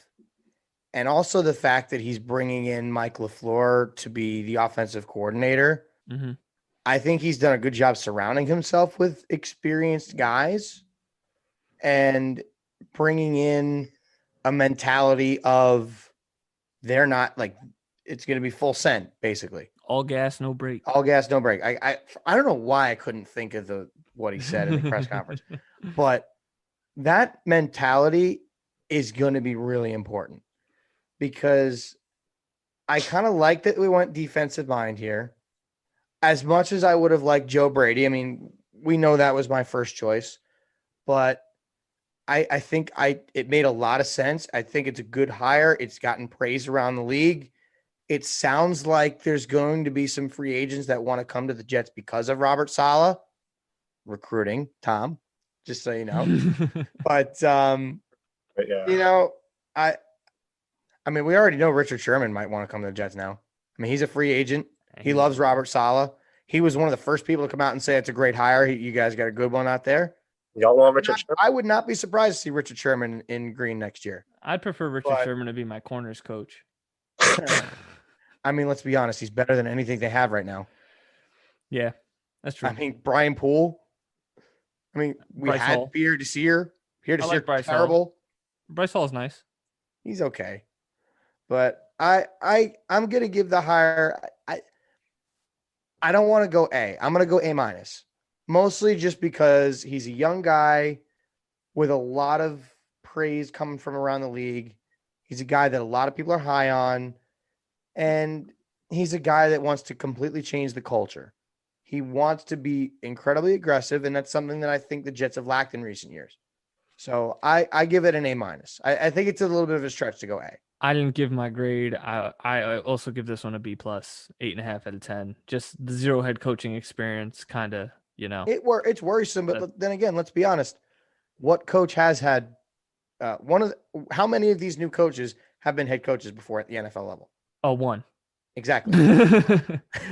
and also the fact that he's bringing in Mike LaFleur to be the offensive coordinator, I think he's done a good job surrounding himself with experienced guys and bringing in a mentality of they're not like it's going to be full send, basically. All gas, no break. All gas, no break. I don't know why I couldn't think of what he said in the press conference, but that mentality is going to be really important because I kind of like that we went defensive mind here. As much as I would have liked Joe Brady, I mean, we know that was my first choice, but I think it made a lot of sense. I think it's a good hire. It's gotten praise around the league. It sounds like there's going to be some free agents that want to come to the Jets because of Robert Saleh. Recruiting, Tom, just so you know. But yeah. you know, I mean, we already know Richard Sherman might want to come to the Jets now. I mean, he's a free agent. He loves Robert Saleh. He was one of the first people to come out and say it's a great hire. You guys got a good one out there. Y'all want Richard Sherman? I would not be surprised to see Richard Sherman in green next year. I'd prefer Richard Sherman to be my corners coach. I mean, let's be honest. He's better than anything they have right now. Yeah, that's true. I mean, Brian Poole. I mean, we Bryce had Hall. Pierre Desir. Pierre Desir, like Bryce Hall. terrible. Bryce Hall's nice. He's okay. But I'm gonna give the hire. I don't want to go A. I'm gonna go A-. Mostly just because he's a young guy with a lot of praise coming from around the league. He's a guy that a lot of people are high on. And he's a guy that wants to completely change the culture. He wants to be incredibly aggressive, and that's something that I think the Jets have lacked in recent years. So I give it an A-. I think it's a little bit of a stretch to go A. I didn't give my grade. I also give this one a B+, 8.5 out of 10. Just the 0 head coaching experience, kind of, you know. It's worrisome, but then again, let's be honest. What coach has had how many of these new coaches have been head coaches before at the NFL level? Oh, 1. Exactly.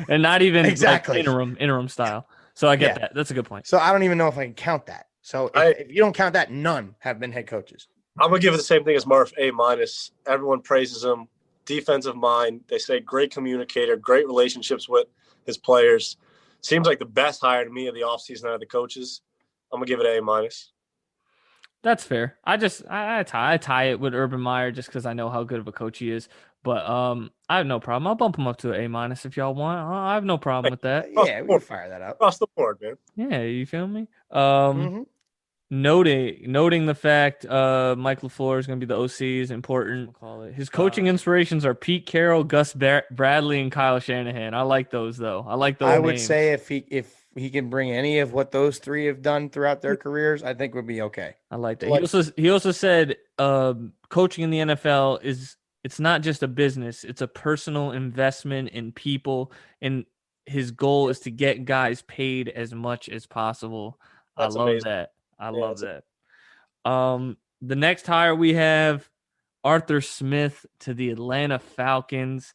And not even exactly like interim style. So I get that. That's a good point. So I don't even know if I can count that. So if you don't count that, none have been head coaches. I'm going to give it the same thing as Murph, A-. Everyone praises him. Defensive mind. They say great communicator, great relationships with his players. Seems like the best hire to me of the offseason out of the coaches. I'm going to give it A-. That's fair. I tie it with Urban Meyer just because I know how good of a coach he is. But I have no problem. I'll bump him up to an A- if y'all want. I have no problem with that. Yeah, we can fire that up. Across the board, man. Yeah, you feel me? Noting the fact Mike LaFleur is going to be the OC is important. His coaching inspirations are Pete Carroll, Gus Bradley, and Kyle Shanahan. I like those though. I like those. I would names. say if he can bring any of what those three have done throughout their careers, I think would be okay. I like that. He also said coaching in the NFL it's not just a business. It's a personal investment in people, and his goal is to get guys paid as much as possible. That's I love amazing. that. I love that. The next hire we have Arthur Smith to the Atlanta Falcons,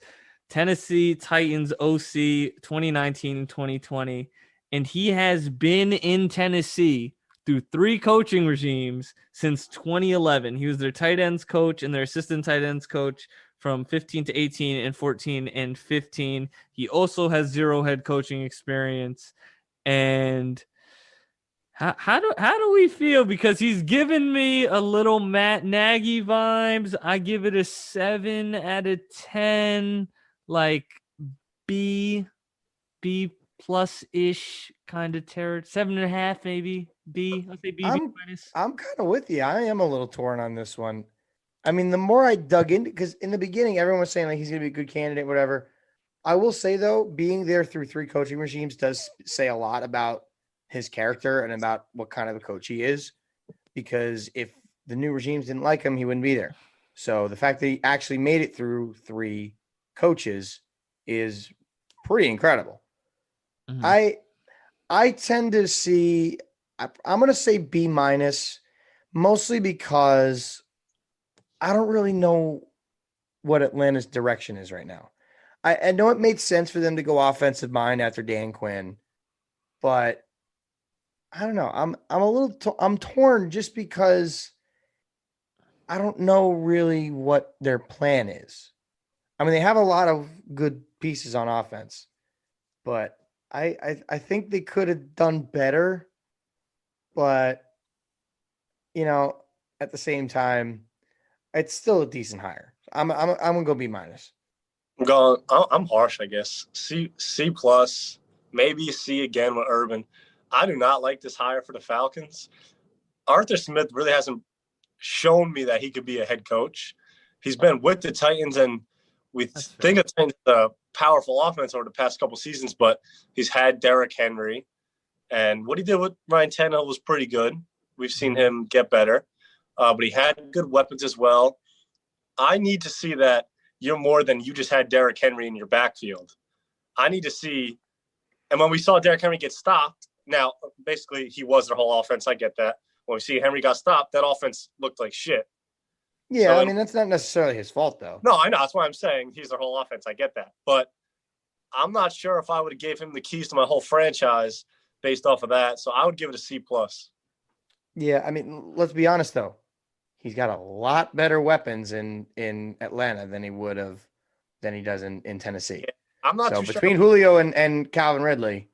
Tennessee Titans OC 2019 and 2020. And he has been in Tennessee through 3 coaching regimes since 2011. He was their tight ends coach and their assistant tight ends coach from 15 to 18 and 14 and 15. He also has 0 head coaching experience. And how do we feel? Because he's given me a little Matt Nagy vibes. I give it a 7 out of 10, like B plus ish kind of terror. 7.5 maybe. B. I'll say B minus. I'm kind of with you. I am a little torn on this one. I mean, the more I dug in, because in the beginning, everyone was saying like he's going to be a good candidate, whatever. I will say though, being there through 3 coaching regimes does say a lot about his character and about what kind of a coach he is. Because if the new regimes didn't like him, he wouldn't be there. So the fact that he actually made it through 3 coaches is pretty incredible. Mhm. I tend to see. I'm going to say B minus, mostly because I don't really know what Atlanta's direction is right now. I know it made sense for them to go offensive mind after Dan Quinn, but I don't know. I'm a little I'm torn just because I don't know really what their plan is. I mean, they have a lot of good pieces on offense, but I think they could have done better. But at the same time, it's still a decent hire. I'm gonna go B minus. I'm harsh, I guess. C plus, maybe C again with Urban. I do not like this hire for the Falcons. Arthur Smith really hasn't shown me that he could be a head coach. He's been with the Titans, and we think of Titans a powerful offense over the past couple seasons, but he's had Derrick Henry, and what he did with Ryan Tannehill was pretty good. We've seen him get better, but he had good weapons as well. I need to see that you're more than you just had Derrick Henry in your backfield. I need to see, and when we saw Derrick Henry get stopped, now basically he was their whole offense. I get that. When we see Henry got stopped, that offense looked like shit. Yeah, so, I mean, that's not necessarily his fault, though. No, I know. That's why I'm saying he's their whole offense. I get that. But I'm not sure if I would have gave him the keys to my whole franchise based off of that. So I would give it a C+. Yeah, I mean, let's be honest, though. He's got a lot better weapons in Atlanta than he does in Tennessee. Yeah, I'm not so too between sure. Julio and Calvin Ridley,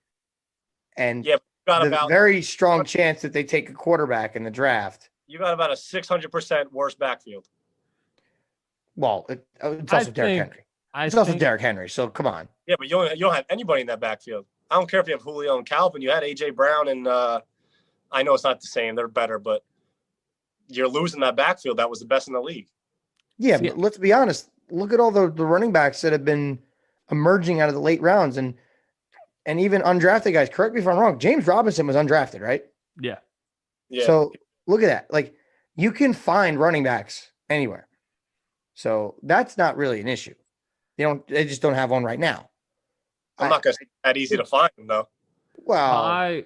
and very strong chance that they take a quarterback in the draft. You got about a 600% worse backfield. Well, it's also Derrick Henry. It's also Derrick Henry. So come on. Yeah, but you don't have anybody in that backfield. I don't care if you have Julio and Calvin. You had AJ Brown, and I know it's not the same. They're better, but you're losing that backfield. That was the best in the league. Yeah, but let's be honest. Look at all the running backs that have been emerging out of the late rounds and even undrafted guys. Correct me if I'm wrong. James Robinson was undrafted, right? Yeah. So look at that. Like, you can find running backs anywhere. So that's not really an issue. They just don't have one right now. I'm not going to say that easy to find them, though. Well, I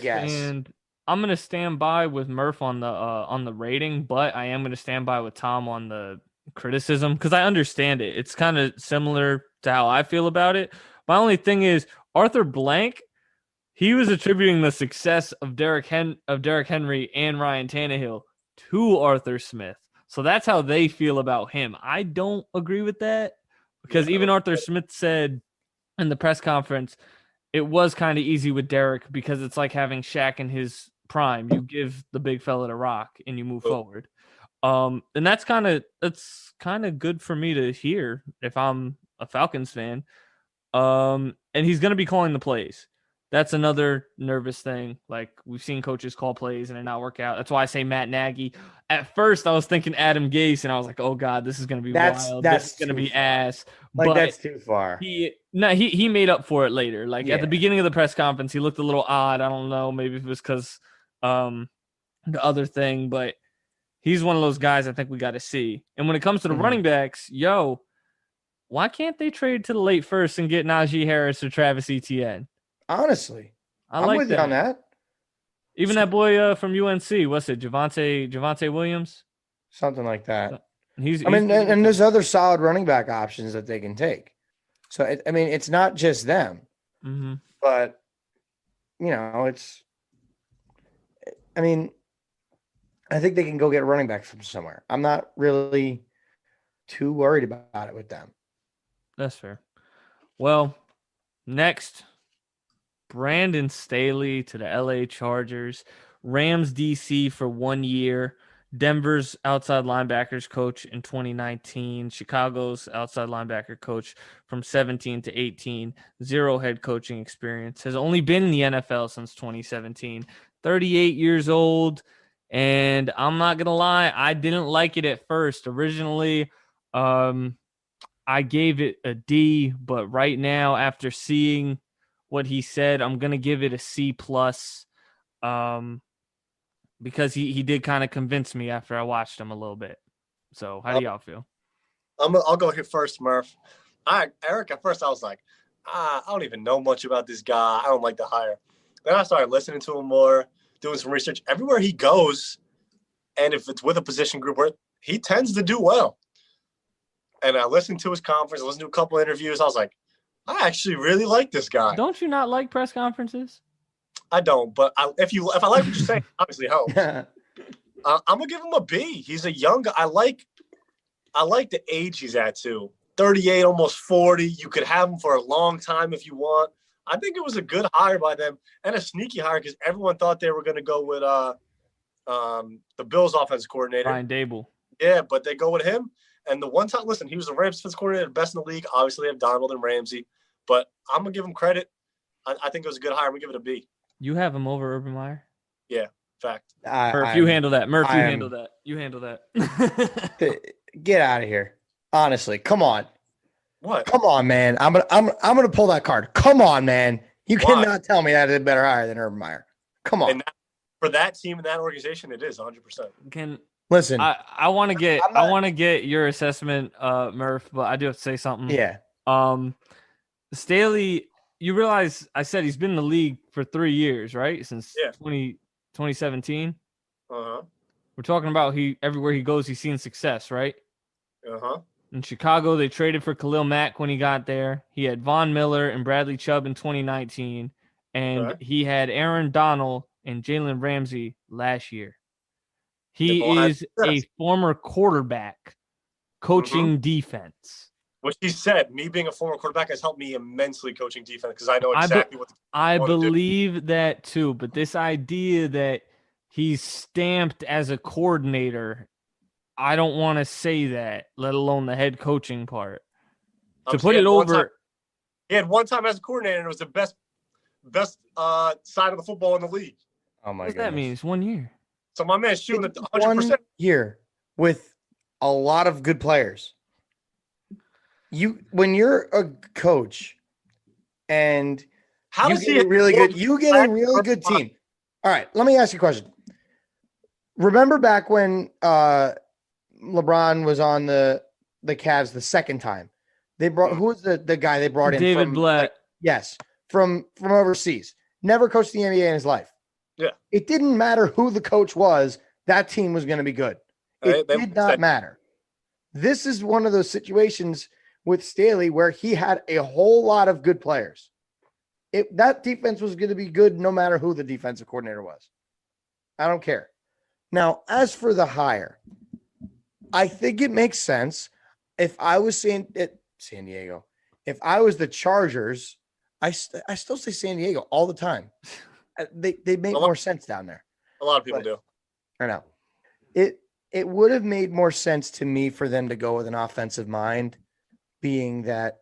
guess I'm gonna stand by with Murph on the rating, but I am gonna stand by with Tom on the criticism because I understand it. It's kind of similar to how I feel about it. My only thing is Arthur Blank. He was attributing the success of Derrick Henry and Ryan Tannehill to Arthur Smith. So that's how they feel about him. I don't agree with that because even Arthur Smith said in the press conference, it was kind of easy with Derrick because it's like having Shaq in his prime. You give the big fella the rock and you move forward. And that's kind of good for me to hear if I'm a Falcons fan. And he's going to be calling the plays. That's another nervous thing. Like, we've seen coaches call plays and it not work out. That's why I say Matt Nagy. At first, I was thinking Adam Gase, and I was like, "Oh God, this is going to be wild. This is going to be ass." Like, but that's too far. He made up for it later. Like at the beginning of the press conference, he looked a little odd. I don't know, maybe it was because the other thing, but he's one of those guys I think we got to see. And when it comes to the running backs, why can't they trade to the late first and get Najee Harris or Travis Etienne? Honestly, I'm like with you on that. Even that boy from UNC, what's it, Javonte Williams? Something like that. And there's other solid running back options that they can take. So, it's not just them. Mm-hmm. But, I think they can go get a running back from somewhere. I'm not really too worried about it with them. That's fair. Well, next, Brandon Staley to the LA Chargers, Rams DC for 1 year, Denver's outside linebackers coach in 2019, Chicago's outside linebacker coach from 17 to 18, zero head coaching experience, has only been in the NFL since 2017, 38 years old. And I'm not going to lie, I didn't like it at first. Originally, I gave it a D, but right now, after seeing what he said, I'm gonna give it a C plus, because he did kind of convince me after I watched him a little bit. So how do y'all feel? I'll go here first, Murph. Eric, at first I was like, I don't even know much about this guy. I don't like the hire. Then I started listening to him more, doing some research. Everywhere he goes, and if it's with a position group, where he tends to do well. And I listened to his conference, listened to a couple of interviews. I was like, I actually really like this guy. Don't you not like press conferences? I don't, but if I like what you're saying, obviously helps. I'm gonna give him a B. He's a young guy. I like the age he's at too. 38, almost 40. You could have him for a long time if you want. I think it was a good hire by them and a sneaky hire because everyone thought they were going to go with the Bills offensive coordinator, Brian Dable. Yeah, but they go with him. And the one time, listen, he was the Rams defensive coordinator, best in the league. Obviously, they have Donald and Ramsey, but I'm gonna give him credit. I think it was a good hire. I'm gonna give it a B. You have him over Urban Meyer? Yeah, fact. Murph, you handle that. Murph, you handle that. You handle that. Get out of here. Honestly, come on. What? Come on, man. I'm gonna pull that card. Come on, man. You cannot tell me that is a better hire than Urban Meyer. Come on. And for that team and that organization, it is 100%. Listen, I want to get your assessment, Murph, but I do have to say something. Yeah. Staley, you realize I said he's been in the league for 3 years, right? Since 2017. Uh-huh. We're talking about everywhere he goes, he's seen success, right? Uh-huh. In Chicago, they traded for Khalil Mack when he got there. He had Von Miller and Bradley Chubb in 2019, and he had Aaron Donald and Jalen Ramsey last year. He is a former quarterback coaching defense. Which he said, me being a former quarterback has helped me immensely coaching defense because I know exactly what I believe that too. But this idea that he's stamped as a coordinator, I don't want to say that, let alone the head coaching part. To put it over, he had one time as a coordinator, and it was the best side of the football in the league. Oh my god! What does that mean? It's 1 year. So my man's shooting at 100%. 1 year with a lot of good players. When you're a coach and you get a really good team. All right, let me ask you a question. Remember back when LeBron was on the Cavs the second time? They brought who was the guy they brought in? David Blatt. Yes, from overseas. Never coached the NBA in his life. Yeah. It didn't matter who the coach was, that team was going to be good. It did not matter. This is one of those situations with Staley where he had a whole lot of good players. That defense was going to be good no matter who the defensive coordinator was. I don't care. Now, as for the hire, I think it makes sense. If I was San Diego, if I was the Chargers, I still say San Diego all the time. They make more sense down there. A lot of people do. I know. It would have made more sense to me for them to go with an offensive mind, being that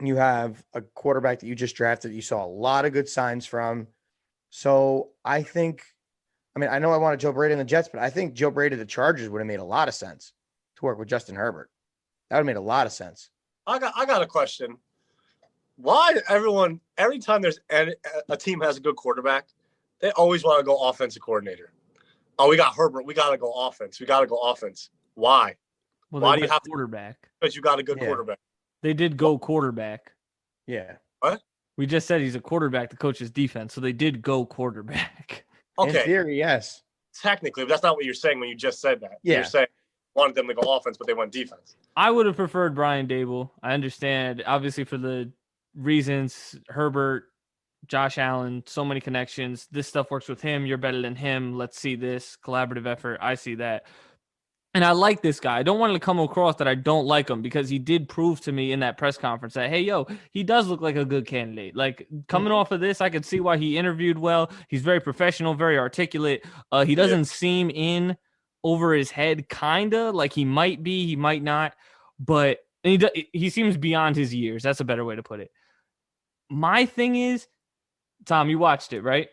you have a quarterback that you just drafted. You saw a lot of good signs from. So I know I wanted Joe Brady in the Jets, but I think Joe Brady to the Chargers would have made a lot of sense to work with Justin Herbert. That would have made a lot of sense. I got a question. Why every time there's a team has a good quarterback, they always want to go offensive coordinator? Oh, we got Herbert. We got to go offense. Why? Well, why do you have quarterback? Because you got a good quarterback. They did go quarterback. Yeah. What? We just said he's a quarterback to coach his defense, so they did go quarterback. Okay. In theory, yes. Technically, but that's not what you're saying when you just said that. Yeah. You're saying wanted them to go offense, but they went defense. I would have preferred Brian Dable. I understand, obviously, for the reasons, Herbert, Josh Allen, so many connections. This stuff works with him. You're better than him. Let's see this collaborative effort. I see that. And I like this guy. I don't want to come across that I don't like him because he did prove to me in that press conference that, hey, yo, he does look like a good candidate. Like coming off of this, I could see why he interviewed well. He's very professional, very articulate. He doesn't seem in over his head, kind of like he might be, he might not, but he seems beyond his years. That's a better way to put it. My thing is, Tom, you watched it, right?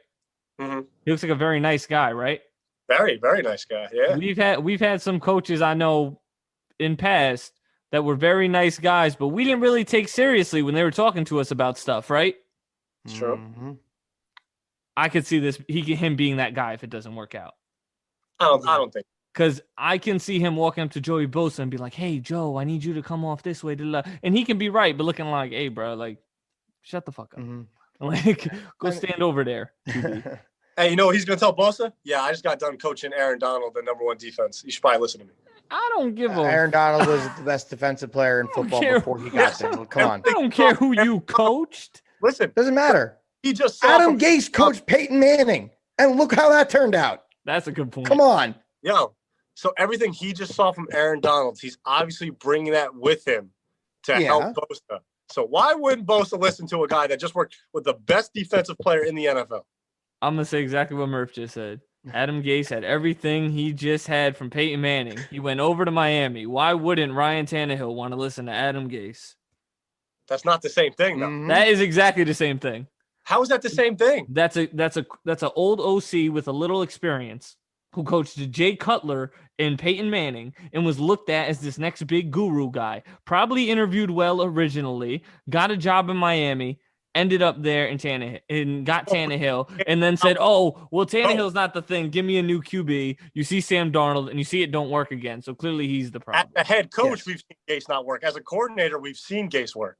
Mm-hmm. He looks like a very nice guy, right? Very, very nice guy. Yeah. We've had some coaches I know in past that were very nice guys, but we didn't really take seriously when they were talking to us about stuff, right? It's true. Mm-hmm. I could see him being that guy if it doesn't work out. I don't think. Because I can see him walking up to Joey Bosa and be like, hey, Joe, I need you to come off this way. And he can be right, but looking like, hey, bro, like, shut the fuck up. Mm-hmm. Like, go stand over there. Hey, you know what he's going to tell Bosa? Yeah, I just got done coaching Aaron Donald, the #1 defense. You should probably listen to me. I don't give a... Aaron Donald was the best defensive player in football before he got there. Come on. I don't care who you coached. Listen. Doesn't matter. He just saw Adam Gase coached Peyton Manning, and look how that turned out. That's a good point. Come on. Yo, so everything he just saw from Aaron Donald, he's obviously bringing that with him to help Bosa. So why wouldn't Bosa listen to a guy that just worked with the best defensive player in the NFL? I'm going to say exactly what Murph just said. Adam Gase had everything he just had from Peyton Manning. He went over to Miami. Why wouldn't Ryan Tannehill want to listen to Adam Gase? That's not the same thing, though. Mm-hmm. That is exactly the same thing. How is that the same thing? That's an old OC with a little experience who coached Jay Cutler and Peyton Manning and was looked at as this next big guru guy. Probably interviewed well originally, got a job in Miami, ended up there and got Tannehill, and then said, oh, well, Tannehill's not the thing. Give me a new QB. You see Sam Darnold, and you see it don't work again. So clearly he's the problem. As a head coach, we've seen Gase not work. As a coordinator, we've seen Gase work.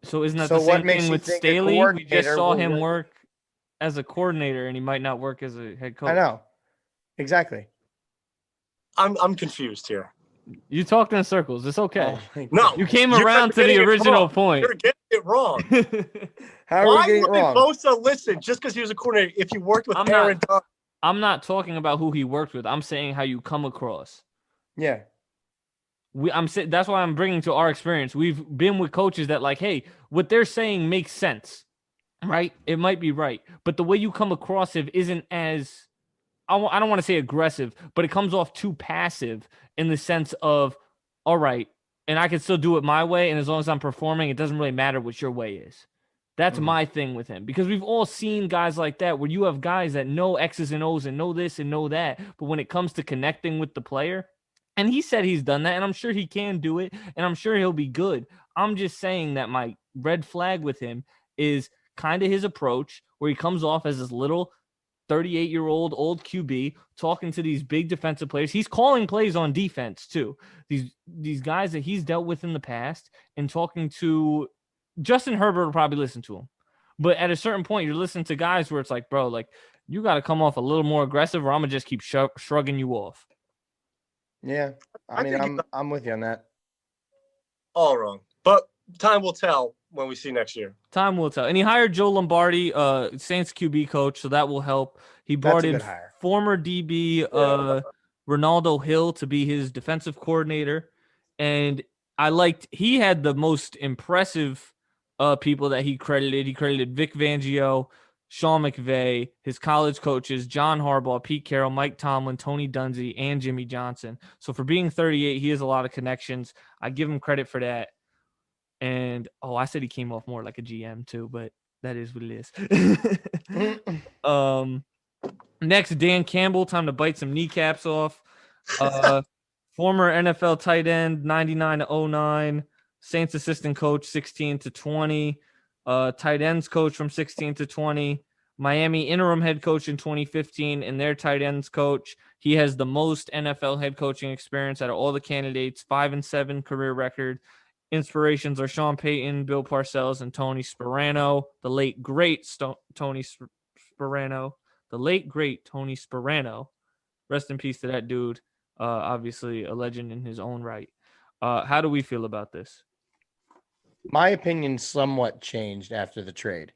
So isn't that the same thing with Staley? We just saw him work as a coordinator, and he might not work as a head coach. I know. Exactly. I'm confused here. You talked in circles. It's okay. Oh, No. You came around to the original point. You're getting it wrong. How are we getting it wrong? Why would Bosa listen just because he was a coordinator if you worked with Aaron Donald? I'm not talking about who he worked with. I'm saying how you come across. Yeah. That's why I'm bringing to our experience. We've been with coaches that like, hey, what they're saying makes sense, right? It might be right, but the way you come across it isn't as, I don't want to say aggressive, but it comes off too passive in the sense of, all right, and I can still do it my way, and as long as I'm performing, it doesn't really matter what your way is. That's my thing with him, because we've all seen guys like that where you have guys that know X's and O's and know this and know that, but when it comes to connecting with the player, and he said he's done that, and I'm sure he can do it, and I'm sure he'll be good. I'm just saying that my red flag with him is kind of his approach, where he comes off as this little 38-year-old old QB talking to these big defensive players. He's calling plays on defense too. These guys that he's dealt with in the past, and talking to Justin Herbert will probably listen to him. But at a certain point, you're listening to guys where it's like, bro, like you got to come off a little more aggressive, or I'm gonna just keep shrugging you off. Yeah, I mean, I'm with you on that. All wrong, but time will tell when we see next year. Time will tell. And he hired Joe Lombardi, Saints QB coach, so that will help. He brought in former DB Ronaldo Hill to be his defensive coordinator, and he had the most impressive people that he credited. He credited Vic Fangio, Sean McVay, his college coaches, John Harbaugh, Pete Carroll, Mike Tomlin, Tony Dungy, and Jimmy Johnson. So for being 38, he has a lot of connections. I give him credit for that. And, I said he came off more like a GM too, but that is what it is. Next, Dan Campbell, time to bite some kneecaps off. Former NFL tight end, 99-09. Saints assistant coach, 16-20. Tight ends coach from 16 to 20. Miami interim head coach in 2015, and their tight ends coach. He has the most NFL head coaching experience out of all the candidates, 5-7 career record. Inspirations are Sean Payton, Bill Parcells, and Tony Sparano. The late, great Tony Sparano. The late, great Tony Sparano. Rest in peace to that dude. Obviously a legend in his own right. How do we feel about this? My opinion somewhat changed after the trade.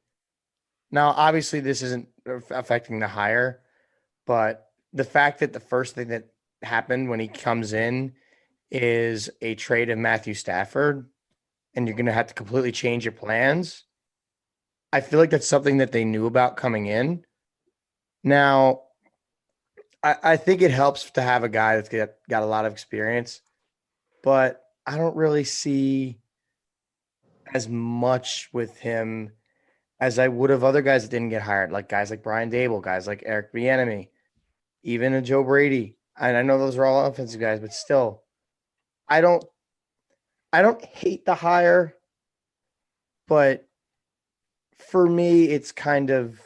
Now, obviously, this isn't affecting the hire, but the fact that the first thing that happen when he comes in is a trade of Matthew Stafford, and you're going to have to completely change your plans. I feel like that's something that they knew about coming in. Now, I think it helps to have a guy that's got a lot of experience, but I don't really see as much with him as I would have other guys that didn't get hired, like guys like Brian Dable, guys like Eric Bieniemy, even a Joe Brady. And I know those are all offensive guys, but still, I don't hate the hire, but for me, it's kind of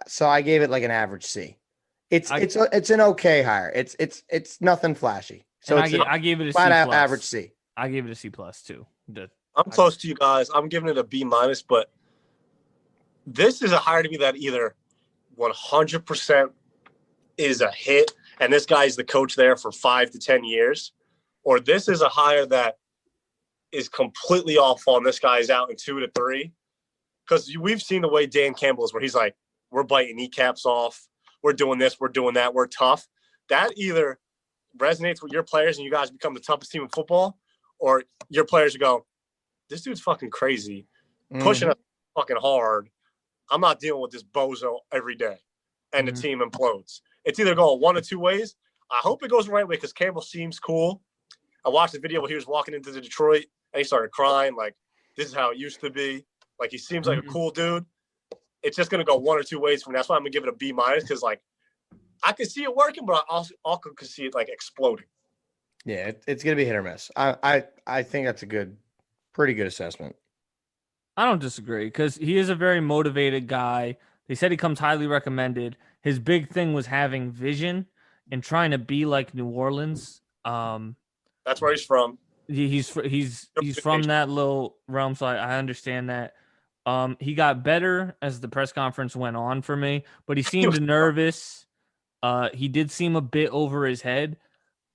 So I gave it like an average C. It's an okay hire. It's nothing flashy. So I gave it a C flat out plus. average C. I gave it a C plus too. I'm close to you guys. I'm giving it a B minus, but this is a hire to me that either 100% is a hit, and this guy's the coach there for 5 to 10 years, or this is a hire that is completely off on this guy's out in 2 to 3. Because we've seen the way Dan Campbell is, where he's like, we're biting kneecaps off, we're doing this, we're doing that, we're tough. That either resonates with your players and you guys become the toughest team in football, or your players go, this dude's fucking crazy, pushing us fucking hard. I'm not dealing with this bozo every day. And the team implodes. It's either going one of two ways. I hope it goes the right way because Campbell seems cool. I watched the video where he was walking into the Detroit and he started crying like, this is how it used to be. Like, he seems like a cool dude. It's just going to go one or two ways from me. That's why I'm going to give it a B minus because, like, I could see it working, but I also could see it, like, exploding. Yeah, it's going to be hit or miss. I think that's a pretty good assessment. I don't disagree because he is a very motivated guy. They said he comes highly recommended. His big thing was having vision and trying to be like New Orleans. That's where he's from. He's from that little realm, so I understand that. He got better as the press conference went on for me, but he seemed nervous. He did seem a bit over his head,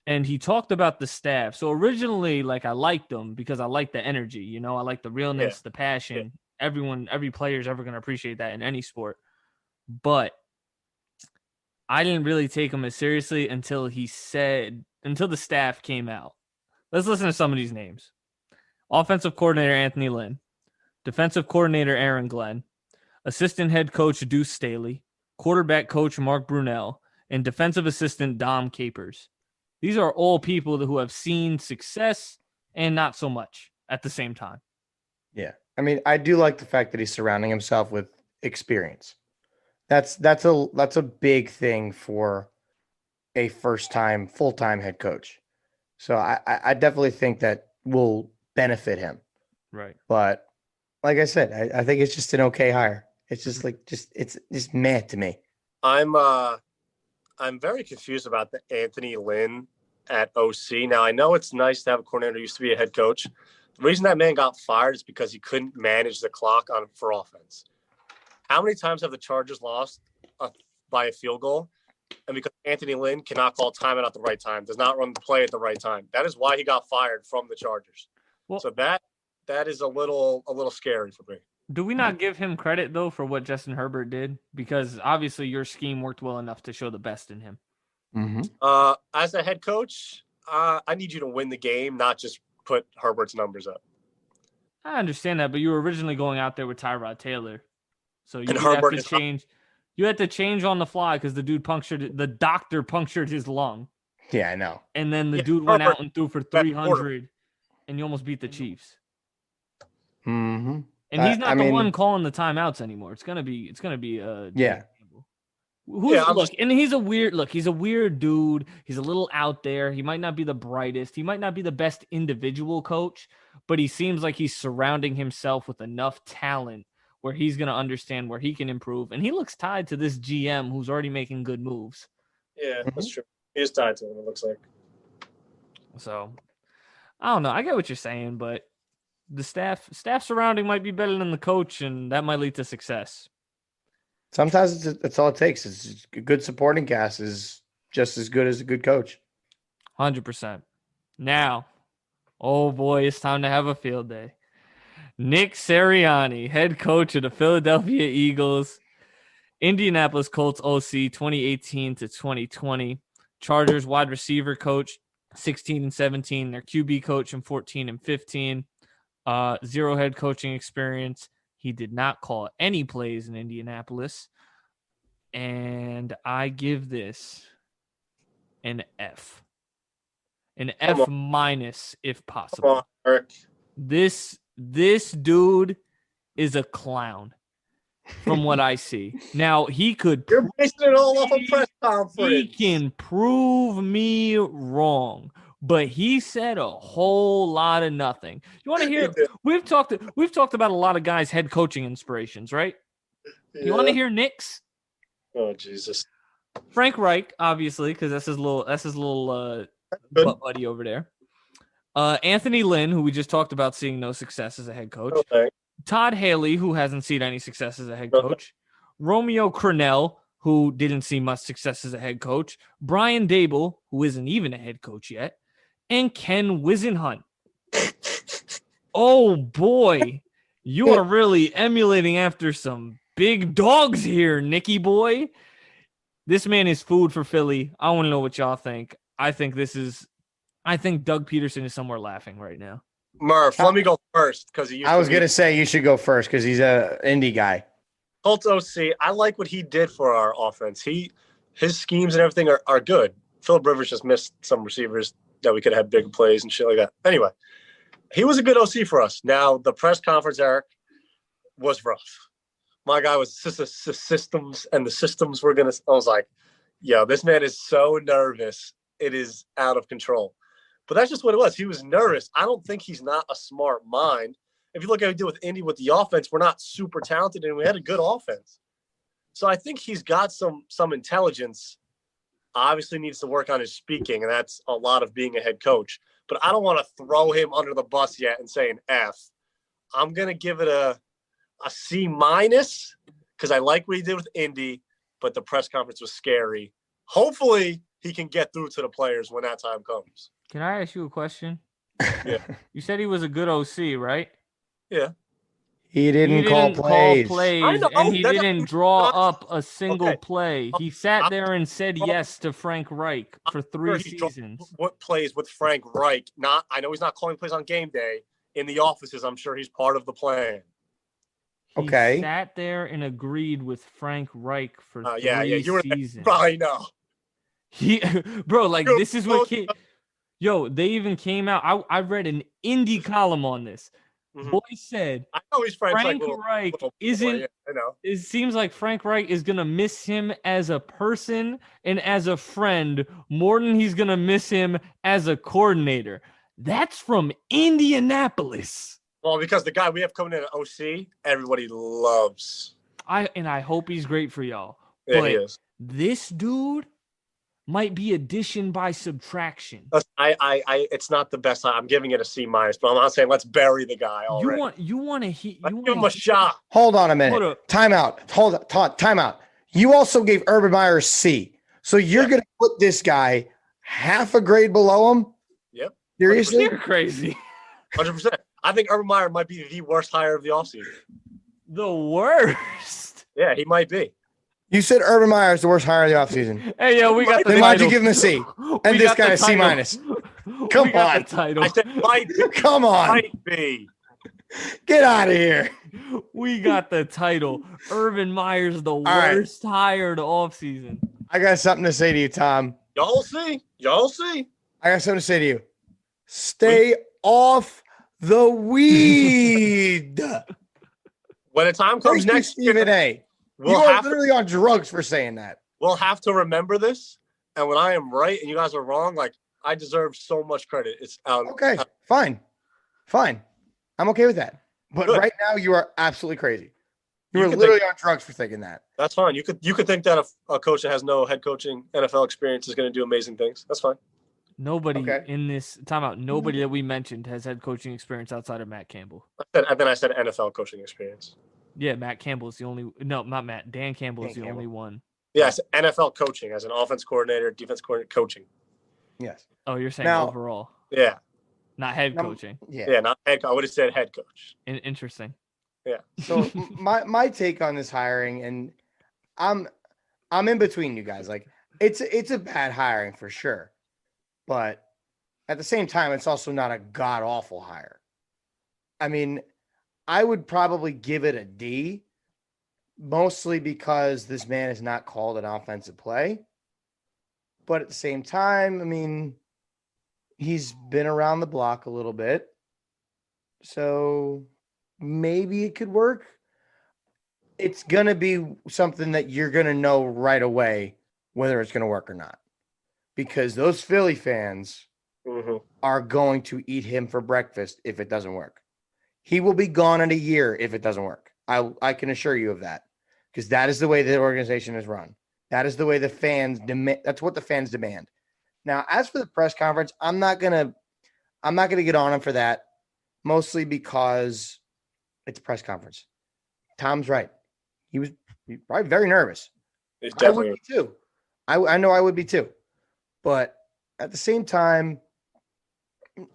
and he talked about the staff. So originally, like, I liked him because I like the energy, you know, I like the realness, the passion. Yeah. Every player is ever going to appreciate that in any sport. But I didn't really take him as seriously until the staff came out. Let's listen to some of these names. Offensive coordinator Anthony Lynn, defensive coordinator Aaron Glenn, assistant head coach Deuce Staley, quarterback coach Mark Brunell, and defensive assistant Dom Capers. These are all people who have seen success and not so much at the same time. Yeah. I mean, I do like the fact that he's surrounding himself with experience. That's a big thing for a first-time, full-time head coach. So I definitely think that will benefit him. Right. But like I said, I think it's just an okay hire. It's just it's just meh to me. I'm very confused about the Anthony Lynn at OC. Now, I know it's nice to have a coordinator who used to be a head coach. The reason that man got fired is because he couldn't manage the clock for offense. How many times have the Chargers lost by a field goal? And because Anthony Lynn cannot call timeout at the right time, does not run the play at the right time. That is why he got fired from the Chargers. Well, so that is a little scary for me. Do we not give him credit, though, for what Justin Herbert did? Because obviously your scheme worked well enough to show the best in him. Mm-hmm. As a head coach, I need you to win the game, not just put Herbert's numbers up. I understand that, but you were originally going out there with Tyrod Taylor. So you Herbert have to change. You had to change on the fly because the doctor punctured his lung. Yeah, I know. And then the dude went out and threw for 300, and you almost beat the Chiefs. Mm-hmm. And he's not the one calling the timeouts anymore. It's gonna be yeah. And he's a weird dude. He's a little out there. He might not be the brightest. He might not be the best individual coach, but he seems like he's surrounding himself with enough talent where he's going to understand where he can improve. And he looks tied to this GM who's already making good moves. Yeah, that's true. He is tied to him, it looks like. So, I don't know. I get what you're saying, but the staff surrounding might be better than the coach, and that might lead to success. Sometimes it's all it takes. It's a good supporting cast is just as good as a good coach. 100%. Now, oh boy, it's time to have a field day. Nick Sirianni, head coach of the Philadelphia Eagles. Indianapolis Colts OC 2018 to 2020. Chargers wide receiver coach 16 and 17. Their QB coach in 14 and 15. Zero head coaching experience. He did not call any plays in Indianapolis. And I give this an F. An F minus if possible. Come on, Eric. This dude is a clown from what I see. Now he could You're basing it all off a press conference. he can prove me wrong, but he said a whole lot of nothing. You want to hear? We've talked about a lot of guys' head coaching inspirations, right? Yeah. You want to hear Nick's? Oh Jesus. Frank Reich, obviously, because that's his little butt buddy over there. Anthony Lynn, who we just talked about seeing no success as a head coach. Okay. Todd Haley, who hasn't seen any success as a head coach. Romeo Crennel, who didn't see much success as a head coach. Brian Dable, who isn't even a head coach yet. And Ken Wisenhunt. Oh, boy. You are really emulating after some big dogs here, Nicky boy. This man is food for Philly. I want to know what y'all think. I think Doug Peterson is somewhere laughing right now. Murph, let me go first because I was gonna say you should go first because he's a indie guy. Colts OC. I like what he did for our offense. His schemes and everything are good. Philip Rivers just missed some receivers that we could have had big plays and shit like that. Anyway, he was a good OC for us. Now the press conference, Eric, was rough. My guy was systems, and the systems were gonna. I was like, yo, this man is so nervous. It is out of control. But that's just what it was. He was nervous. I don't think he's not a smart mind. If you look at what we did with Indy with the offense, we're not super talented, and we had a good offense. So I think he's got some intelligence. Obviously needs to work on his speaking, and that's a lot of being a head coach. But I don't want to throw him under the bus yet and say an F. I'm going to give it a C minus because I like what he did with Indy, but the press conference was scary. Hopefully he can get through to the players when that time comes. Can I ask you a question? Yeah. You said he was a good OC, right? Yeah. He didn't call plays. I know, and he that's didn't draw up a single Okay. play. He sat there and said yes to Frank Reich for 3 seasons. What plays with Frank Reich? I know he's not calling plays on game day. In the offices, I'm sure he's part of the plan. Okay. He sat there and agreed with Frank Reich for 3 You seasons. probably know. Bro, like this is what Yo, they even came out. I read an indie column on this. Mhm. Boy said I know he's Frank's Frank like Reich little isn't. boy, I know. It seems like Frank Reich is gonna miss him as a person and as a friend more than he's gonna miss him as a coordinator. That's from Indianapolis. Well, because the guy we have coming in at OC, everybody loves. I hope he's great for y'all. Yeah, but he is. this dude might be addition by subtraction. It's not the best. I'm giving it a C minus, but I'm not saying let's bury the guy already. You want to Let's give him a shot. Hold on a minute. Hold up. Time out. Time out. You also gave Urban Meyer a C. So you're going to put this guy half a grade below him? Yep. Seriously? You're crazy. 100%. I think Urban Meyer might be the worst hire of the offseason. The worst. Yeah, he might be. You said Urban Meyer is the worst hire of the offseason. Hey, yo, we got the Then title. why'd you give him a C? And this guy a C minus. Come on. The title. I said might be. Come on. Might be. Get out of here. We got the title. Urban Meyer's the right. worst hire of the offseason. I got something to say to you, Tom. Y'all see. I got something to say to you. Stay off the weed. When the time comes Thank you, next Stephen year, A. You we'll are have, literally on drugs for saying that. we'll have to remember this. And when I am right and you guys are wrong, like I deserve so much credit. It's out. Okay, fine. I'm okay with that. But Good. right now, you are absolutely crazy. You You are could literally on drugs for thinking that. That's fine. You could think that a coach that has no head coaching NFL experience is going to do amazing things. That's fine. Nobody Okay. in this timeout, nobody that we mentioned has had coaching experience outside of Matt Campbell. And then I said NFL coaching experience. Yeah, Matt Campbell is the only. No, not Matt. Dan Campbell is Dan the Campbell. only one. Yes, NFL coaching as an offense coordinator, defense coordinator, coaching. Yes. Oh, you're saying Now- overall, Yeah, not head Num- coaching. Yeah. not head coach. I would have said head coach. Interesting. So my take on this hiring, and I'm in between you guys. Like it's a bad hiring for sure, but at the same time, it's also not a god awful hire. I mean, I would probably give it a D, mostly because this man is not called an offensive play. But at the same time, I mean, he's been around the block a little bit. So maybe it could work. It's going to be something that you're going to know right away whether it's going to work or not. Because those Philly fans are going to eat him for breakfast if it doesn't work. He will be gone in a year if it doesn't work. I can assure you of that. Because that is the way the organization is run. That is the way the fans demand. That's what the fans demand. Now, as for the press conference, I'm not gonna get on him for that, mostly because it's a press conference. Tom's right. He was probably very nervous. I would be too. I know I would be too. But at the same time,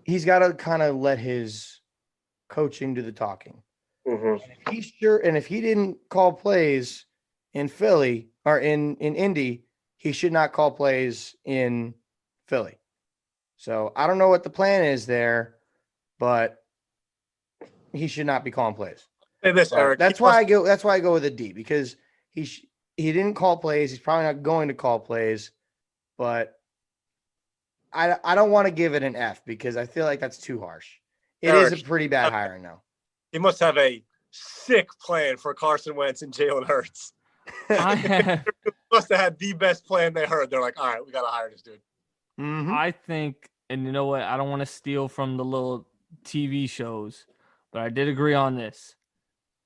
he's got to kind of let his coaching do the talking. And if he didn't call plays in Philly or in Indy, he should not call plays in Philly. So I don't know what the plan is there, but he should not be calling plays. Hey, this Eric. That's why I go with a D, because he didn't call plays. He's probably not going to call plays, but I don't want to give it an F because I feel like that's too harsh. It is a pretty bad hiring now. He must have a sick plan for Carson Wentz and Jalen Hurts. Must have had the best plan they heard. They're like, all right, we got to hire this dude. I think, and you know what? I don't want to steal from the little TV shows, but I did agree on this.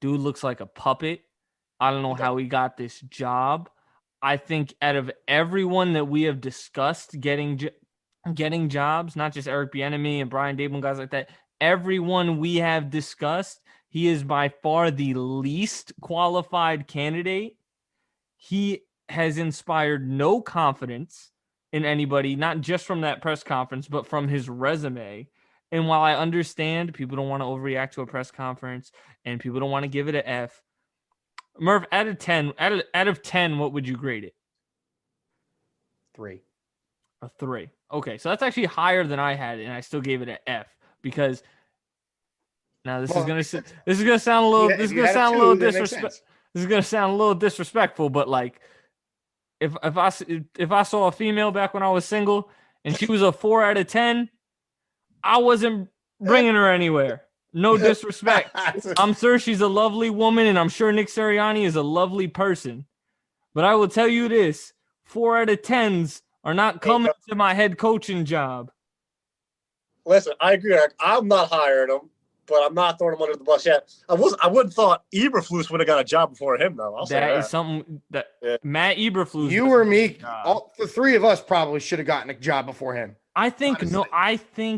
Dude looks like a puppet. I don't know how he got this job. I think out of everyone that we have discussed getting jobs, not just Eric Bieniemy and Brian Dable and guys like that, everyone we have discussed, he is by far the least qualified candidate. He has inspired no confidence in anybody, not just from that press conference, but from his resume. And while I understand people don't want to overreact to a press conference and people don't want to give it an F, Murph, out of 10, what would you grade it? 3. A 3. Okay, so that's actually higher than I had, and I still gave it an F because now this is gonna sound a little disrespectful, but like if I saw a female back when I was single and she was a 4 out of 10, I wasn't bringing her anywhere. No disrespect. I'm sure she's a lovely woman, and I'm sure Nick Sirianni is a lovely person. But I will tell you this: 4 out of 10s are not coming to my head coaching job. Listen, I agree. I'm not hiring him, but I'm not throwing him under the bus yet. I wouldn't thought Eberflus would have got a job before him, though. That is something that Matt Eberflus. You or me, the three of us probably should have gotten a job before him. I think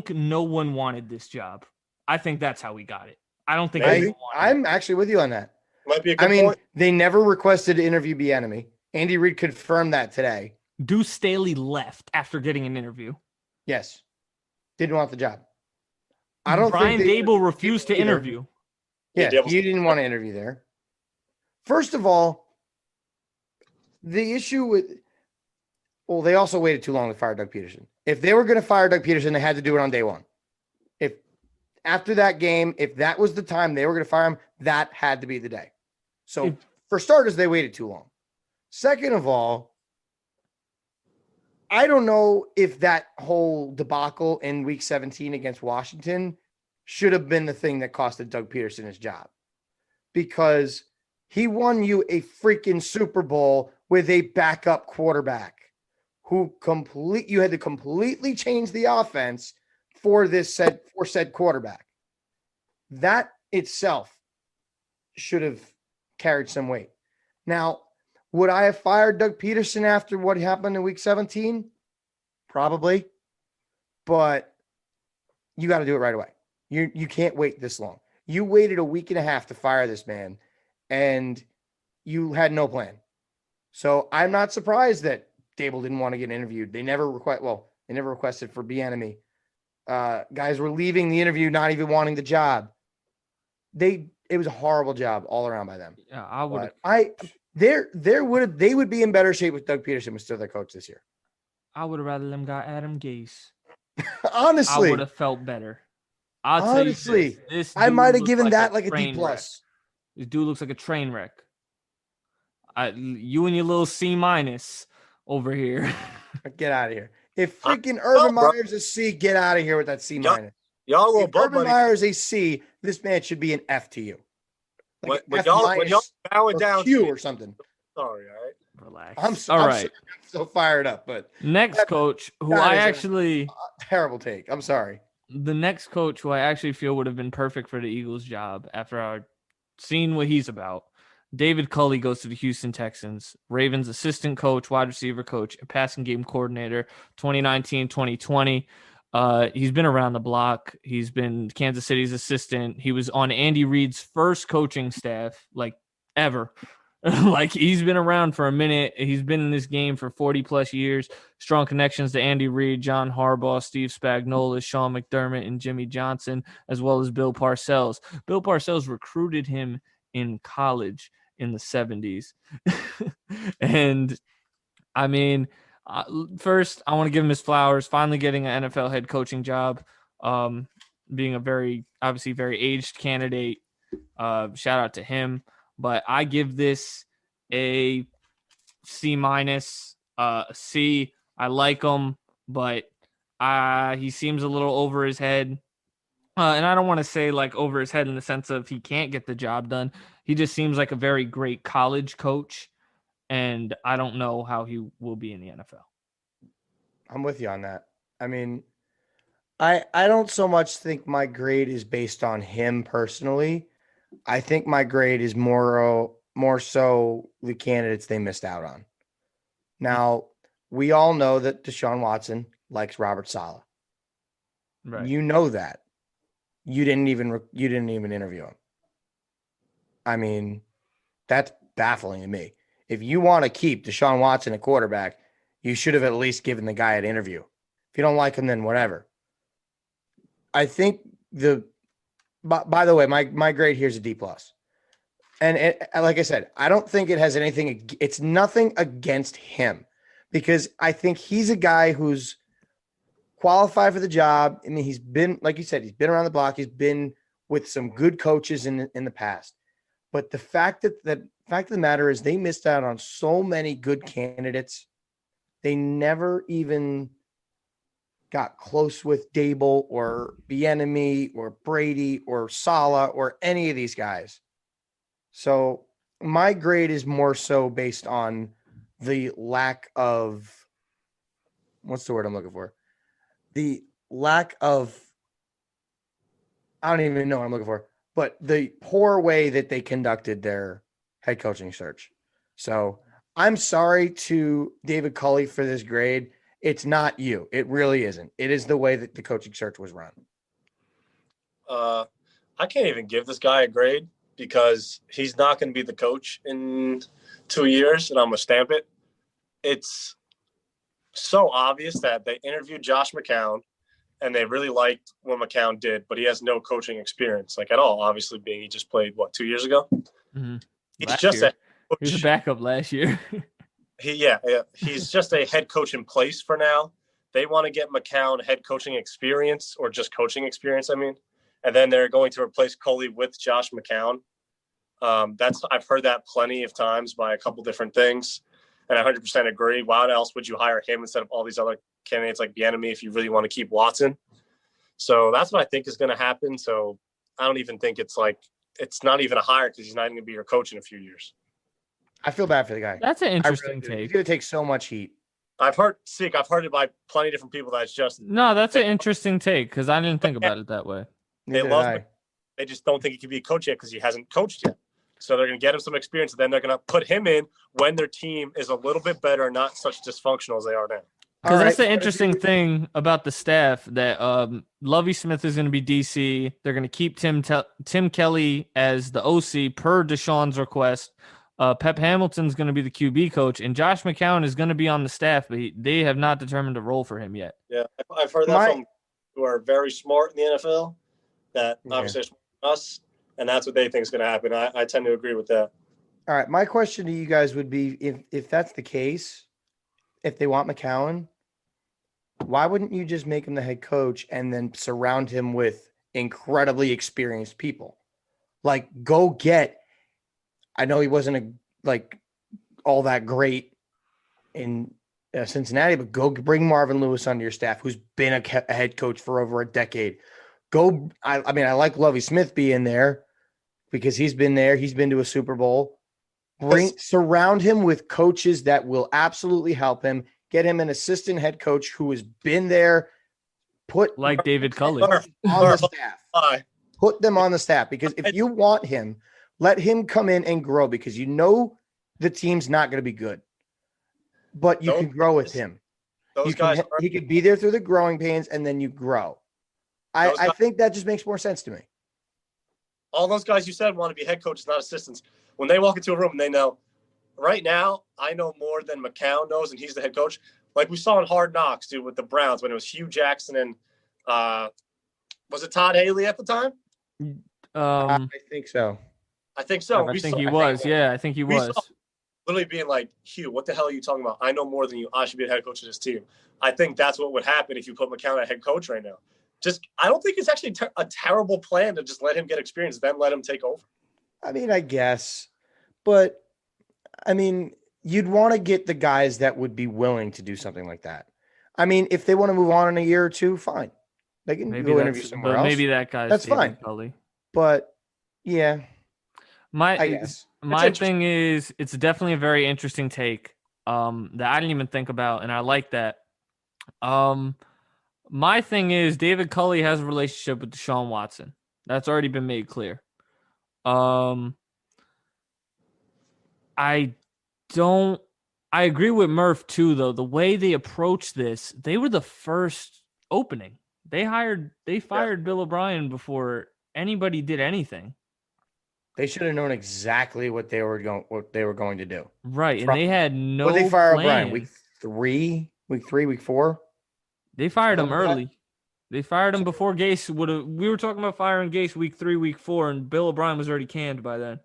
no one wanted this job. I think that's how we got it. I don't think I'm actually with you on that. Might be a good point. They never requested to interview Bieniemy. Andy Reid confirmed that today. Deuce Staley left after getting an interview. Yes. Didn't want the job. I don't Brian think Dable refused to interview. Yeah, he didn't want to interview there. First of all, the issue with they also waited too long to fire Doug Peterson. If they were going to fire Doug Peterson, they had to do it on day one. If after that game, if that was the time they were going to fire him, that had to be the day. So for starters, they waited too long. Second of all, I don't know if that whole debacle in week 17 against Washington should have been the thing that costed Doug Peterson his job, because he won you a freaking Super Bowl with a backup quarterback who you had to completely change the offense for said quarterback. That itself should have carried some weight. Now, would I have fired Doug Peterson after what happened in week 17? Probably. But you got to do it right away. You can't wait this long. You waited a week and a half to fire this man, and you had no plan. So I'm not surprised that Dable didn't want to get interviewed. They never requested for Bieniemy. Guys were leaving the interview not even wanting the job. They it was a horrible job all around by them. Yeah, I would. They would be in better shape with Doug Peterson was still their coach this year. I would have rather them got Adam Gase. Honestly, I would have felt better. I'll tell you this I dude might have looks given like that like a train D+. wreck. This dude looks like a train wreck. You and your little C- over here. Get out of here. If freaking Urban bro. Meyer's a C, get out of here with that C-. Y'all were If above Urban money. Meyer is a C, this man should be an F to you. When F y'all bowing or down Q or something. Sorry, all right. Relax. I'm so fired up, but next coach who I actually terrible take. I'm sorry. The next coach who I actually feel would have been perfect for the Eagles job after I've seen what he's about. David Culley goes to the Houston Texans. Ravens assistant coach, wide receiver coach, and passing game coordinator, 2019-2020. He's been around the block. He's been Kansas City's assistant. He was on Andy Reid's first coaching staff, like ever. Like he's been around for a minute. He's been in this game for 40 plus years. Strong connections to Andy Reid, John Harbaugh, Steve Spagnuolo, Sean McDermott, and Jimmy Johnson, as well as Bill Parcells. Bill Parcells recruited him in college in the 70s. And I mean, first, I want to give him his flowers, finally getting an NFL head coaching job, being a obviously very aged candidate. Shout out to him. But I give this a C-, a C. I like him, but he seems a little over his head. And I don't want to say like over his head in the sense of he can't get the job done. He just seems like a very great college coach, and I don't know how he will be in the NFL. I'm with you on that. I mean, I don't so much think my grade is based on him personally. I think my grade is more so the candidates they missed out on. Now, we all know that Deshaun Watson likes Robert Saleh. Right. You know that. You didn't even interview him. I mean, that's baffling to me. If you want to keep Deshaun Watson a quarterback, you should have at least given the guy an interview. If you don't like him, then whatever. I think by the way, my grade here is a D+. And like I said, I don't think it has anything. It's nothing against him because I think he's a guy who's qualified for the job. I mean, he's been, like you said, he's been around the block. He's been with some good coaches in the past. But the fact of the matter is they missed out on so many good candidates. They never even got close with Dable or Bieniemy or Brady or Saleh or any of these guys. So my grade is more so based on the lack of, what's the word I'm looking for? The lack of, I don't even know what I'm looking for, but the poor way that they conducted their head coaching search. So I'm sorry to David Culley for this grade. It's not you. It really isn't. It is the way that the coaching search was run. I can't even give this guy a grade because he's not going to be the coach in 2 years, and I'm going to stamp it. It's so obvious that they interviewed Josh McCown, and they really liked what McCown did, but he has no coaching experience, like at all, obviously being he just played, 2 years ago? Mm-hmm. He's just a coach. He was a backup last year. He's just a head coach in place for now. They want to get McCown head coaching experience or just coaching experience, I mean. And then they're going to replace Culley with Josh McCown. I've heard that plenty of times by a couple different things. And I 100% agree. Why else would you hire him instead of all these other candidates like Bieniemy if you really want to keep Watson? So that's what I think is going to happen. So I don't even think it's not even a hire because he's not even going to be your coach in a few years. I feel bad for the guy. That's an interesting take. He's going to take so much heat. I've heard it by plenty of different people. That's just that's an interesting take because I didn't think about it that way. They love him. They just don't think he can be a coach yet because he hasn't coached yet. So they're going to get him some experience, and then they're going to put him in when their team is a little bit better, not such dysfunctional as they are now. Because that's the interesting thing about the staff that Lovie Smith is going to be DC. They're going to keep Tim Kelly as the OC per Deshaun's request. Pep Hamilton's going to be the QB coach, and Josh McCown is going to be on the staff, but they have not determined a role for him yet. Yeah, I've heard that from who are very smart in the NFL, that obviously are us, and that's what they think is going to happen. I tend to agree with that. All right, my question to you guys would be, if that's the case, if they want McCown, why wouldn't you just make him the head coach and then surround him with incredibly experienced people? Like, go get. I know he wasn't all that great in Cincinnati, but go bring Marvin Lewis onto your staff, who's been a head coach for over a decade. Go. I mean, I like Lovie Smith being there because he's been there. He's been to a Super Bowl. Surround him with coaches that will absolutely help him. Get him an assistant head coach who has been there. Put like David Culley on the staff. Put them on the staff, because if you want him, let him come in and grow, because you know the team's not going to be good, but you can grow with him. He could be there through the growing pains, and then you grow. I think that just makes more sense to me. All those guys you said want to be head coaches, not assistants. When they walk into a room and they know, right now, I know more than McCown knows, and he's the head coach. Like we saw in Hard Knocks, dude, with the Browns when it was Hugh Jackson and was it Todd Haley at the time? I think so. I think so. I think he was. Literally being like, Hugh, what the hell are you talking about? I know more than you. I should be the head coach of this team. I think that's what would happen if you put McCown at head coach right now. I don't think it's actually a terrible plan to just let him get experience, then let him take over. I mean, I guess, but I mean, you'd want to get the guys that would be willing to do something like that. I mean, if they want to move on in a year or two, fine. They can go interview somewhere else. Maybe that guy's that's fine. Cully. But yeah, my thing is, it's definitely a very interesting take that I didn't even think about, and I like that. My thing is, David Culley has a relationship with Deshaun Watson. That's already been made clear. I agree with Murph too, though. The way they approached this, they were the first opening. They fired Bill O'Brien before anybody did anything. They should have known exactly what they were going to do. Right, and they had no. Well, they fired plan. O'Brien week 3, week 4. They fired him early. They fired him before Gase would have. We were talking about firing Gase week 3, week 4, and Bill O'Brien was already canned by then.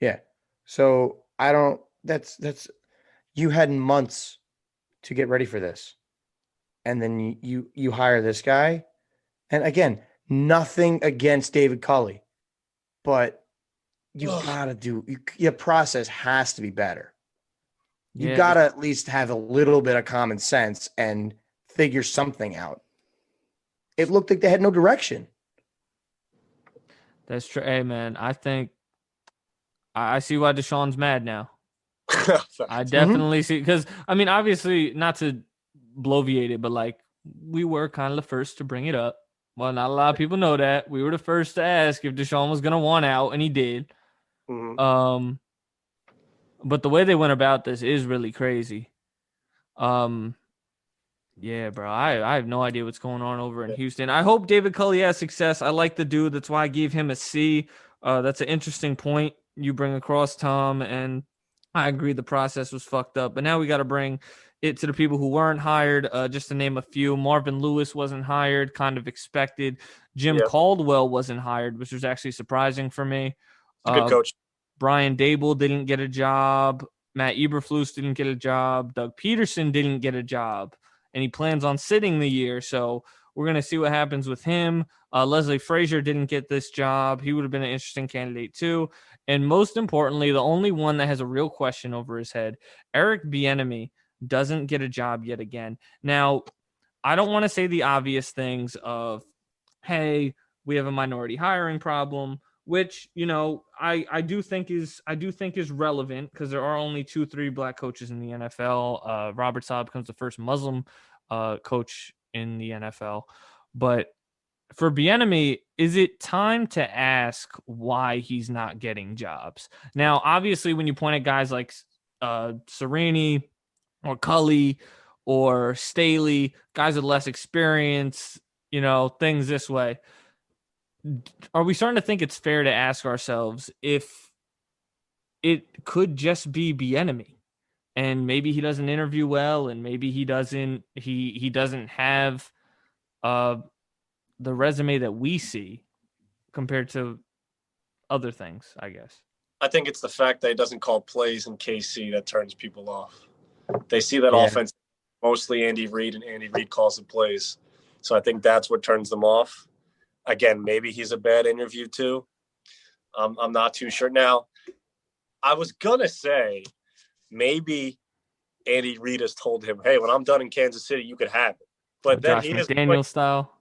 Yeah. So I don't. That's you had months to get ready for this, and then you hire this guy, and again, nothing against David Culley, but you gotta do. Your process has to be better. You gotta at least have a little bit of common sense and figure something out. It looked like they had no direction. That's true. Hey, man, I think I see why Deshaun's mad now. I definitely see, because, I mean, obviously, not to bloviate it, but, like, we were kind of the first to bring it up. Well, not a lot of people know that. We were the first to ask if Deshaun was going to want out, and he did. Mm-hmm. But the way they went about this is really crazy. Yeah, bro, I have no idea what's going on over in Houston. I hope David Culley has success. I like the dude. That's why I gave him a C. That's an interesting point you bring across, Tom, and I agree the process was fucked up. But now we got to bring it to the people who weren't hired, just to name a few. Marvin Lewis wasn't hired, kind of expected. Jim Caldwell wasn't hired, which was actually surprising for me. Good coach. Brian Dable didn't get a job. Matt Eberflus didn't get a job. Doug Peterson didn't get a job. And he plans on sitting the year. So we're going to see what happens with him. Leslie Frazier didn't get this job. He would have been an interesting candidate too. And most importantly, the only one that has a real question over his head, Eric Bieniemy, doesn't get a job yet again. Now, I don't want to say the obvious things of, hey, we have a minority hiring problem, which, you know, I do think is relevant, because there are only 2-3 black coaches in the NFL. Robert Saleh becomes the first Muslim coach in the NFL. But for Bieniemy, is it time to ask why he's not getting jobs? Now, obviously, when you point at guys like Sirianni or Culley or Staley, guys with less experience, you know, things this way, are we starting to think it's fair to ask ourselves if it could just be Bieniemy, and maybe he doesn't interview well, and maybe he doesn't have the resume that we see compared to other things, I guess. I think it's the fact that he doesn't call plays in KC that turns people off. They see that Yeah. offense, mostly Andy Reid, and Andy Reid calls the plays. So I think that's what turns them off. Again, maybe he's a bad interview too. I'm not too sure. Now, I was going to say maybe Andy Reid has told him, hey, when I'm done in Kansas City, you could have it. But then Josh he is McDaniels style.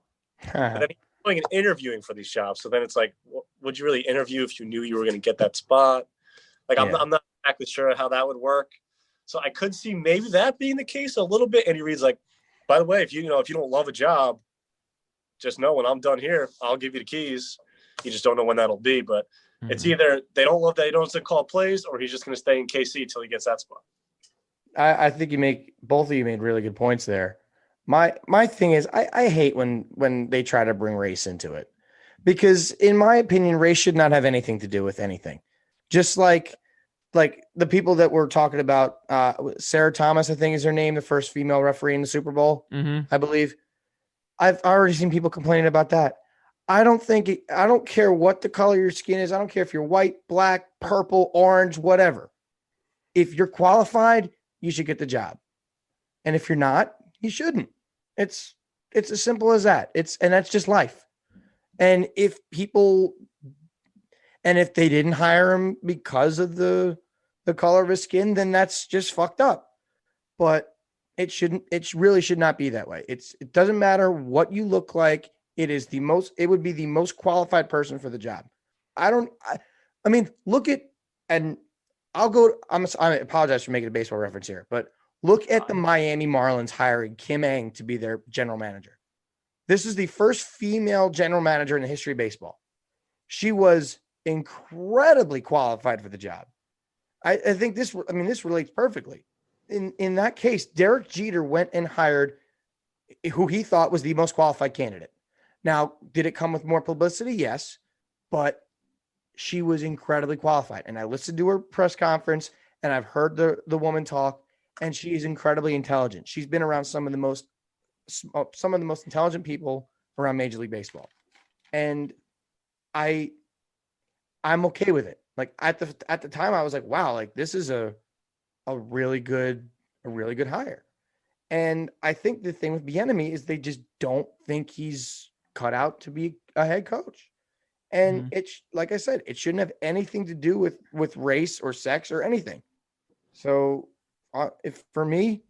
but then he's going and interviewing for these jobs. So then it's like, would you really interview if you knew you were going to get that spot? Like, Yeah. I'm not exactly sure how that would work. So I could see maybe that being the case a little bit. And he reads like, by the way, if you don't love a job, just know when I'm done here, I'll give you the keys. You just don't know when that'll be. But it's either they don't love that he don't call plays, or he's just going to stay in KC until he gets that spot. I think both of you made really good points there. My thing is I hate when they try to bring race into it, because in my opinion, race should not have anything to do with anything. Just like the people that we're talking about, Sarah Thomas, I think is her name, the first female referee in the Super Bowl, I believe. I've already seen people complaining about that. I don't care what the color of your skin is. I don't care if you're white, black, purple, orange, whatever. If you're qualified, you should get the job. And if you're not, you shouldn't. It's as simple as that. And that's just life. And if they didn't hire him because of the color of his skin, then that's just fucked up. But it really should not be that way. It doesn't matter what you look like. It would be the most qualified person for the job. I look at, and I apologize for making a baseball reference here, but look at the Miami Marlins hiring Kim Ng to be their general manager. This is the first female general manager in the history of baseball. She was incredibly qualified for the job. I think this relates perfectly. In that case, Derek Jeter went and hired who he thought was the most qualified candidate. Now, did it come with more publicity? Yes, but she was incredibly qualified. And I listened to her press conference, and I've heard the woman talk, and she is incredibly intelligent. She's been around some of the most intelligent people around Major League Baseball. And I'm okay with it. Like at the time I was like, wow, like this is a really good hire. And I think the thing with Bieniemy is they just don't think he's cut out to be a head coach. And it's, like I said, it shouldn't have anything to do with race or sex or anything. So if for me,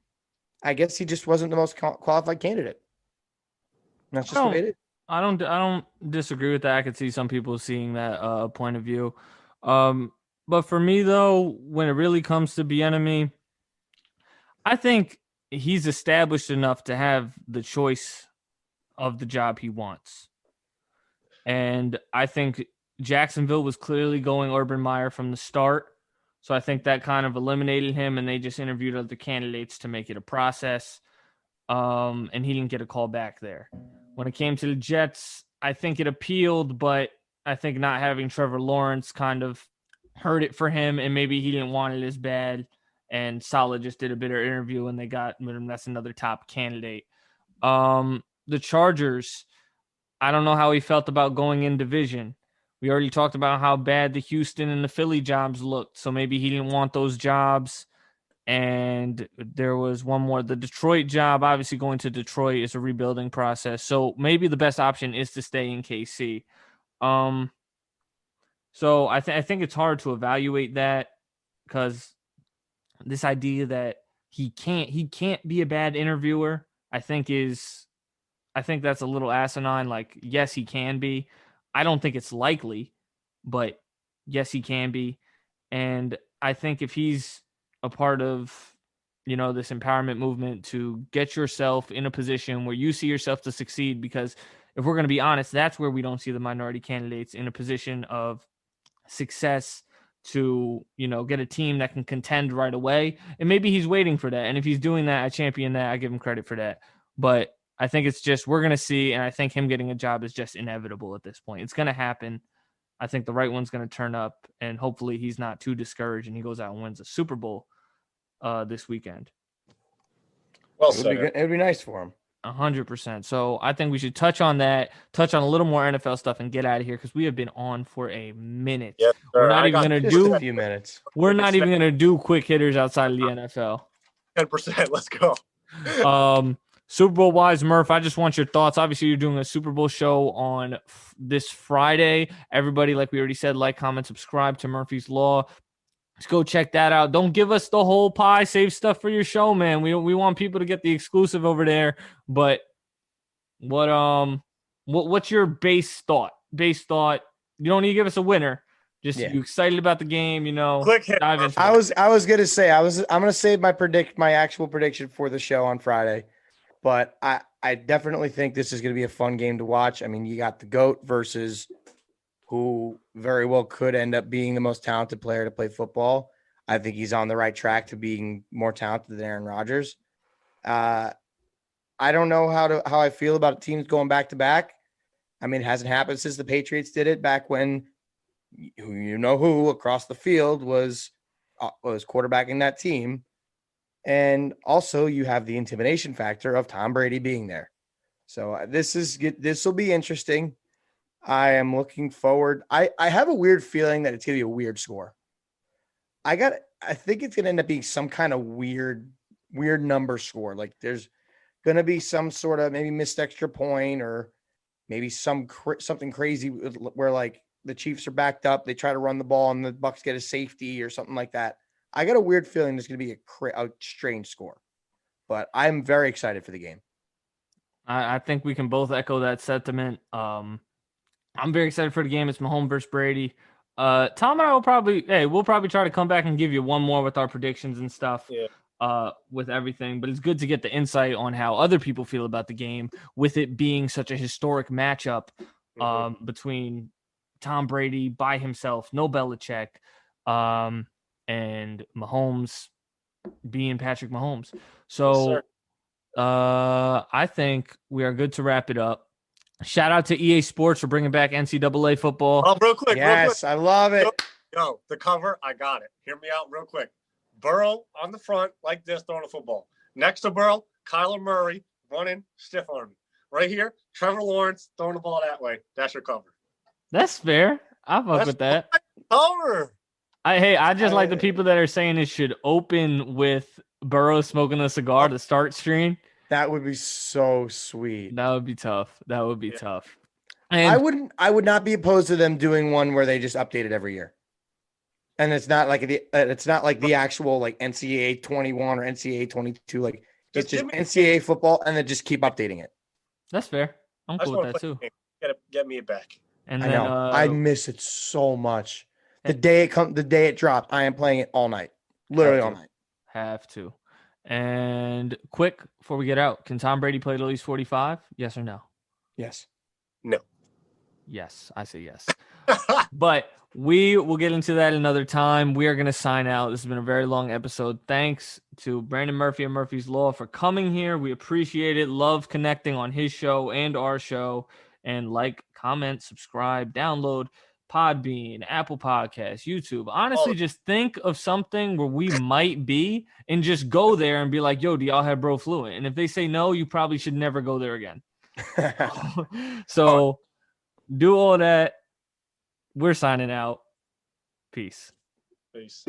I guess he just wasn't the most qualified candidate. And that's just the way it is. I don't disagree with that. I could see some people seeing that point of view. But for me though, when it really comes to Bieniemy, I think he's established enough to have the choice of the job he wants. And I think Jacksonville was clearly going Urban Meyer from the start. So I think that kind of eliminated him, and they just interviewed other candidates to make it a process. And he didn't get a call back there. When it came to the Jets, I think it appealed, but I think not having Trevor Lawrence kind of hurt it for him, and maybe he didn't want it as bad. And Saleh just did a better interview, and they got him. That's another top candidate. The Chargers, I don't know how he felt about going in division. We already talked about how bad the Houston and the Philly jobs looked, so maybe he didn't want those jobs. And there was one more, the Detroit job. Obviously, going to Detroit is a rebuilding process, so maybe the best option is to stay in KC. So I think it's hard to evaluate that, because this idea that he can't be a bad interviewer, I think that's a little asinine. Like, yes, he can be. I don't think it's likely, but yes, he can be. And I think if he's a part of, this empowerment movement to get yourself in a position where you see yourself to succeed, because if we're going to be honest, that's where we don't see the minority candidates in a position of success to, get a team that can contend right away. And maybe he's waiting for that. And if he's doing that, I champion that. I give him credit for that. But I think it's just, we're going to see. And I think him getting a job is just inevitable at this point. It's going to happen. I think the right one's going to turn up, and hopefully he's not too discouraged and he goes out and wins a Super Bowl this weekend. Well said. It would be nice for him. 100%. So I think we should touch on that, touch on a little more NFL stuff, and get out of here because we have been on for a minute. Yes, sir. We're not I even got gonna Just a do. few minutes. We're not even gonna do quick hitters outside of the NFL. 10%. Let's go. Super Bowl wise, Murph, I just want your thoughts. Obviously, you're doing a Super Bowl show on this Friday. Everybody, like we already said, like, comment, subscribe to Murphy's Law. Let's go check that out. Don't give us the whole pie. Save stuff for your show, man. We want people to get the exclusive over there. But what's your base thought? Base thought. You don't need to give us a winner. Just you excited about the game, Quick hit. dive into I was gonna say I'm gonna save my actual prediction for the show on Friday, but I definitely think this is gonna be a fun game to watch. I mean, you got the GOAT versus who very well could end up being the most talented player to play football. I think he's on the right track to being more talented than Aaron Rodgers. I don't know how I feel about teams going back to back. I mean, it hasn't happened since the Patriots did it back when who across the field was quarterbacking that team. And also you have the intimidation factor of Tom Brady being there. So this will be interesting. I am looking forward. I have a weird feeling that it's going to be a weird score. I think it's going to end up being some kind of weird number score. Like there's going to be some sort of maybe missed extra point or maybe something crazy where like the Chiefs are backed up. They try to run the ball and the Bucs get a safety or something like that. I got a weird feeling there's going to be a strange score, but I'm very excited for the game. I think we can both echo that sentiment. I'm very excited for the game. It's Mahomes versus Brady. Tom and I will probably try to come back and give you one more with our predictions and stuff. Yeah. With everything, but it's good to get the insight on how other people feel about the game with it being such a historic matchup between Tom Brady by himself, no Belichick, and Mahomes being Patrick Mahomes. So I think we are good to wrap it up. Shout out to EA Sports for bringing back NCAA football. Oh, real quick. Yes, I love it. Yo, the cover, I got it. Hear me out real quick. Burrow on the front, like this, throwing a football. Next to Burrow, Kyler Murray running, stiff arm. Right here, Trevor Lawrence throwing the ball that way. That's your cover. That's fair. I fuck with that. Cover. I just like the people that are saying it should open with Burrow smoking a cigar to start stream. That would be so sweet. That would be tough. Tough. And I would not be opposed to them doing one where they just update it every year. And it's not like the actual like NCAA 21 or NCAA 22. Like it's just NCAA football, and then just keep updating it. That's fair. I'm cool with that too. Get me it back. And I then, know I miss it so much. The day it dropped, I am playing it all night, literally all night. Have to. And quick before we get out, can Tom Brady play at least 45? Yes or no? Yes. No. Yes, I say yes. But we will get into that another time. We are going to sign out. This has been a very long episode. Thanks to Brandon Murphy and Murphy's Law for coming here. We appreciate it. Love connecting on his show and our show. And like, comment, subscribe, download Podbean, Apple Podcasts, YouTube. Honestly, just think of something where we might be and just go there and be like, yo, do y'all have Brofluent? And if they say no, you probably should never go there again. So do all that. We're signing out. Peace. Peace.